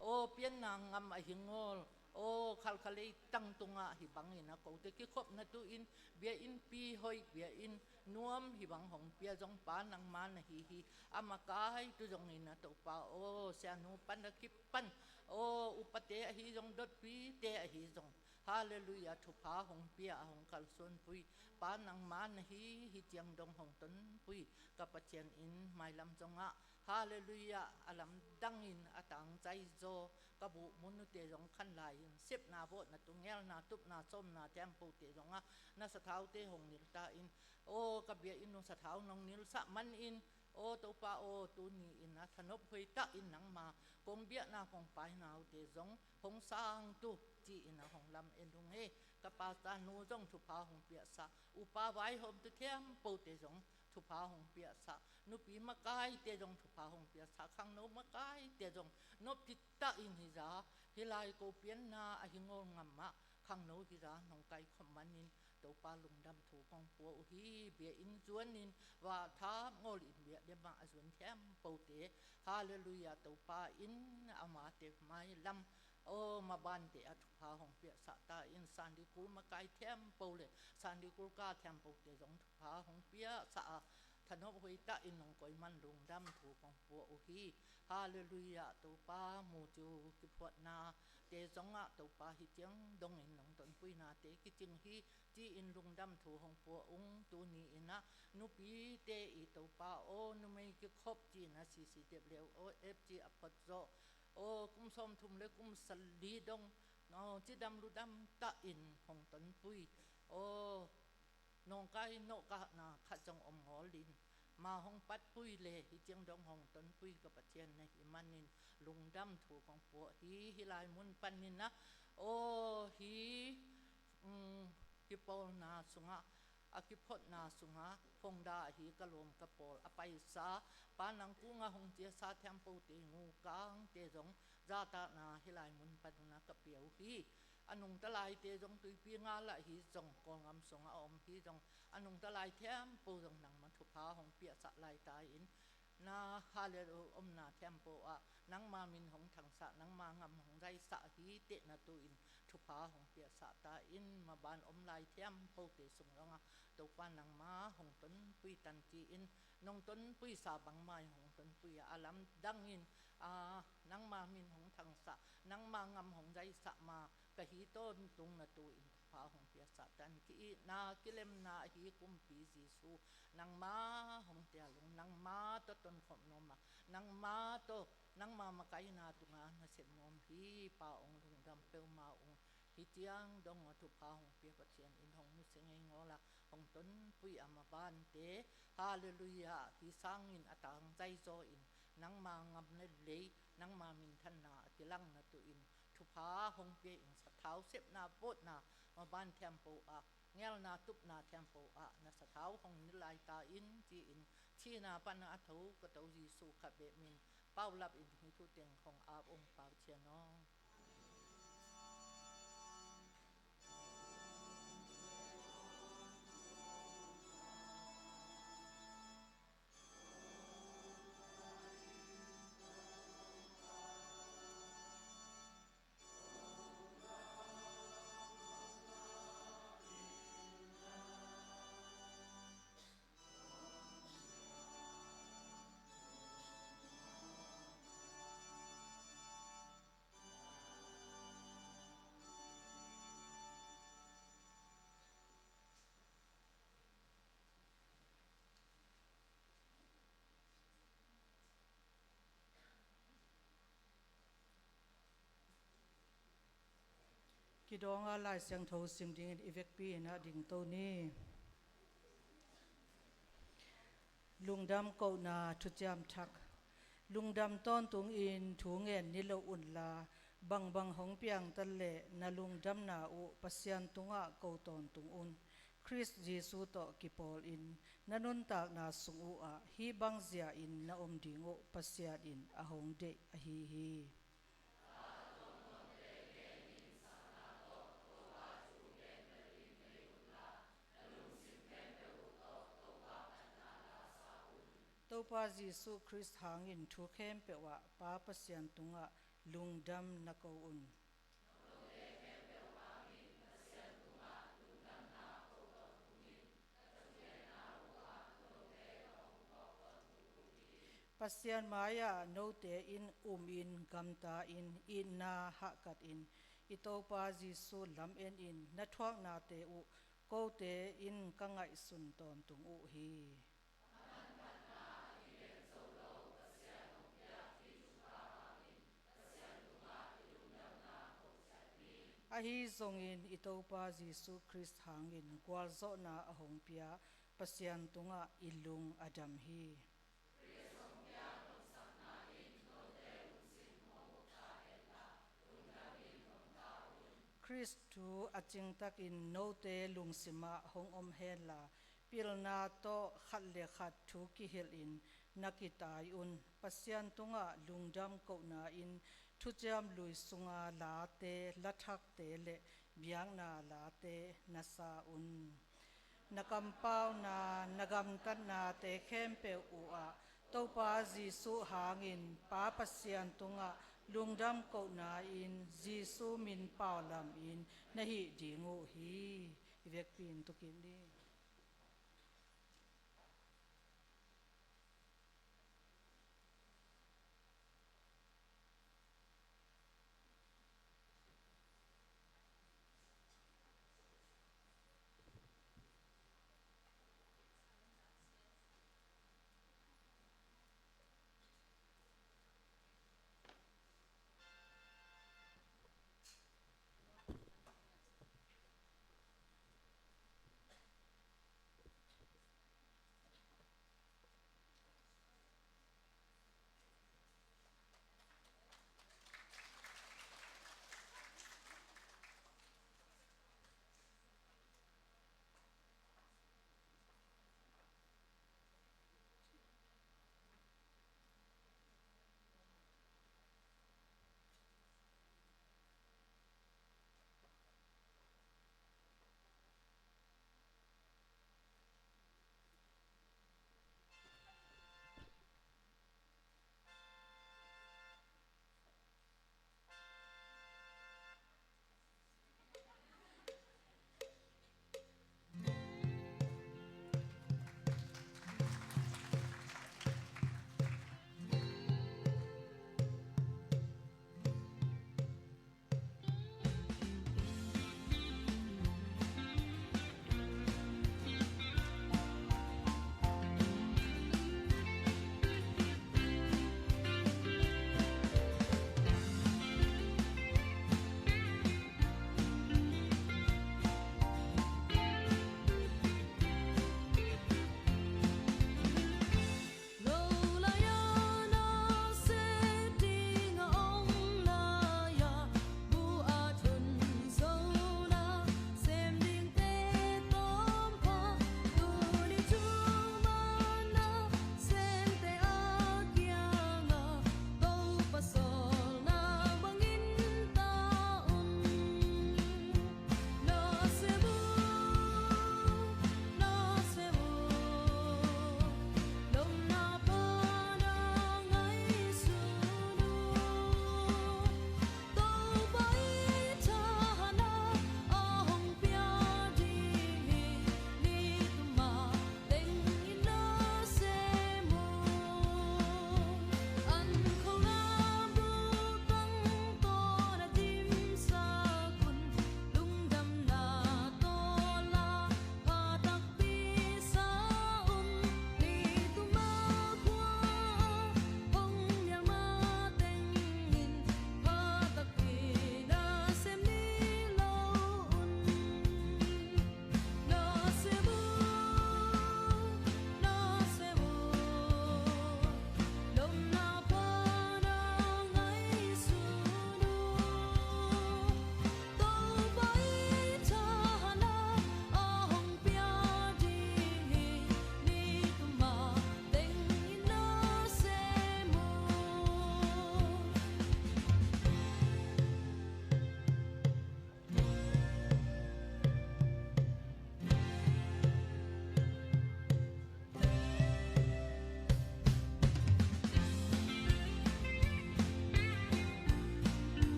โอเปียนนางงำอหิงอลโอคัลคาเลตั้งตุงฮิบังอินะโกเตกิคบนะตุอินเบียอินปีหอยเบียอินนวมฮิบังหงเปียจงปานังมาในฮิอามากายตุจงอินะตุปาโอเสียนุปันตะกิปันโออุปเตอหิจงดดปีเตอหิจงฮาเลลูยาทุพาหงเปียหงคัลส่วนปุยปานังมาในฮิเจียงดงหงตนปุยกับปัจเจียนอินไม่ลำจงะฮาเลลูยาอลัมดังอินอตังใจโจกบุมุนุเตจงขันลายเสพนาโบนาตุงเงลนาตุบนาส้มนาแจมปูเตจงะนาสถาวเตหงนิลตาอินโอกับเบียอินนุสถาวนงนิลสะมันอินโอตุปาโอตุนีอินนะธนบเฮยตะอินนังมากงเบียนาคงไปนาวเตจงหงสร้างตุจีอินะหงลำเอ็นดุงเฮกับปาตานูจงทุพาหงเปียสะอุปาไว้หอมตุเทียมปูเตจงทุพาหงเปียสะนุปีมะกายเตจงทุพาหงเปียสะขังโนมะกายเตจงนบติตะอินฮิจาฮิไลโกเปียนนาอหิงงงมะขังโนฮิจาหนองไก่ขมันนินตัวปลาลุงดำถูกของปัวอุฮีเบียอินจวนนินว่าท้างอลินเบียเดมาอจวนแถมปูเตฮาเลลูยาตัวปลาอินอามาเตไม้ลำโอมาบานเตอทุพาหงเปียสะตาอินสันดิกุลมาไก่แถมปูเลยสันดิกุลกาแถมปูเตจงทุพาหงเปียสะธนบหุยตะอินนงกอยมันลุงดำถูกของปัวอุฮีฮาเลลูยาตัวปลามูจูกิพวดนาเตจงะตัวปลาฮิเจียงดงอินนงตนปุยนาเตกิจิงฮีจีอินลุงดำถูกของปัวองตัวนี้อินะนุปีเตอีตัวปลาโอนุไม่กิคบจีนะซีเดบเลวโอเอฟจีอปัจโจโอกุมสมทุมเลกุมสลีดงนอจีดำลุดำตะอินของตนปุยโอนองไก่นกกะนาขจงอมหอลินมาห้องปัดปุยเลฮิเจียงดงห้องตนปุยกับปัจเจียนในหิมันนินลุงดำถูกของปัวฮิลายมุนปันนินนะโอฮิปโปนาสุงะอากิพดนาสุงะพงดาฮีกะลมกะโปลอไปสาปานังกุงะหงเจียสาแทมปูเตงูกางเตจงจาตานาฮิลายมุนปันนะกะเปียวฮีอนุงตะลายเตจงตุยปีงาละฮีจงกองอำสงอมฮีจงอนุงตะลายแทมปูจงนังมันทุพาหงเปียสะลายตายอินนาฮาเลลูอมนาแทมปูอะนังมามินหงถังสะนังมางำหงไรสะฮีเตนะตุอินทุพาหงเปียสะตาอินมาบานอมลายแทมปูเตสุงงะตัวปานังมาหงต้นปุยตันจีอินนงต้นปุยสาบังไม้หงต้นปุยอาลัมดังอินนังมามินหงถังสะนังมางำหงไรสะมากะฮีต้นตุงนะตุอินพาหงเปียสะตันกีนากิเลมนาฮีกุมปีจีสูนังมาหงเตียลงนังมาตต้นขมนมนังมาโตนังมามาไกนาตุงานะเสนมฮีปาองลุงดำเปลมาองฮิเจียงดงทุพาหงเปียปะเชียนอินหงนุเสงงอละหงต้นปุยอามาบานเตฮาเลลูยาฮิสังอินอตังใจโซอินนังมางำเนเลยนังมามินทันนาติลังนะตุอินทุพาหงเปียอินสัทธาวเสพนาโปดนามาบ้านเทมโปอะเงลนาตุบนาเทมโปอะนะสัทธาวหงนิลายตาอินจีอินชีนาปันอัฐูกะตาวจีสุขะเบมินเป้าลับอินหิทุเตียงของอาบองค์ปาวเชียนอง ki donga lai siang tho sim ding in ivek pi na ding to ni lungdam ko na thu jam thak lungdam ton tung in thu ngen ni lo un la bang hong piang tan le na lungdam na u pasian tunga ko ton tung un Chris Jesu to kipol in nanun tak na sung u a hi bang zia in na dingo pasiat in ahong de a hi topa Jesu Christ hangin thu khem pe wa pa pasian tunga lungdam na ko un pasian maya no te in in gamta in na ha kat in itopa Jesu lam en in na thuak na te u ko te in ka ngai sun ton tung u hi ahi zongin itopa Jesu Christ hangin kwal zo na ahong pia pasian tunga ilung adam hi Christ tu aching takin no te lungsima hong hela pilna to khat le khat thu ki hel in nakitai un pasian tunga lungdam ko na in thujam lui sunga la te lathak te le biang na la te nasa un nakam pau na nagam tan na te khem pe u a topa Jesu hangin pa pasian tunga lungdam ko na in Jesu min pau lam in nahi dingu hi ivek pin tukin ni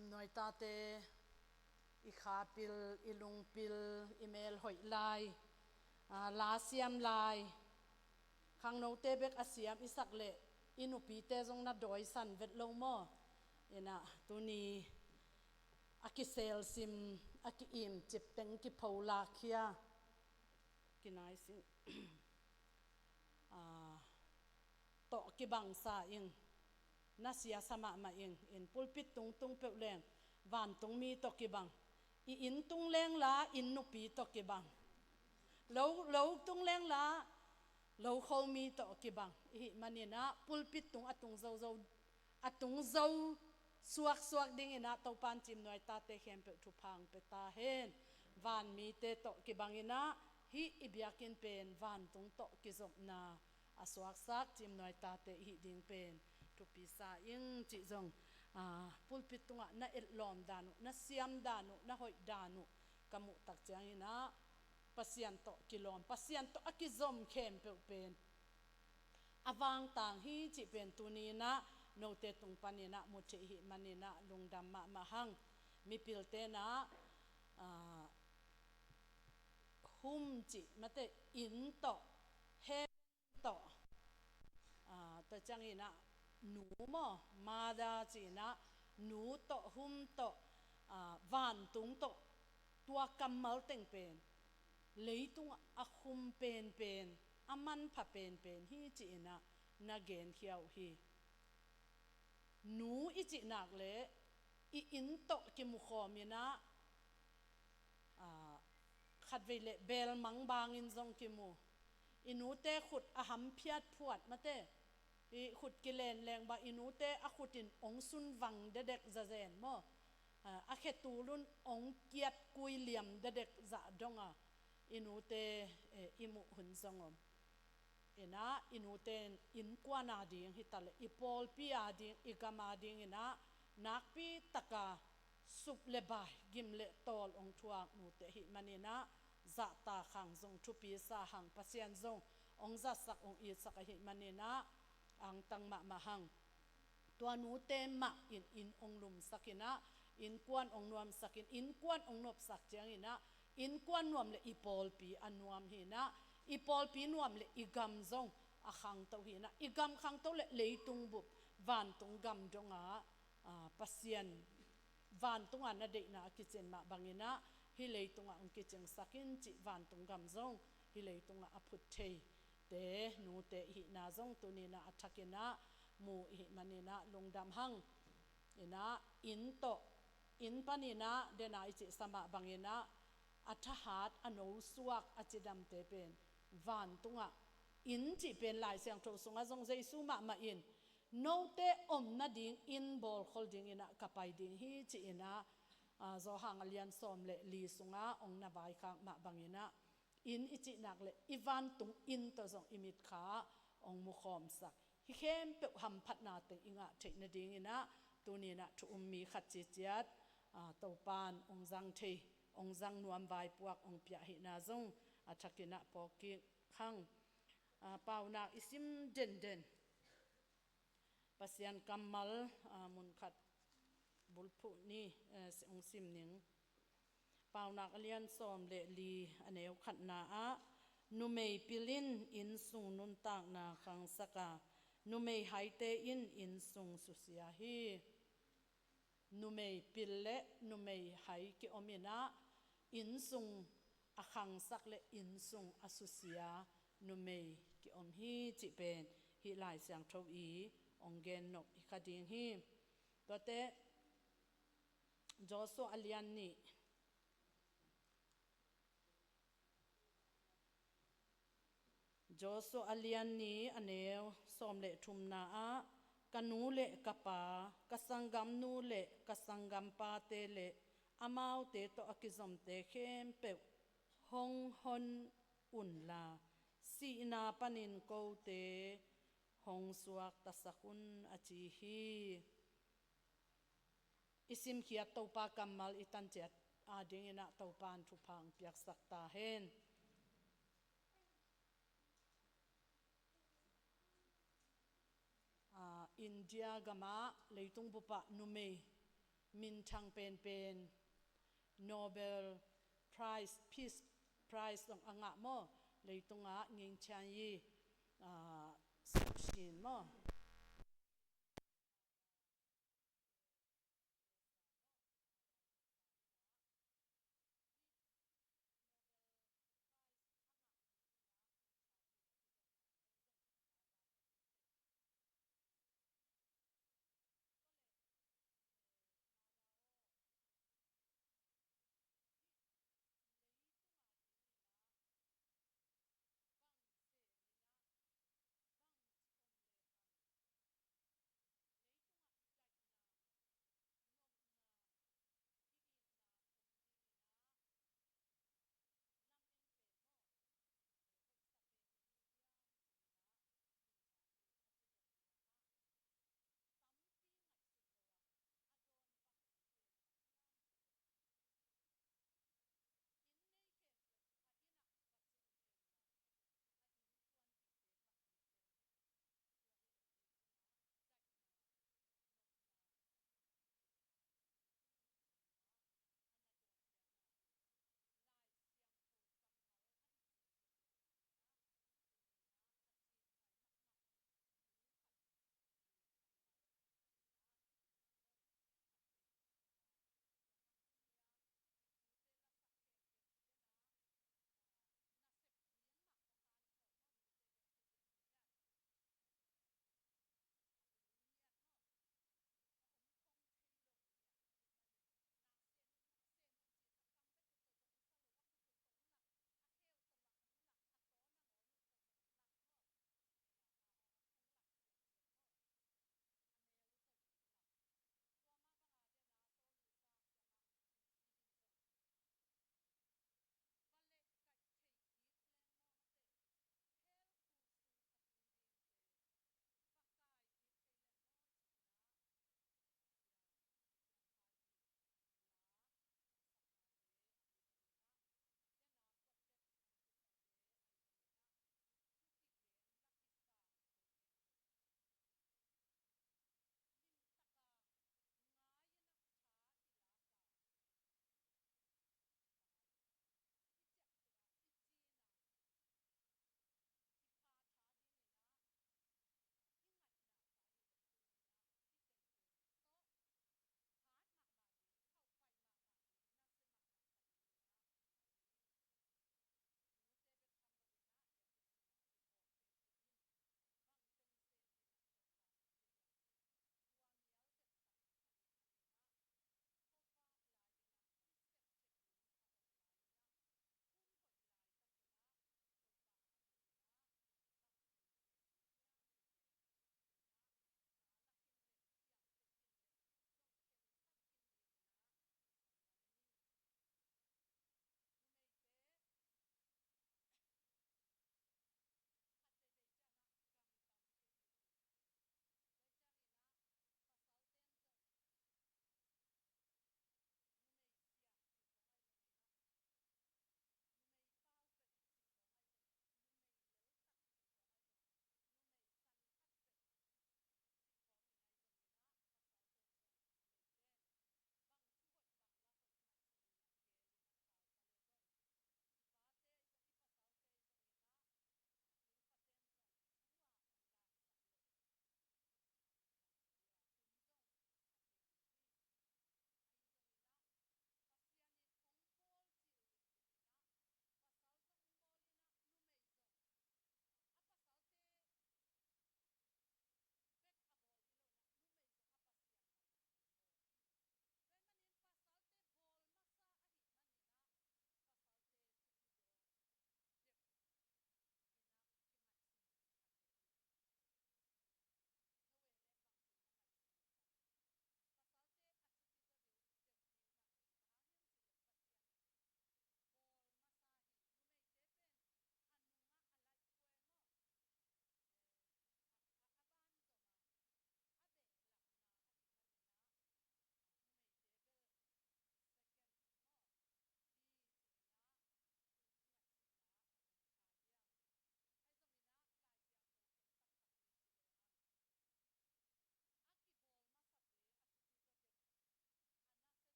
จิมหน่อยตาเตอีขาปิลอีลุงปิลอีเมลหอยลายลาเซียมลายข้างโนเตเบกอาเซียมอิสักเละอินุปีเตจงนัดดอยสันเวทโลโมเอ็นะตัวนี้อากิเซลซิมอากิอิมจิบเต็งกิพาวลาเคียกินายสิโตกิบังซาอิงนาเสียสมามาอิงอินปุลปิดตุงตุงเปลแรงวันตุงมีโตกิบังอินตุงแรงลาอินนุปีโตกิบังเราตุงแรงลาเราเขามีโตกิบังอิมันนี่นะปุลปิดตุงอตุงเจ้าสวกดิ้งอินะเต้าปานจิมหน่อยตาเตเข้มเปทุพังเปตาเห็นวันมีเตโตกิบังอินะฮิอิบยากินเป็นวันตุงโตกิจบนาอสวกซักจิมหน่อยตาเตฮิดิ้งเป็นทุปีสายิงจิจงปุลปิดตุงะน่าเอ็ดลอมดานุน่าเสียมดานุน่าหอยดานุกมุตักเจียงอินะปัสยันโตกิลอมปัสยันโตอกิจอมเข้มเป็นอวางต่างฮิจิเป็นตุนีนะโนเตตุงปานินะมุเชหิมันินะลุงดำมะหังมีปิลเตนะหุมจิมาเตอินโตเฮโตแต่จังอินะหนูมอมาดาจินะหนูโตหุมโตวันตุงโตตัวกำมัลเต็งเป็นเลยตุงอะหุมเป็นอามันผะเป็นฮีจินะนาเกนเขียวฮีหนูอิจินักเลอินโตกิมุขอมินะขัดเวลเบลมังบางอินซงกิมูอินูเตขุดอาหัมพิยัดพวดมาเตขุดกิเลนแรงบาอินูเตอขุดินองซุนวังเด็กจะเจนมอเขตูลุนองเกียดกุยเหลี่ยมเด็กจะดงอินูเตอิมุหุนซงอมนะอินูเตนอินกวานาดิงฮิตาเลอิปอลปีอาดิงอิกามาดิงนะนักปีตะกาสุบเลบายกิมเลตอลองทวงนูเตหิมันนี่นะจะตาขังจงทุปีสาหังปัสยันจงองจะสักองอีสักหิมันนี่นะอังตังมาหังตัวนูเตมะอินองลุมสักินะอินกวนองนวมสักินอินกวนองนบสักเจียงอินะอินกวนนวมเลอิปอลปีอันนวมหินะอีปอลปีนวมเลอีกัมจงอาขังเต้าหินะอีกัมขังเต้าเลตุงบุบวันตุงกัมจงปัสยันวันตุงนาเดนะกิเจนมาบังอินะฮิเลตุงอังกิเจงสักินจิวันตุงกัมจงฮิเลตุงอพุทเทเตนูเตหินาจงตุนีนะอัฐกินะมูหิมันนี่นะลงดำหังอินะอินโตอินปานินะเดนะอิจิสมาบังอินะอัฐหัดอโนสวกอจิดัมเตเป็นวันตุงอินจิเป็นหลายเสียงโทสงจงเจสุมาอินโนเตอมนาดิงอินบอลคอลดิงอินะกับไปดิงฮีจิอินะโซหังเลียนสอมเลลีสุงองนาบายขังมาบังอินะอินอิจินักเลอีวันตุงอินตัวจงอิมิดขาองมุขอมสักฮิเข้มเปหำพัดนาเตอิงะเทนดิงอินะตัวนี้นะทุมมีขัดจิตยัดเต้าปานองจังเทองจังนวมใบปวกองเปียหินาจงอัฐกินะปอกิขังเป่านักอิสิมเด่นปัสยันกัมมัลมุนขัดบุลพุนี่องซิมหนิงเป่านักเลียนสอมเลลีอเนวขัดนานุเมยปิลินอินสุงนุนตากนาขังสกานุเมยไฮเตอินสุงสุเสียฮีนุเมยปิลเลนุเมยไฮกิอมินะอินสุงอขังสักเลอินสุงอสุเสียนุเมยกิอมฮีจิเป็นฮิลายเสียงทวีองเกนนกฮิคดิงฮีตัวเตจอโซอเลียนนี่จอโซอเลียนนี่อันเนวสอมเลทุมนากันูเลกปากสังกัมนูเลกสังกัมปาเตเลอามาวเตโตอกิซอมเตเข้มเปวฮงฮอนอุนลาสีนาปนินโกเตฮงสวกตัสกุนอจีฮีอิสิมขียตโตปากัมมัลอิตันเจ็ดอาดิงนะโตปานทุพังเปียกสักตาเฮนอินเดียกามาเลยตุงบุปะนุเม มินชังเป็นNobel Prize Peace Prize ตรงอ่างะมั่วเลยตรงอ่ะเงินชันยีสักชินมั่ว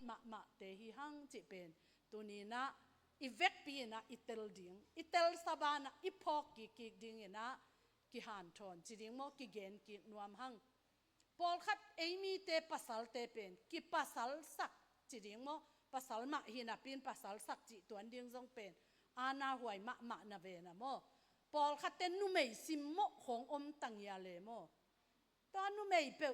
ma te hi hang chi pen tunina i vek pi na itel ding itel sabana i phok ki ding ina ki han thon chi ding mo ki gen ki nuam hang pol khat amy te pasal te pen ki pasal sak chi ding mo pasal ma hi na pin pasal sak chi tuan ding jong pen ana huai ma na ve na mo pol khat ten nu mei sim mo khong om tang ya le mo ta nu mei pe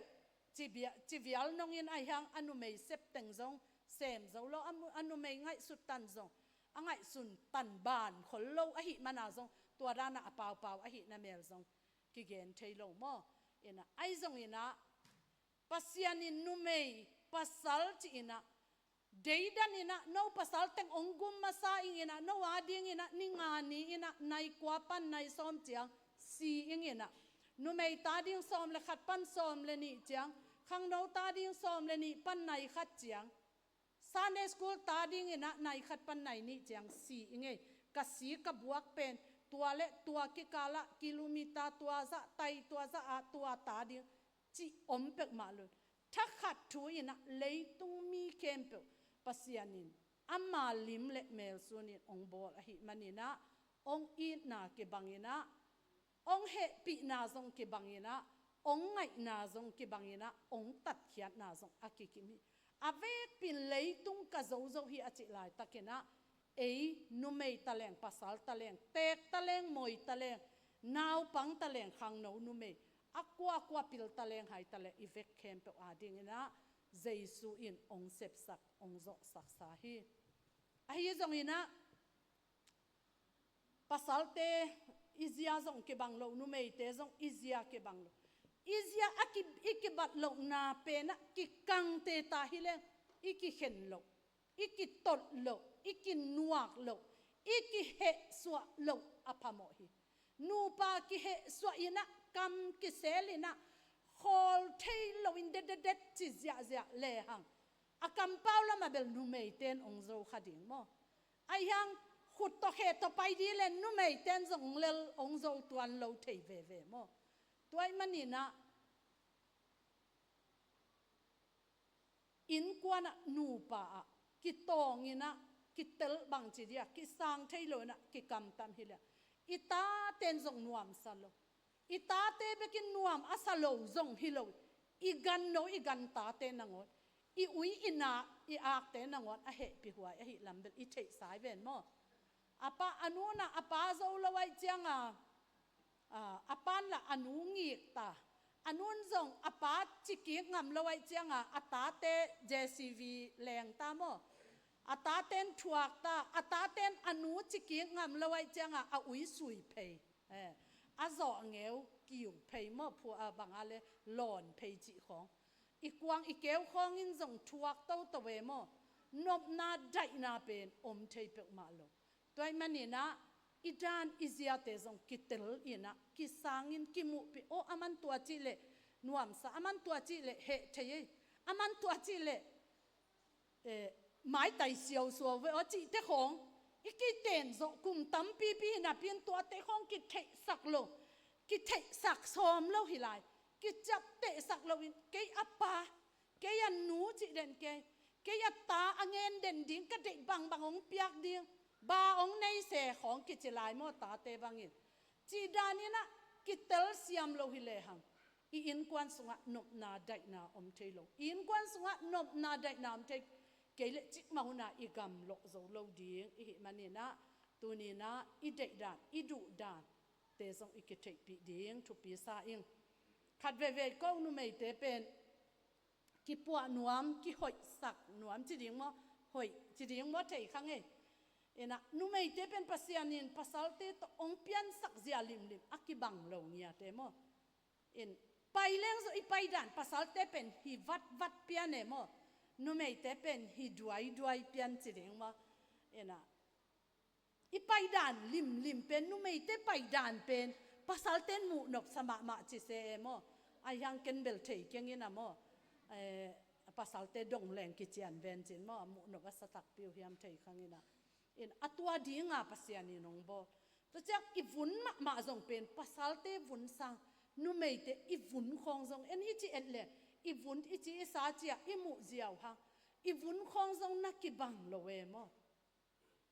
chi vial nong in ai hang anu mei sep teng jong sem zo lo anu mei ngai su tan jong angai sun tan ban khol lo a hi mana jong tua rana apau pau a hi na mel jong ki gen thei lo mo ina ai jong ina pasian in nu mei pasal chi ina deidan ina no pasal teng ongum masa ina no ading ina ningani ina nai kwa pan nai som chiang si ina nu mei ta ding som le khat pan som le ni chiang khang no ta ding som le ni pan nai khat chiang Sunday school ta ding ina nai khat pan nai ni chiang si inge ka si ka buak pen tua le tua ki kala kilomita tua za tai tua za a tua ta ding chi om pek ma lu tha khat thu ina leitung mi kem pe pasianin amma lim le mel sunin ong bol a hi manina ong i na ke bangina ong he pi na zong ke bangina ong ngai na zong ke bangina ong tat khiat na zong akikimi avek pin leitung ka zo zo hi achi lai takena ei numei taleng pasal taleng tek taleng moi taleng naw pang taleng khang no numei akwa pil taleng hai tale ivek khem pe ading ina jesu in ong sep sak ong zo sak sa hi a hi zong ina pasal te izia zong ke bang lo numei te zong izia ke bang lo izia ikibat lo na pe na ki kang te ta hi le iki hen lo iki tot lo iki nuak lo iki he swa lo apamo hi nu pa ki he swa ina kam ki selina khol thei lo in de chi zia le hang akam paula ma bel nu mei ten ong zo khading mo ai hang khut to he to pai di le nu mei ten zong lel ong zo tuan lo thei ve mo tuai manina in kwana nu pa ki tong ina ki tel bang chi dia ki sang thei lo na ki kam tam hi le ita ten zong nuam salo ita te bekin nuam asalo zong hi lo igan no igan ta te nangot I ui ina I ak te nangot a he pi huai a hi lambel I thei sai ven mo apa anuna apa zo lawai chianga apan la anu ngi ta anun zong apa chiki ngam lawai chianga atate JCV leng ta mo ataten thuak ta ataten anu chiki ngam lawai chianga a ui sui phei a zo ngeu kiu phei mo phu a bangale lon phei chi khong ikwang ikeu khong in zong thuak to we mo nop na dai na pen om thei pe ma lo toy manina idan izia te zong kitel ina ki sangin ki mu pi o aman tua chi le nuam sa aman tua chi le he thei aman tua chi le mai tai siao so we o chi te khong iki ten zo kum tam pi na pin tua te khong ki thei sak lo ki thei sak som lo hi lai ki chap te sak lo in ke apa ke ya nu chi den ke ya ta angen den ding ka de bang ong piak ding ba ong nei se khong ki chilai mo ta te bangin chi danina ki tel siam lo hi le hang I in kwan sunga nop na dai na om thei lo in kwan sunga nop na dai na om thei ke le chik ma huna I gam lo zo lo ding I manina tunina I dei dan I du dan te song I ki thei pi ding thu pi sa ing khat ve ko nu mei te pen ki puwa nuam ki hoi sak nuam chi ding mo hoi chi ding mo thei khang e ena nu mei te pen pasianin pasal te to ong pian sak zia lim akibang lo nia te mo in pai leng zo I pai dan pasal te pen hi vat pian e mo nu mei te pen hi duai pian chi ding mo ena I pai dan lim pen nu mei te pai dan pen pasal ten mu nok sama ma chi se mo ai hang ken bel thei kengina mo pasal te dong leng ki chian ven chin mo mu nok asatak piu hiam thei khangina in atwa dinga pasiani nong bo to chak I vun ma zong pen pasal te vun sang nu mei te I vun khong zong en hi chi en le I vun I chi sa chia I mu ziaw ha อีวุ้นคองทรงนักกิบังโลเวมอ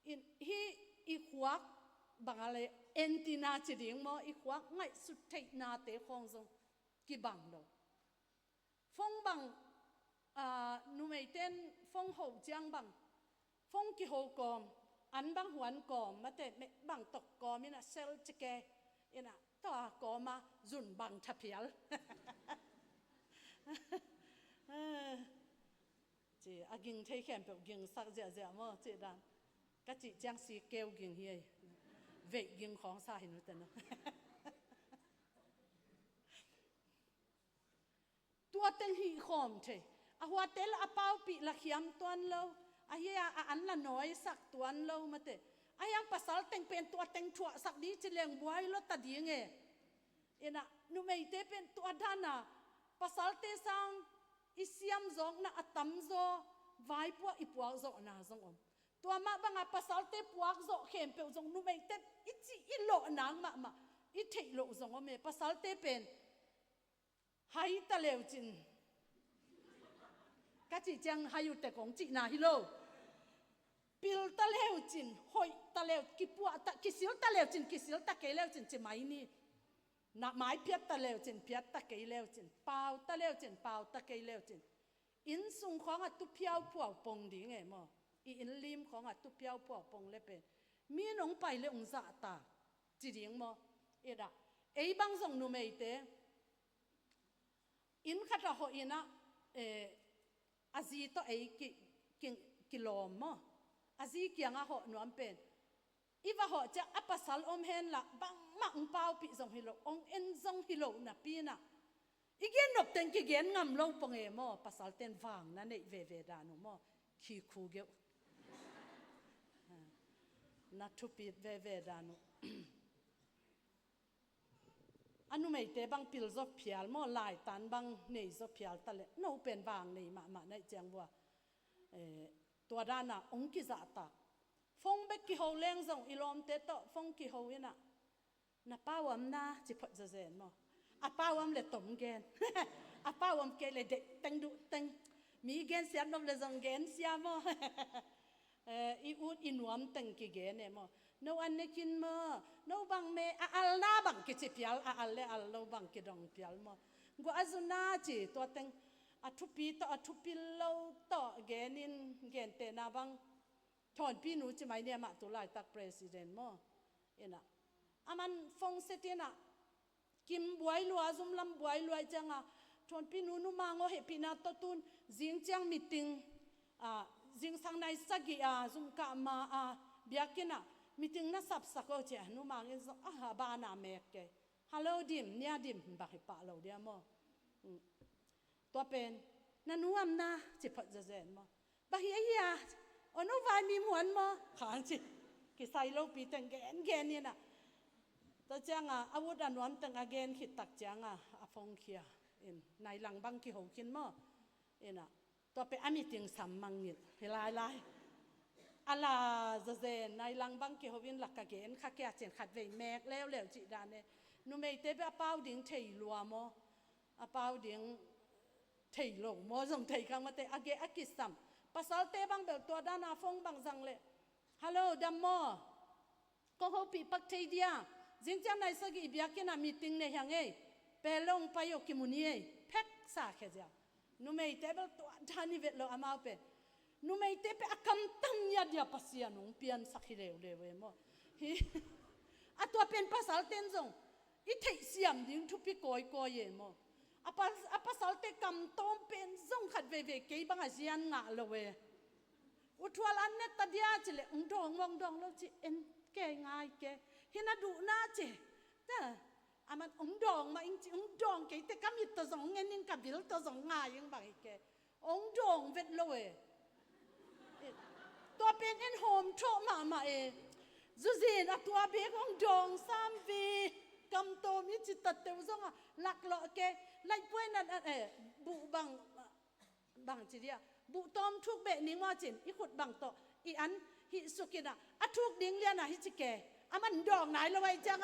อินฮีอีขวักบังอะไรเอ็นตินาจิดิงมออีขวักไงสุดเทนาเตคองทรงกิบังโลฟงบังนูไม่เต้นฟงหูเจียงบังฟงกิโฮกอมอันบังหวนกอมมาแต่บังตกกอมินะเซลจิเกอินะตัวกอมาจุนบังทับเพียลจีอากิงเทแคมเปกิงสักเจ้าเจ้ามั่วจีดันก็จีจังสีเกลกิงเฮียเวกกิงของสาหินุตันเนาะตัวเต็งหีขอมเทอาหัวเตลอาเป้าปีละเขียมตัวนั้นเราอาเฮียอันละน้อยสักตัวนั้นเรามาเตอายังภาษาเต็งเป็นตัวเต็งถั่วสักดีจะเลี้ยงไว้แล้วตัดยังไงเอ็นะนูไม่เตเป็นตัวด้านน่ะภาษาเตสังอิเซียมจงน่ะอัตมโซไว้พวกอีพวกโซน่ะจงตัวมาบังอาภาษาเตพวกโซเข้มเปียวจงนูไม่เตอิจิอิโลนางมาอิเทโลจงเมภาษาเตเป็นไฮตะเลวจินก็จีจังไฮอยู่แต่ของจีน่าฮิโลปิลตะเลวจินหอยตะเลวกิปัวตะกิสิลตะเลวจินกิสิลตะเกเลวจินจะไม่นี่นักไม้เพียตะเลวจินเพียตะเกเลวจินเปล่าตะเลวจินเปล่าตะเกเลวจินอินซุงของตุเพียวพวกปงดีไงมั้งอินลิมของตุเพียวพวกปงเลยเป็นมีน้องไปเลยองศาตาจีดีงมั้งเอ็ดะไอ้บางส่งนูไม่เตอินขัดหัวอินะอาจีตัวไอ้กิโลมั้งอาจีเกียงอ่ะหัวนวมเป็นอีว่าหัวจะอัปสัลอมเห็นละบางมังเปล่าปีส่งฮิโลองเอ็นส่งฮิโลน่ะปีน่ะอีเกนนบเต็งกิเกนงำลงปงเอมอปัสสัลเต็นฟังนั่นเองเวดานุมอขี้คูเกวนัททุปีเวดานุอันนู้ไม่เตบังปิลจบเพียลมอลายตันบังเนยจบเพียลตะเลโนเป็นบางเนยมาในเจียงว่าตัวด้านน่ะองกิจาตาฟงเบกกิโฮเล้งส่งอีลอมเตโตฟงกิโฮวินะน่ะป้าวมนาจิพจะเจนมออาป้าวมเลตมเกนอาป้าวมเกเลเด็กตังดุตังมีเกนเสียนมเลจงเกนเสียมออีอูดอีนวมตังกิเกนเนมอโนอันเนกินมอโนบังเมอัลนาบังกิจิพิอัลอัลเลอัลโนบังกิดองพิอัลมอกูอาจุนาจิตัวตังอัทุปีต่ออัทุปิลโลต่อเกนินเกนเตนาบังถอนพี่หนูจะไม่เนี่ยมาตุลายตักประธานมอเอ็นะอามันฟงเสตินะกิมบวยลัวซุมลำบวยลัวจังอ่ะถอนพี่หนูนุมางอเฮปีนาตตุนจิงจังมิติงจิงสังในสกิซุมกะมาเบียกินะมิติงน่ะสับสักเอาเจ้านุมางเอ็นซฮาบานาเมกเกฮัลโหลดิมเนี่ยดิมบักฮิปะเราเดียมอตัวเป็นนันวมนะจิพัดจะเจนมอบักเฮียโอ้โนวายมีมวนมอขานจิกิไซโลปีตังเกนเนี่ยนะตัวจังอาวุธอันวันตังเกนขิดตักจังอาฟงเขียอินในหลังบังกิหงกินมออินะตัวเป็นอามิติงสัมมังนิดเฮลายลายอาลาจะเจนในหลังบังกิหวินหลักกะเกนข้าแก่เจนขัดเวแมกแล้วจิดานเนี่ยนูไม่เตะอาเป้าดิ่งเทยลัวมออาเป้าดิ่งเทยลงมอส่งเทยข้างมาเตะอาเกอากิสัมภาษาเตบังเบลตัวด้านอาฟงบังจังเลยฮัลโหลดัมโมก็เขาปีปักเทียจิงจังในสกีเบียกินามีติงในยังไงเปลงไปยกิมุนีเพ็กสาแค่เจ้านูไม่เตเบลตัวด้านนี้เวทเราอามาเป็นนูไม่เตเปอาคัมตั้งยัดยาปัสยานุงเปลี่ยนสักทีเร็วเลยเว้ยมั้งอะตัวเป็นภาษาเต็นจงอีเทียเสียมดิ้งทุพิโกยโกยมั้งอะภาษาเตกำต้มเป็นจงขัดเวเกยบังอาเซียนงะเลยเว้ยอุทวาลันเนตเดียจิเลอุดองแล้วจิเอ็นเกง่ายเกฮินาดูน่าจิแต่อามันดองมาอิงจิดองเกแต่ก็มีตัวสองเงินนินกับบิลตัวสองง่ายยังบางเกดองเวทเลยตัวเป็นเอ็นโฮมโชมาจูจีนตัวเบกดองซ้ำวีกำโตมีจิตเตวซงหลักเลาะเกไล่ป่วยนั่นบุบังจิเดียบุตอมทุกเบนิงว่าจินอีขุดบังโตอีอันฮิสุกินะอะทุกดิ้งเลียนะฮิจิเกอามันดองไหนละไว้จัง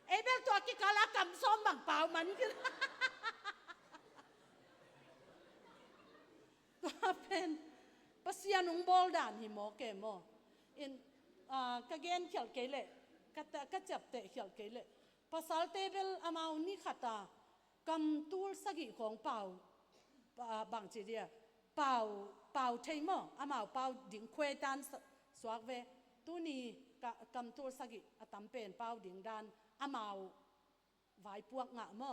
เอเบลตัวกิกาลากำซ้อมบังเปล่ามันกิน India nung bol dan hi mo ke mo in ka gen khel ke le ka chap te khel ke le pasal table amau ni khata kam tul sagi khong pau bang chi dia pau thei mo amau pau ding khwe tan swak ve tu ni kam tul sagi atam pen pau ding dan amau vai puak nga mo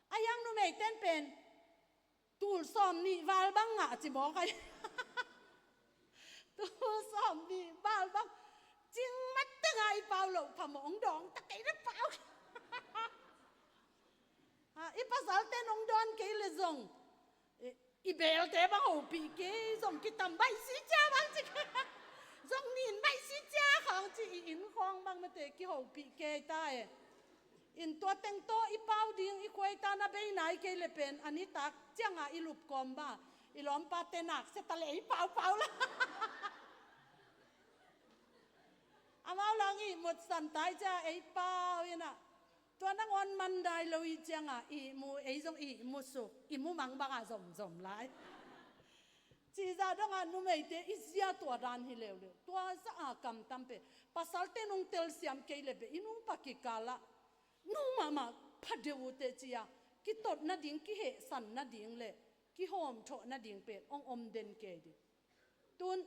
ayang nu mei ten pen tul som ni wal bang nga chi mo kai tul som ni wal bang jing mat ta ngai pau lo phamong dong ta kai na pau i pasal ten ong don ke le zong i bel te bang ho pi ke zong ki tam bai si cha bang chi zong nin bai si cha khong chi in khong bang ma te ki ho pi ke ta e in to teng to i pau ding i khoi ta na be nai ke le pen ani tak changa i lup kom ba i lom pa te nak se ta le i pau la amao lang i mot san tai cha ei pau ina to nang on man dai lo i changa i mu ei zong i mu su i mu mang ba ga zom lai chi za dong a nu mei te i sia to dan hi le le to sa a kam tam pe pasal te nong tel siam ke le be inung pa ki kala nu mama phadeu te chia ki tot na ding ki he san na ding le ki hom tho na ding pe ong om den ke di tun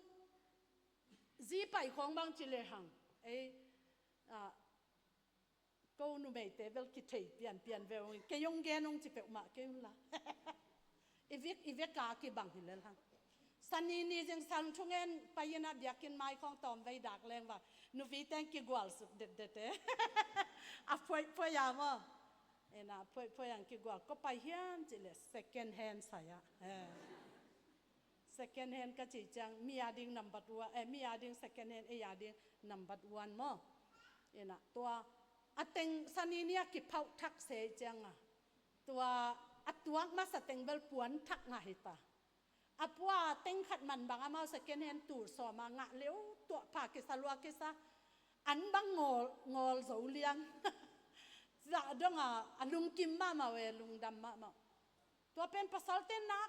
zi pai khong bang chi le hang ei ko nu mei te vel ki thei pian ve ke yong ge nong chi pe ma ke la ivek ka ki bang hi le hang sani ni jeng san thungen payena biakin mai khong tom vei dak leng wa nu vi thank you gwal su de te a phoi ya mo ena phoi yang ki gwal ko pai hian chi le second hand saya second hand ka chi chang mi ading number 2 mi ading second hand e ading number 1 mo ena to ateng sani nia ki phau thak se chang tua atuak ma sa teng bel puan thak nga hita apwa teng khat man bang amao second hand tur so ma nga leu to pa ke salwa ke sa an bang ngol zo liang za donga alung kim ma we lung dam ma to pen pasal ten na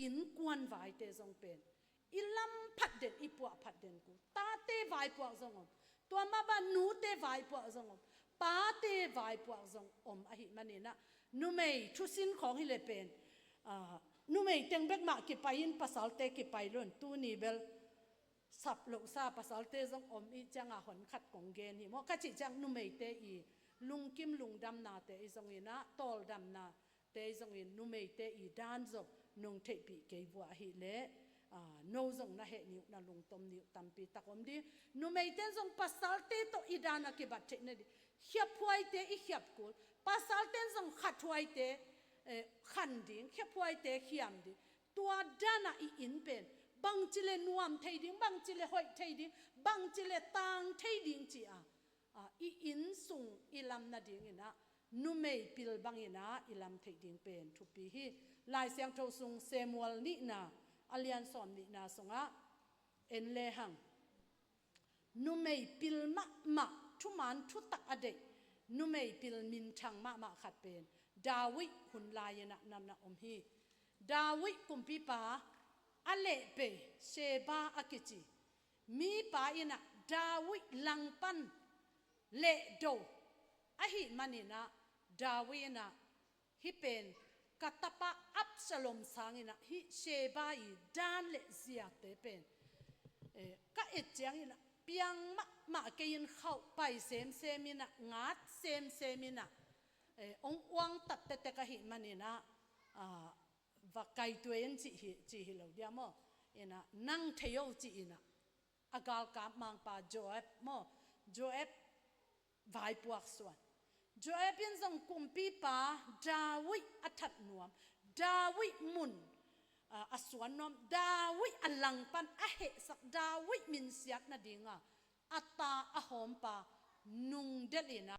อินกวนไว้เตจงเป็นอิลัมพัดเด่นอีปัวพัดเด่นกูตาเตไว้ปัวจงอมตัวมาบ้านนูเตไว้ปัวจงอมป้าเตไว้ปัวจงอมอหิมันนี่นะนูไม่ทุสินของฮิเลเป็นนูไม่เต็งเบกมากิไปอินภาษาเตกิไปล้วนตูนี่เบลสับโลซาภาษาเตจงอมอีจังอาหอนขัดกงเกนหิมอกัจจิจังนูไม่เตอีลุงกิมลุงดำนาเตอีจงอินะตอลดำนาเตจงอินนูไม่เตอีด้านจงนงเทปีเกยบัวหิเลโนจงนะเหนิวนะลุงตมนิวตัมปีตะกอมดีนูไม่เตจงภาษาเตโตอีดานากิบัตเทนดีเขียบพวยเตอีเขียบกุลภาษาเตจงขัดพวยเตขันดิ่งเขียบพวยเตเขียมดีตัวดานาอีอินเป็นบางจิเลนวมเทยดิ่งบางจิเลหอยเทยดิ่งบางจิเลตังเทยดิ่งจีอีอินสุงอีลำนาดิ่งอินะนูไม่ปิลบางอินะอีลำเทยดิ่งเป็นทุปีฮีลายเสียงโทสุงเซมัวลนี่นาอเลียนสอนนี่นาสงะเอ็นเลหังนูไม่ปิลมะทุมันทุตักอเดนูไม่ปิลมินชังมะขัดเป็นดาวิหุนลายนะนำนะอมฮีดาวิกุมปีปาอเลเปเชบาอากิจิมีปาอินะดาวิลังปันเลโดอหิมันินะดาวินะฮิเป็นกัตปะอับสลมสางินะฮิเชบาอีดานเลเซียเตเป็นก็เอ็ดเจียงอินะเปียงมะเกียนเข้าไปเซมมินะงัดเซมินะองวังตัดเตกะหิมันินะว่าไกตัวเองจีฮิโลเดียมออินะนั่งเที่ยวจีอินะอากาลกามังปาโจเอฟมอโจเอฟไวปวกส่วนโจเอฟยังส่งกุมปีปาดาวิอัฐนวมดาวิมุนอสวนนอมดาวิอลังปันอเหสักดาวิมินเสียกนาดิงะอัตตาอหอมปานุงเดลินะ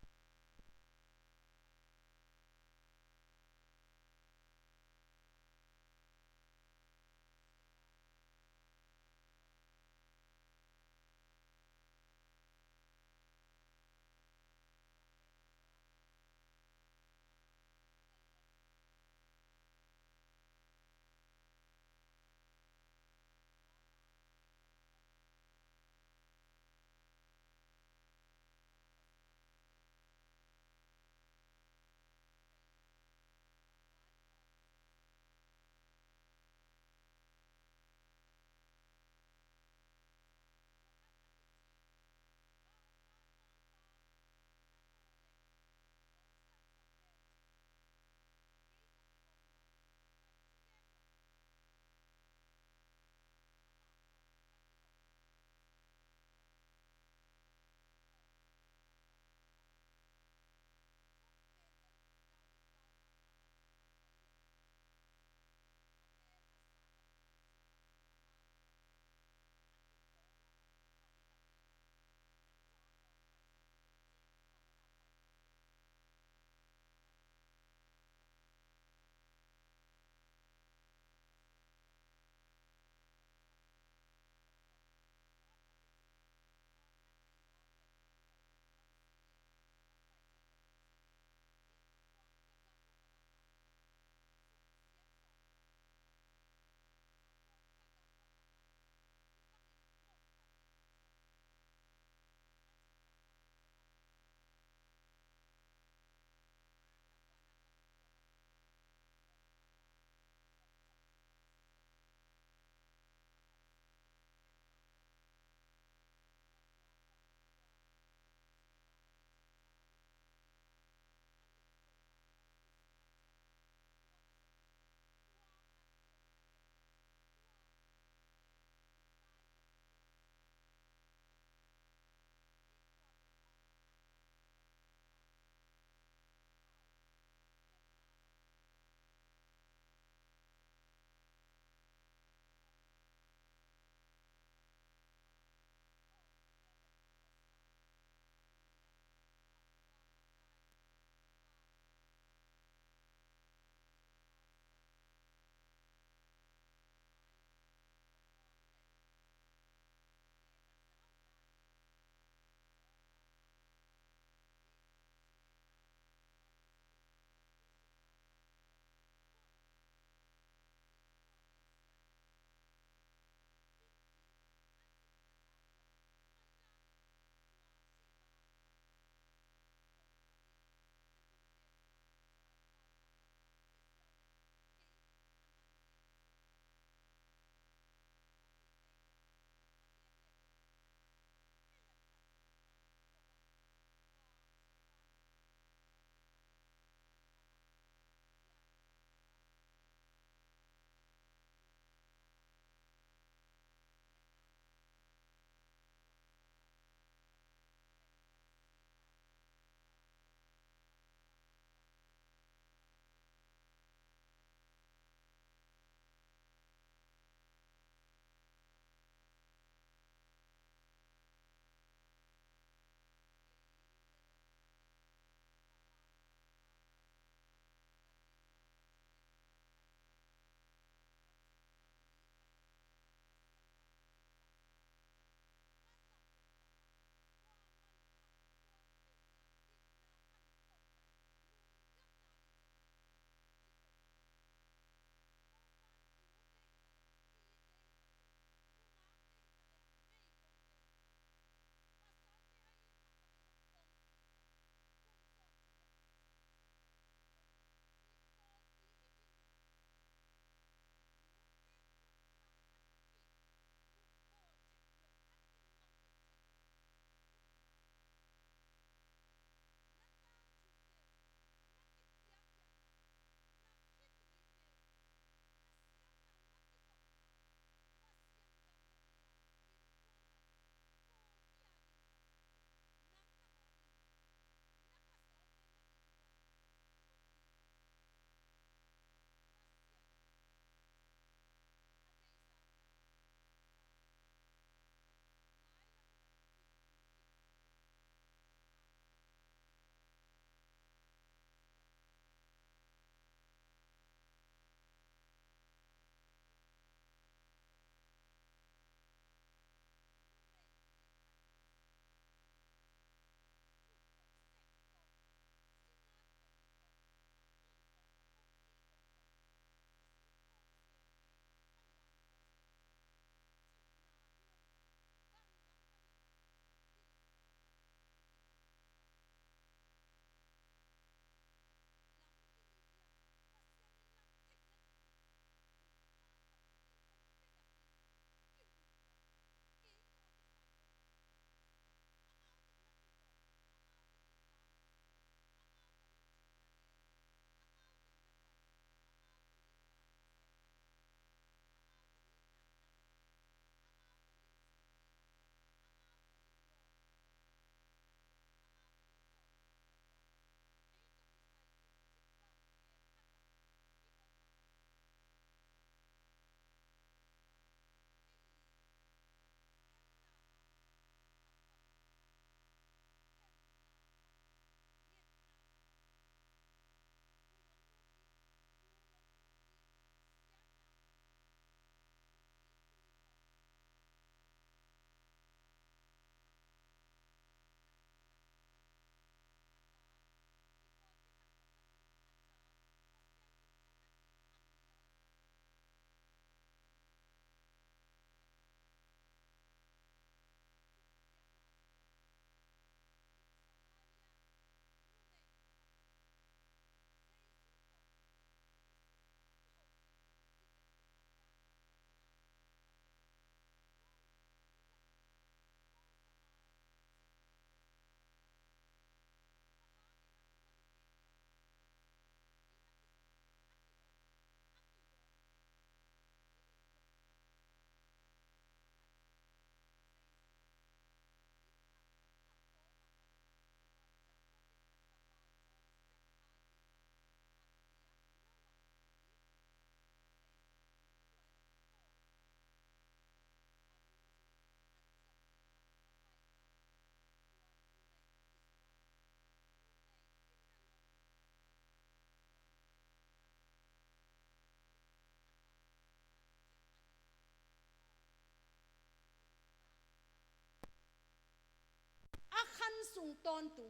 sung ton tu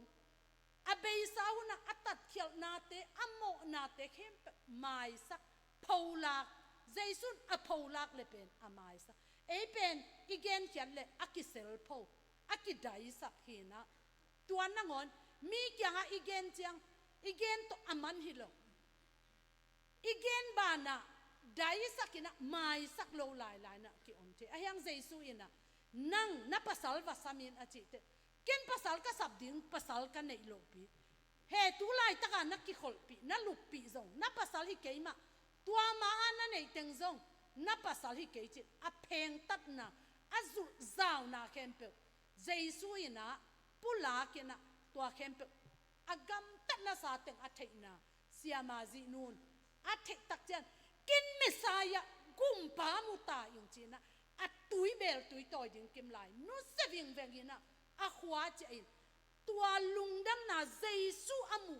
abei sau na atat khial na te amo na te khem mai sak pholak jaisun a pholak le pen amai sak ei pen igen khian le akisel pho akidai sak hina tuan na ngon mi kyanga igen chiang igen to aman hilo igen bana dai sakina mai sak lo lai lai na ki om the ahyang jesu ina nang na pasal va samin achi te ken pasal ka sab ding pasal ka nei lo pi he tu lai taka na ki khol pi na lup pi zong na pasal hi keima tua ma ana nei teng zong na pasal hi ke chi a pheng tat na azu zaw na kempe jesu ina pula kena tua kempe agam tat na sa teng a theina siama zi nun a thek tak chen kin mesaya gumpa muta yung china at tui bel tui toy ding kim lai nu seving vengina a khwa chain tua lungdam na jesu amu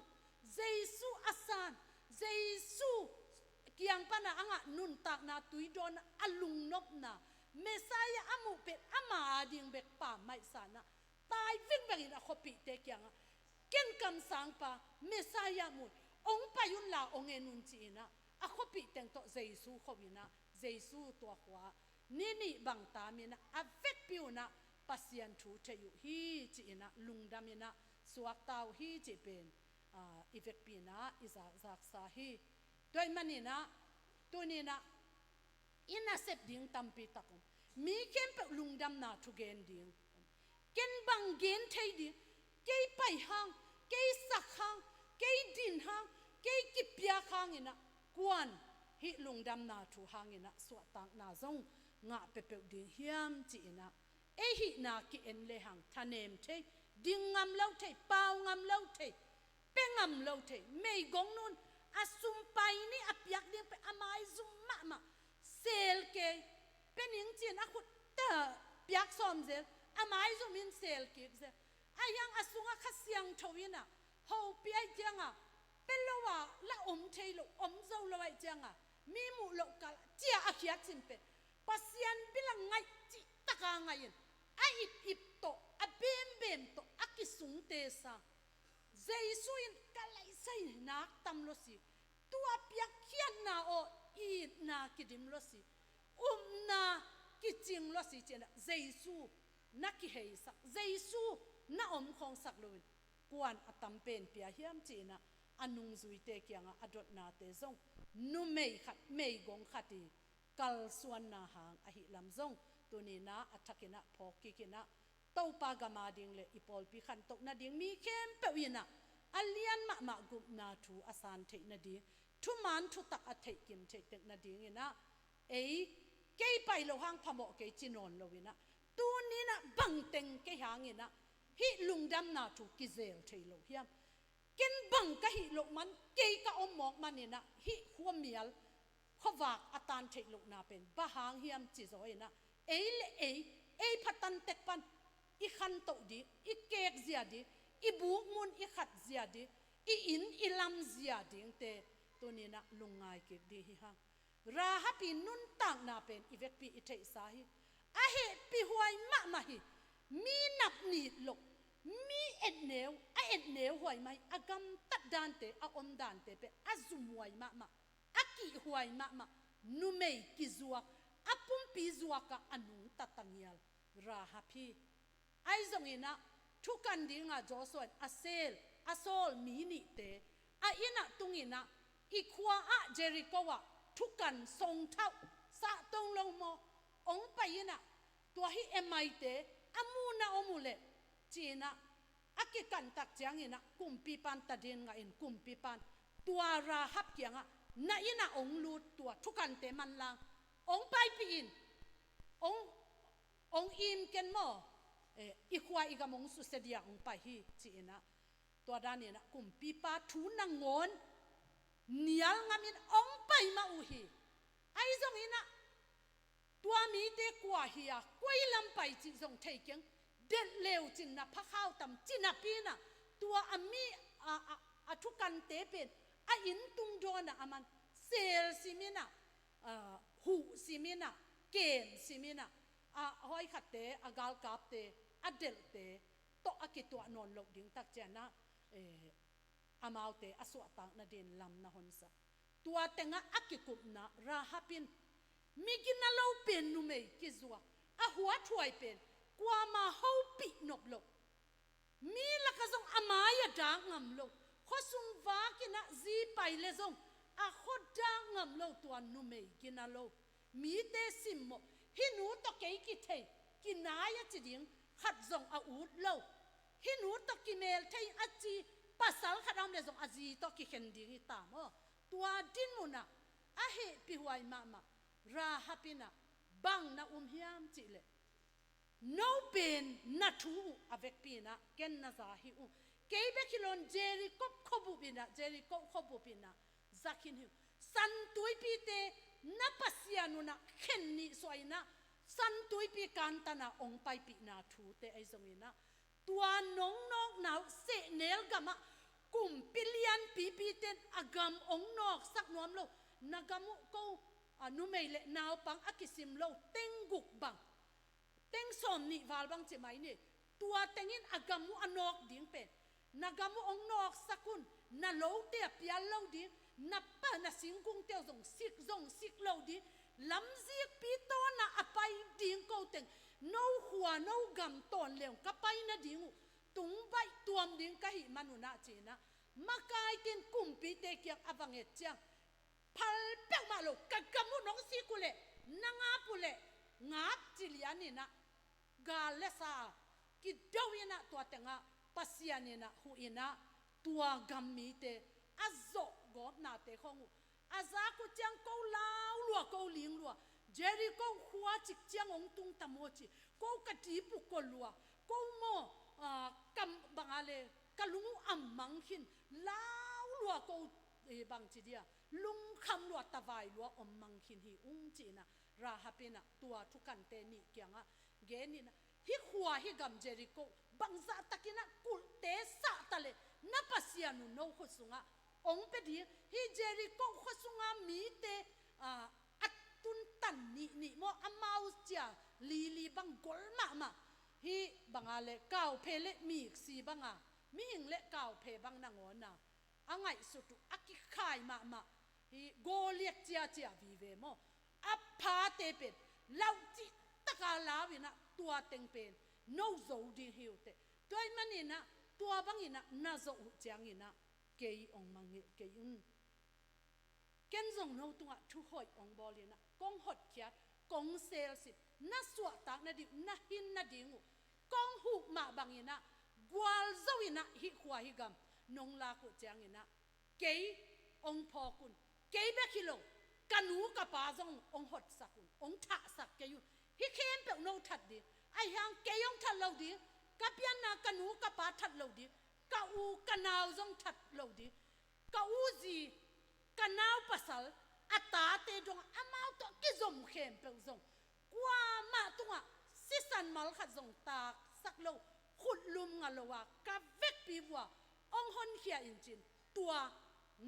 jesu asan jesu kiang pana anga nun tak na tui don alung nop na mesaya amu pet ama ding bek pa mai sana tai ving vengin a khopi te kyang ken kam sang pa mesaya mu ong pa yun la ong enun china a khopi teng to jesu khowina jesu to khwa nini bang ta mina a vek piuna pasian thu theyu hi china lungdamina suak taw hi che pen ivek pina iza zak sa hi toy manina tunina ina sep ding tampi takum mi kem pe lungdam na thu gen ding ken bang gen thei di ke pai hang ke sak hang ke din hang ke kipya khang ina kwan hi lungdam na thu hang ina so tang na zong nga pe pe ding hiam chi ina e hi na ki en le hang thanem the ding ngam lo the pau ngam lo the pe ngam lo the mei gong nun asum pai ni apyak ding pe amai zum ma ma sel ke pening chin a khut ta pyak som zel amai zum in sel ke ze ayang asunga khasyang thowina ho pi ai janga pelowa la thei lo zo lo ai janga mi mu lo kal chia akhiat simpe pasian bilang ngai chi taka ngai a ip to a bem to akisung te sa jesu in kalai sai nak tam lo si tu apyak khian na o i na kidim lo si na kiching lo si chena jesu na ki hei sa jesu na khong sak lo kwan atam pen pia hiam china anung zui te kyanga adot na te zong nu mei khat mei gong khati kal suan na hang a hi lam zong tunina athakina phoki kina topa gama ding le ipol pi khan tok na ding mi kem pewina alian ma gup na thu asan the na di thu man thu tak a thei kim thei tek na ding ina ei ke pai lo hang phamo ke chinon lo wina tunina bang teng ke hang ina hi lungdam na thu kizel thei lo hiam ken bang ka hi lo man ke ka omok manina hi khuamial khowak atan thei lo na pen ba hang hiam chi zoina ei le ei phatan tek pan i khan to di i kek zia di i buk mun i khat zia di i in ilam zia ding te tunina lungai ke di hi ha ra happy nun tang na pen i vek pi i thei sa hi a he pi huai ma hi mi nap ni lo mi etneu huai mai agam tat dan te a om dan te pe azum huai ma aki huai ma nu mei ki zuak apum pi zuaka anu tatangial ra happy ai zong ina thukan dinga joshua asol mi ni te a ina tungina i khwa a jericho wa thukan song thau sa tong long mo ong pa ina to hi emai te amuna omule china akikan tak changina kumpi pan tadin nga in kumpi pan tuara hap kyanga na ina ong lut tua thukan te man lang ong pai pi in ong im ken mo i khwa i ga mong su sedia ong pai hi china to dani na kumpi pa thu na ngon nial ngamin ong pai ma u hi ai zong ina tua mi te kwa hiya koi lam pai chi zong thei kyang den leo chin na phakhaw tam china pina tua ami a thukan te pen a in tung do na aman sel simina hu simina kem simina a hoi khatte agal kap te adel te to akitua non lo ding tak chana amaute aswa ta na din lam na honsa tua tenga akikup na rahapin migina lo pen nu mei kizwa a huwa thuai pen kwa ma ho pi nop lo mi la ka zong amaya da ngam lo khosung wa kina zi pai le zong a khoda ngam lo tua nu mei kina lo mi te simmo hinu to kei ki thei kinaya chi ding khat zong a ut lo hinu to ki mel thei a chi pasal khadam le zong azi to ki khen ding i ta mo tua din muna a he pi huai ma ra hapina bang na hiam chi le no pen na thu avek pina ken na za hi u keibe kilon jericho khobu bina jericho khobu bina zakin hu san tui pi te na pasianu na khen ni soina san tui pi kan ta na ong pai pi na thu te ai zongina tua nong nok nau se nel gama kum pilian pi pi ten agam ong nok sak nuam lo nagamu ko anu meile naw pang akisim lo tenguk bang teng som ni wal bang che mai ni tua tengin agamu anok ding pen nagamu ong nok sakun na lo te pial lo ding na pa na singkung teo zong sik lo ding lam zik pi to na apai ding ko teng no huwa no gam ton lew ka pai na ding tung bai tuam ding ka hi manuna china makai tin kumpi te kyak avanget chang phal pe ma lo ka gamu nong si kule nanga pule ngap chiliani na galesa ki dawina to tenga pasiani na hu ina tua gammi te azo go na te khongu aza ku chang ko law lo ko ling lo jericho huwa chik chang ong tung tamochi ko ka ti pu ko lo ko mo kam bangale kalungu amang hin law lo ko bang chi dia lung kham lo tawai lo mang hin hi china ra hapena tua thukan te ni kyanga ge ni na hi huwa hi gam jericho bangza takina kul te sa tale na pasianu no khosunga ong pe di hi jericho khosunga mi te atun tan ni mo amau cha li bang gol ma hi bangale kaw phele mi si banga mi hing le kaw phe bang na ngona angai sutu aki khai ma hi goliat chia vi ve mo apha te pe lau chi taka lawina tua teng pen no zo di hiu te toy manina tua bangina na zo changina kei ong mangi kein ken zong no tunga thu hoi ong bolina kong hot kya kong sel si na suwa ta na di na hin na dingu kong hu ma bangina gwal zoina hi khwa hi gam nong la ku changina kei ong phokun kei be kilo kanu ka pa zong ong hot sakun ong tha sak keyu hi khem pe no that di ai hang keyong that lo di ka pian na kanu ka pa that lo di ka u kanao zong that lo di ka u ji kanao pasal ata te dong amao to ki zom khem pe zong kwa ma tunga sisan mal khat zong tak sak lo khut lum ngalowa ka vek pi wa ong hon khia in chin tua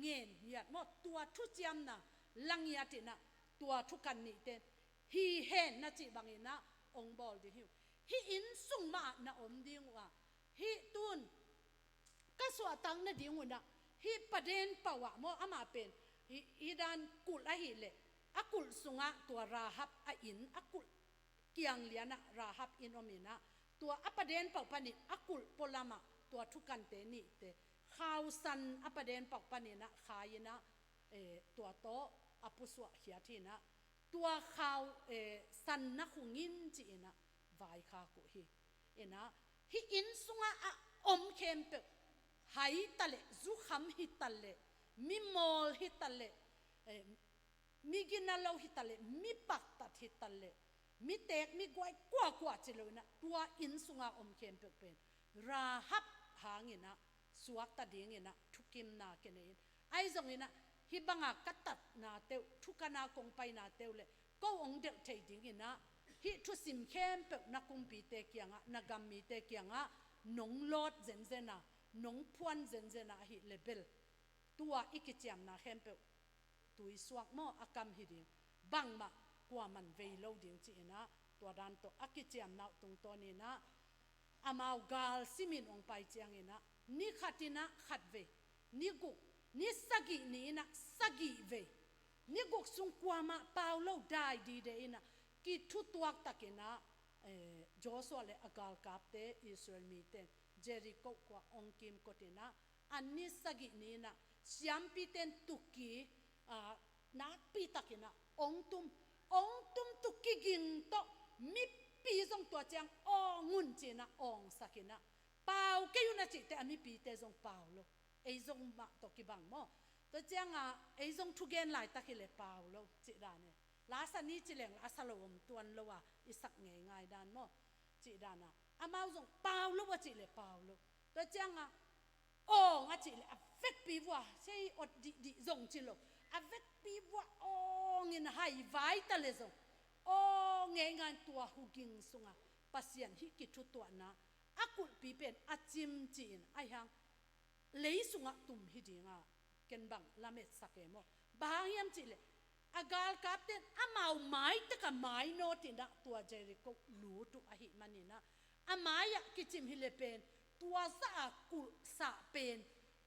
ngen hiat mo tua thu chiam na langya tina tua thu kan ni ten hi hen na chi bangina ong bol di hiu hi in sung ma na om ding wa hi tun ka so tang na ding una hi paden pawa mo ama pen hi dan kul a hi le akul sunga tua rahap a in akul kiang liana rahap in omina tua apaden paw pani akul polama tua thu kan te ni te khausan apaden paw pani na khayina tua to apuswa hiathina tua khaw san na khungin chi ina vai kha ku hi ina hi in sunga a om khem pe hai tale zu kham hi tale mi mol hi tale mi ginalo hi tale mi pak tat hi tale mi tek mi gwai kwa chilona tua in sunga om khem pe pen ra hap hangina suak ta dingina thukim na kenein ai zongina hi banga katat na teu thukana kong pai na teu le ko ong de thei dingina hi thu sim khem pe na kum pi te kyanga na gam mi te kyanga nong lot zenzena nong phuan zenzena hi level tua ikicham na khem pe tui suak mo akam hi ding bang ma kwa man vei lo ding chi na tua dan to akicham na tung to ni na amau gal simin ong pai chiang ina ni khatina khat ve ni guk ni sagi ni na sagi ve ni guk sung kwama paulo dai di de ina ki thu tuak takina Joshua le agal kapte Israel mi ten Jericho kwa ongkim kotina anni sagi ni na siampi ten tuki na pi takina ong tum tuki ging to mi pi zong tua chang ngun china ong sakina pau ke yuna chi te ami pi te zong pau lo ei zong ma to ki bang mo to chang ei zong thu gen lai takile pau lo chi da ne la sa ni chi leng la sa lo om tuan lo wa isak nge ngai dan mo chi da na amau zong pau lo wa chi le pau lo to chang nga chi le affect pi wa sei ot di zong chi lo affect pi wa ngin hai vai ta le zong nge ngan tua huging sunga pasian hi ki thu tua na akul pi pen achim chin ai hang lei sunga tum hi dinga ken bang lamet sakemo bahiam chi le agal kapten amau mai ta ka mai no tinda tua Jericho lu tu ahi manina amaya kichim hi le pen tua sa kul sa pen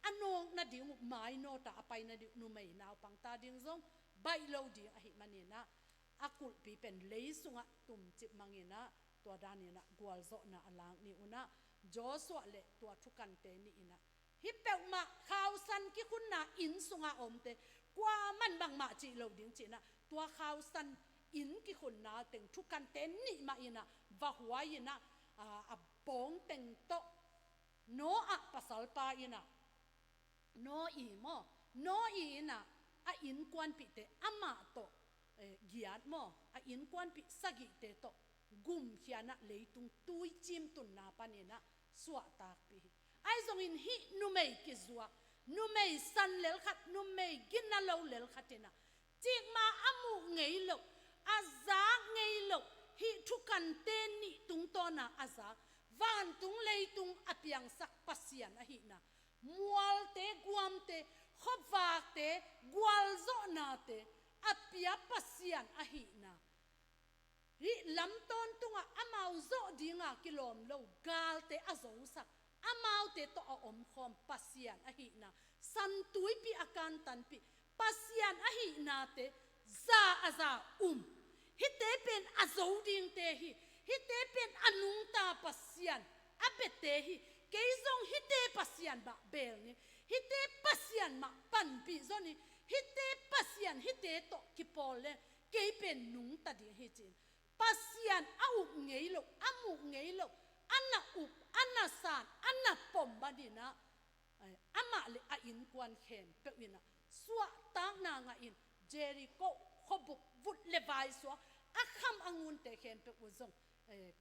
anong na ding mai no ta apai na di nu mai naw pang ta ding zong bai lo di ahi manina akul pi pen leisunga tum chip mangina to danina gwal zo na alang ni una Joshua le to thukan te ni ina hi peuma khausan ki kunna in sunga omte kwa man bang ma chi lo ding chi na to khausan in ki kunna teng thukan te ni ma ina wa huai ina a bong teng to no a pasal pa ina no i mo no i ina a in kwan pi te ama to giat mo a in kwan pi sagi te to gum hiana leitung tui chim tun na panina swa tak pi ai zong in hi nu mei ki zuwa nu mei san lel khat nu mei ginna lo lel khatina chik ma amu ngei lo aza ngei lo hi thukan te ni tung to na aza van tung leitung apiang sak pasian a hi na mual te guam te khowak te gwal zo na te apia pasian ahi na ri lam ton tunga amau zo dinga kilom lo gal te azo sak amau te to om khom pasian ahi na san tui pi akan tan pi pasian ahi na te za aza hite pen azo ding te hite pen anung ta pasian abete hi keizong hite pasian ba bel ni hite pasian ma pan pi zoni hite pasian hite to kipole keipen nung ta di hichin pasian au ngeilo amu ngeilo anna up anna san anna pom badina ama le a in kwan khen pe wina swa tang na nga in Jericho khobuk vut levai so akham angun te khen pe uzong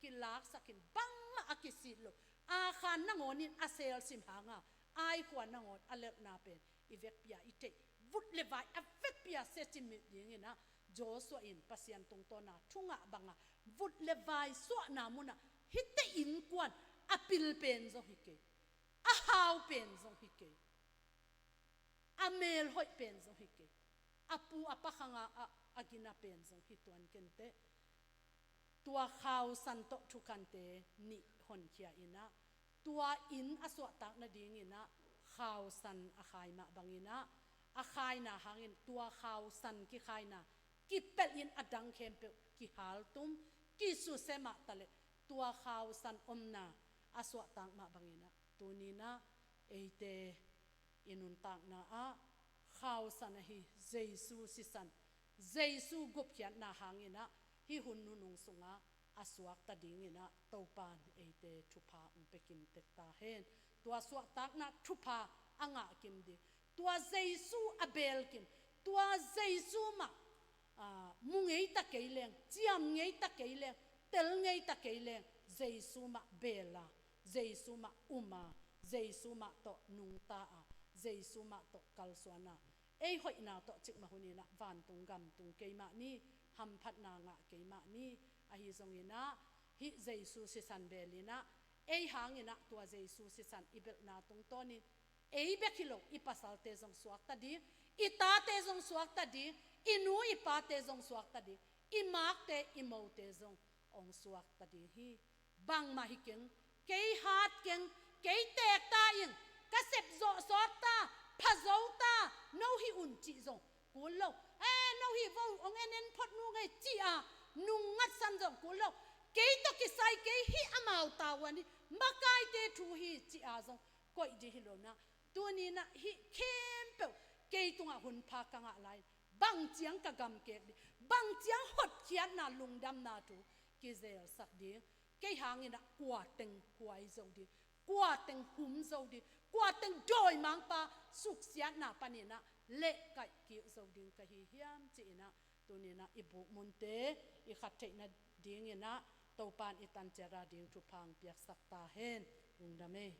kilak sakin bang ma akisilo a khan na ngonin asel sim hanga ai kwan na ngon alep na pen ivek pia ite vut levai afek pia setim ding ina Joshua in pasian tung to na thunga banga vut levai so na muna hite in kwan apil pen zo hike a hau pen zo hike amel hoi pen zo hike apu apakhanga agina pen zo hituan kente tua khau san to thukante ni hon kia ina tua in aswa tak na ding ina khau san akhai ma bangina akhai na hangin tua khau san ki khai na ki pel in adang khempe ki hal tum ki su sema tale tua khau san omna aswa tak ma bangina tunina eite inun tak na a khau san hi jesu si san jesu gop khian na hangina hi hun nu nung sunga aswak ta dingina topan eite thupa umpekin tekta hen tua swak tak na thupa anga kimdi tua jesu abel kim tua jesu ma mungei ta keileng chiam ngei ta keileng tel ngei ta keileng jesu ma bela jesu ma uma jesu ma to nungta a jesu ma to kalswana ei hoi na to chik ma hunina van tung gam tung keima ni ham phat na nga keima ni a hi zongina hi jesu si san belina ei hangina tua jesu si san ibel na tung toni ei bekilo ipasal te zong suak ta di ita te zong suak ta di inu ipa te zong suak ta di imak te imo te zong ong suak ta di hi bang ma hikeng cái hạt kiêng cái tẹt ta in cái sẹp rọ xót ta phá dấu ta nâu hi ủn chị rồi cú lâu nâu hi vô ông en phật nu ngay chị nung ngắt san rộng cú lâu cái to cái sai cái hi amau ta wani makai te thu hi chị rồi coi đi hi lo na tu ni na hi kem pe cái tung hun pha ka nga lai bang chiang ka gam ke bang chiang hot khiat na lung dam na tu ki zel sak di cái hàng in qua từng quay dầu đi qua từng húm dầu đi qua từng đôi mang pa suk xiat na panina lệ cái kiểu dầu đi cái hiam chị na tu ni na ibu munte i khat thei na ding ina to pan itan chera ding chu phang piak sak ta hen lung dame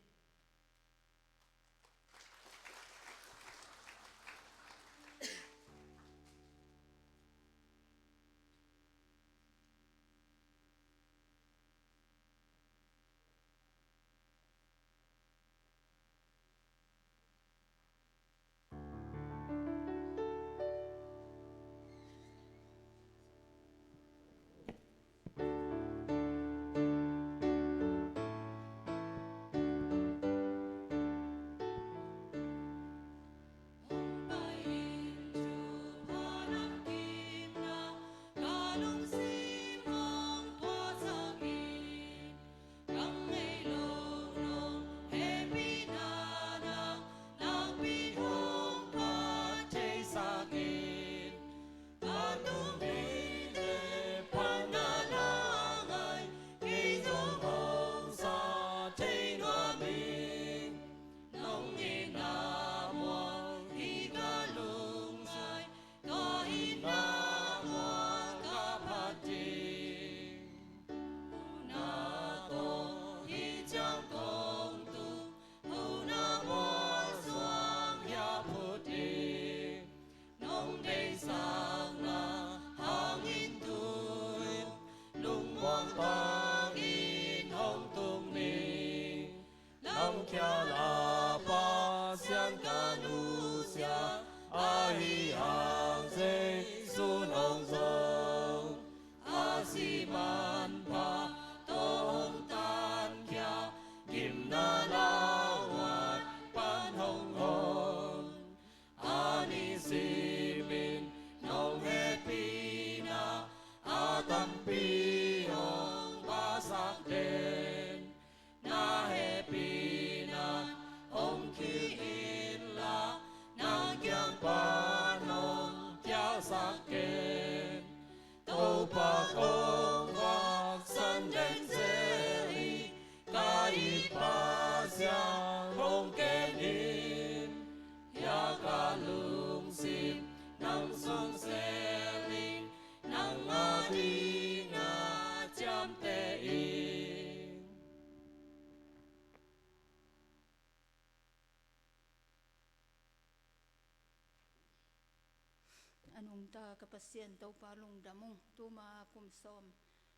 anung ta kapasien to palung damung tuma kum som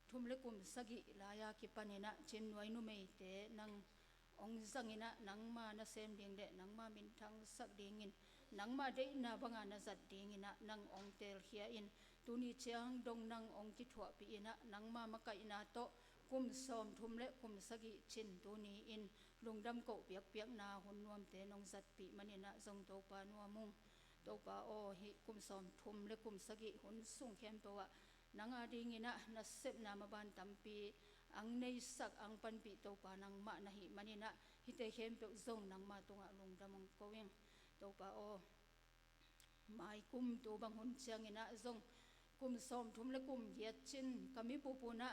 thumle kum sagi laya ki panina chin noi nu mei te nang ong zangina nang ma na sem ding de nang ma min thang sak dingin nang ma de na banga na zat dingina nang ong tel khia in tuni chiang dong nang ong ki thwa pi ina nang ma makai na to kum som thumle kum sagi chin tuni in lungdam ko piak piak na hun nuam te nong zat pi manina zong to pa nuamung to pa o hi kum som thum le kum sagi hun sung khem to wa nanga ding ina na sep na ma ban tampi ang nei sak ang pan pi to pa nang ma na hi manina hi te khem pe zong nang ma to nga lung damong kowing to pa o mai kum to bang hun chiang ina zong kum som thum le kum yet chin kami pu pu na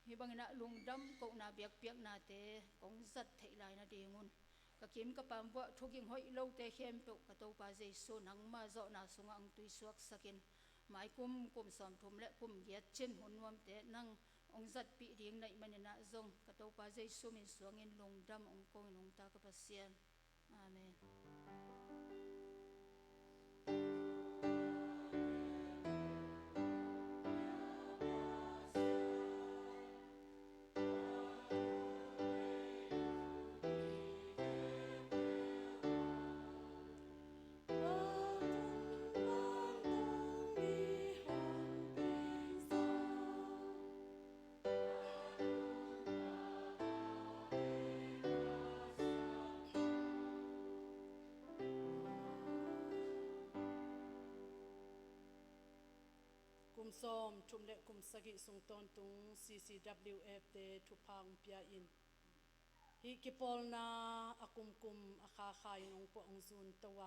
hi bang ina lung dam ko na biak piak na te kong zat thei lai na dingun ka kim ka pam wa thuking hoi lo te khem pe ka to pa jesu nang ma zo na sunga ang tui suak sakin mai kum kum som thum le kum yet chin hun nuam te nang ong zat pi ding nai manina zong ka to pa jesu min suangin lung dam ong ko nong ta ka pasien amen. ส้มทุมเละกุมสกิสุงตอนตุง CCWF เตทุพังเปียอินฮิกิปอลนาอากุมกุมอาคาคายองปองซุนตัว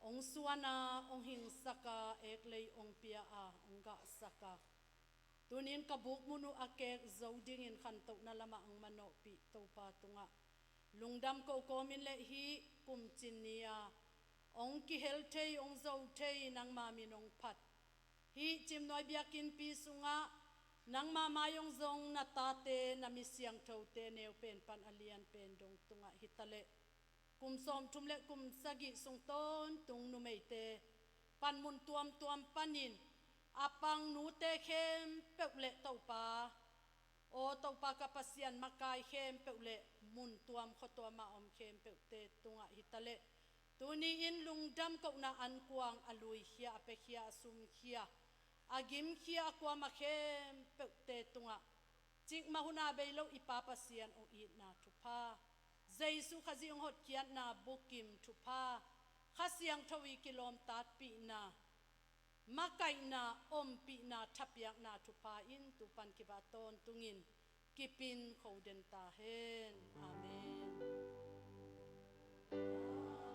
องสวนาองหิงสกาเอกเลยองเปียอาองกะสกาตัวนี้กบุกมุนุอาเกกโจดิงินขันตกนาลมาอังมโนปิตัวปาตุงะลุงดำโกโกมินเลฮีกุมจินเนียองกิเฮลเทยองโจเทยนางมามินองพัดฮีจิมน้อยเบียกินปีสุงะนางมามายองซงนาตาเตนามิเสียงเทวเตเนวเป็นปันอเลียนเป็นดงตุงะฮิตาเลกุมซอมทุมเลกุมสกิสุงต้นตุงนุเมเตปันมุนตวมปันินอาปังนูเตเข้มเปวเลเต้าปาโอเต้าปากะปัสยันมากายเข้มเปวเลมุนตวมขตัวมาอมเข้มเปวเตตุงะฮิตาเลตัวนี้อินลุงดำกนาอันกวางอลุยเฮียเปเฮียสุมเฮียอากิมเฮียกวามาเข้มเปวเตตุงะจิกมาหุนาเบลโลอิปาปัสยันองอีนาทุพาเจสุขจิองหดเกียนนาบุกิมทุพาข้าเสียงทวีกิโลมตัดปีนามาไกนาอมปีนาทับยักนาทุพาอินตุปันกิบาตอนตุงินกิปินโคเดนตาเฮนอาเมน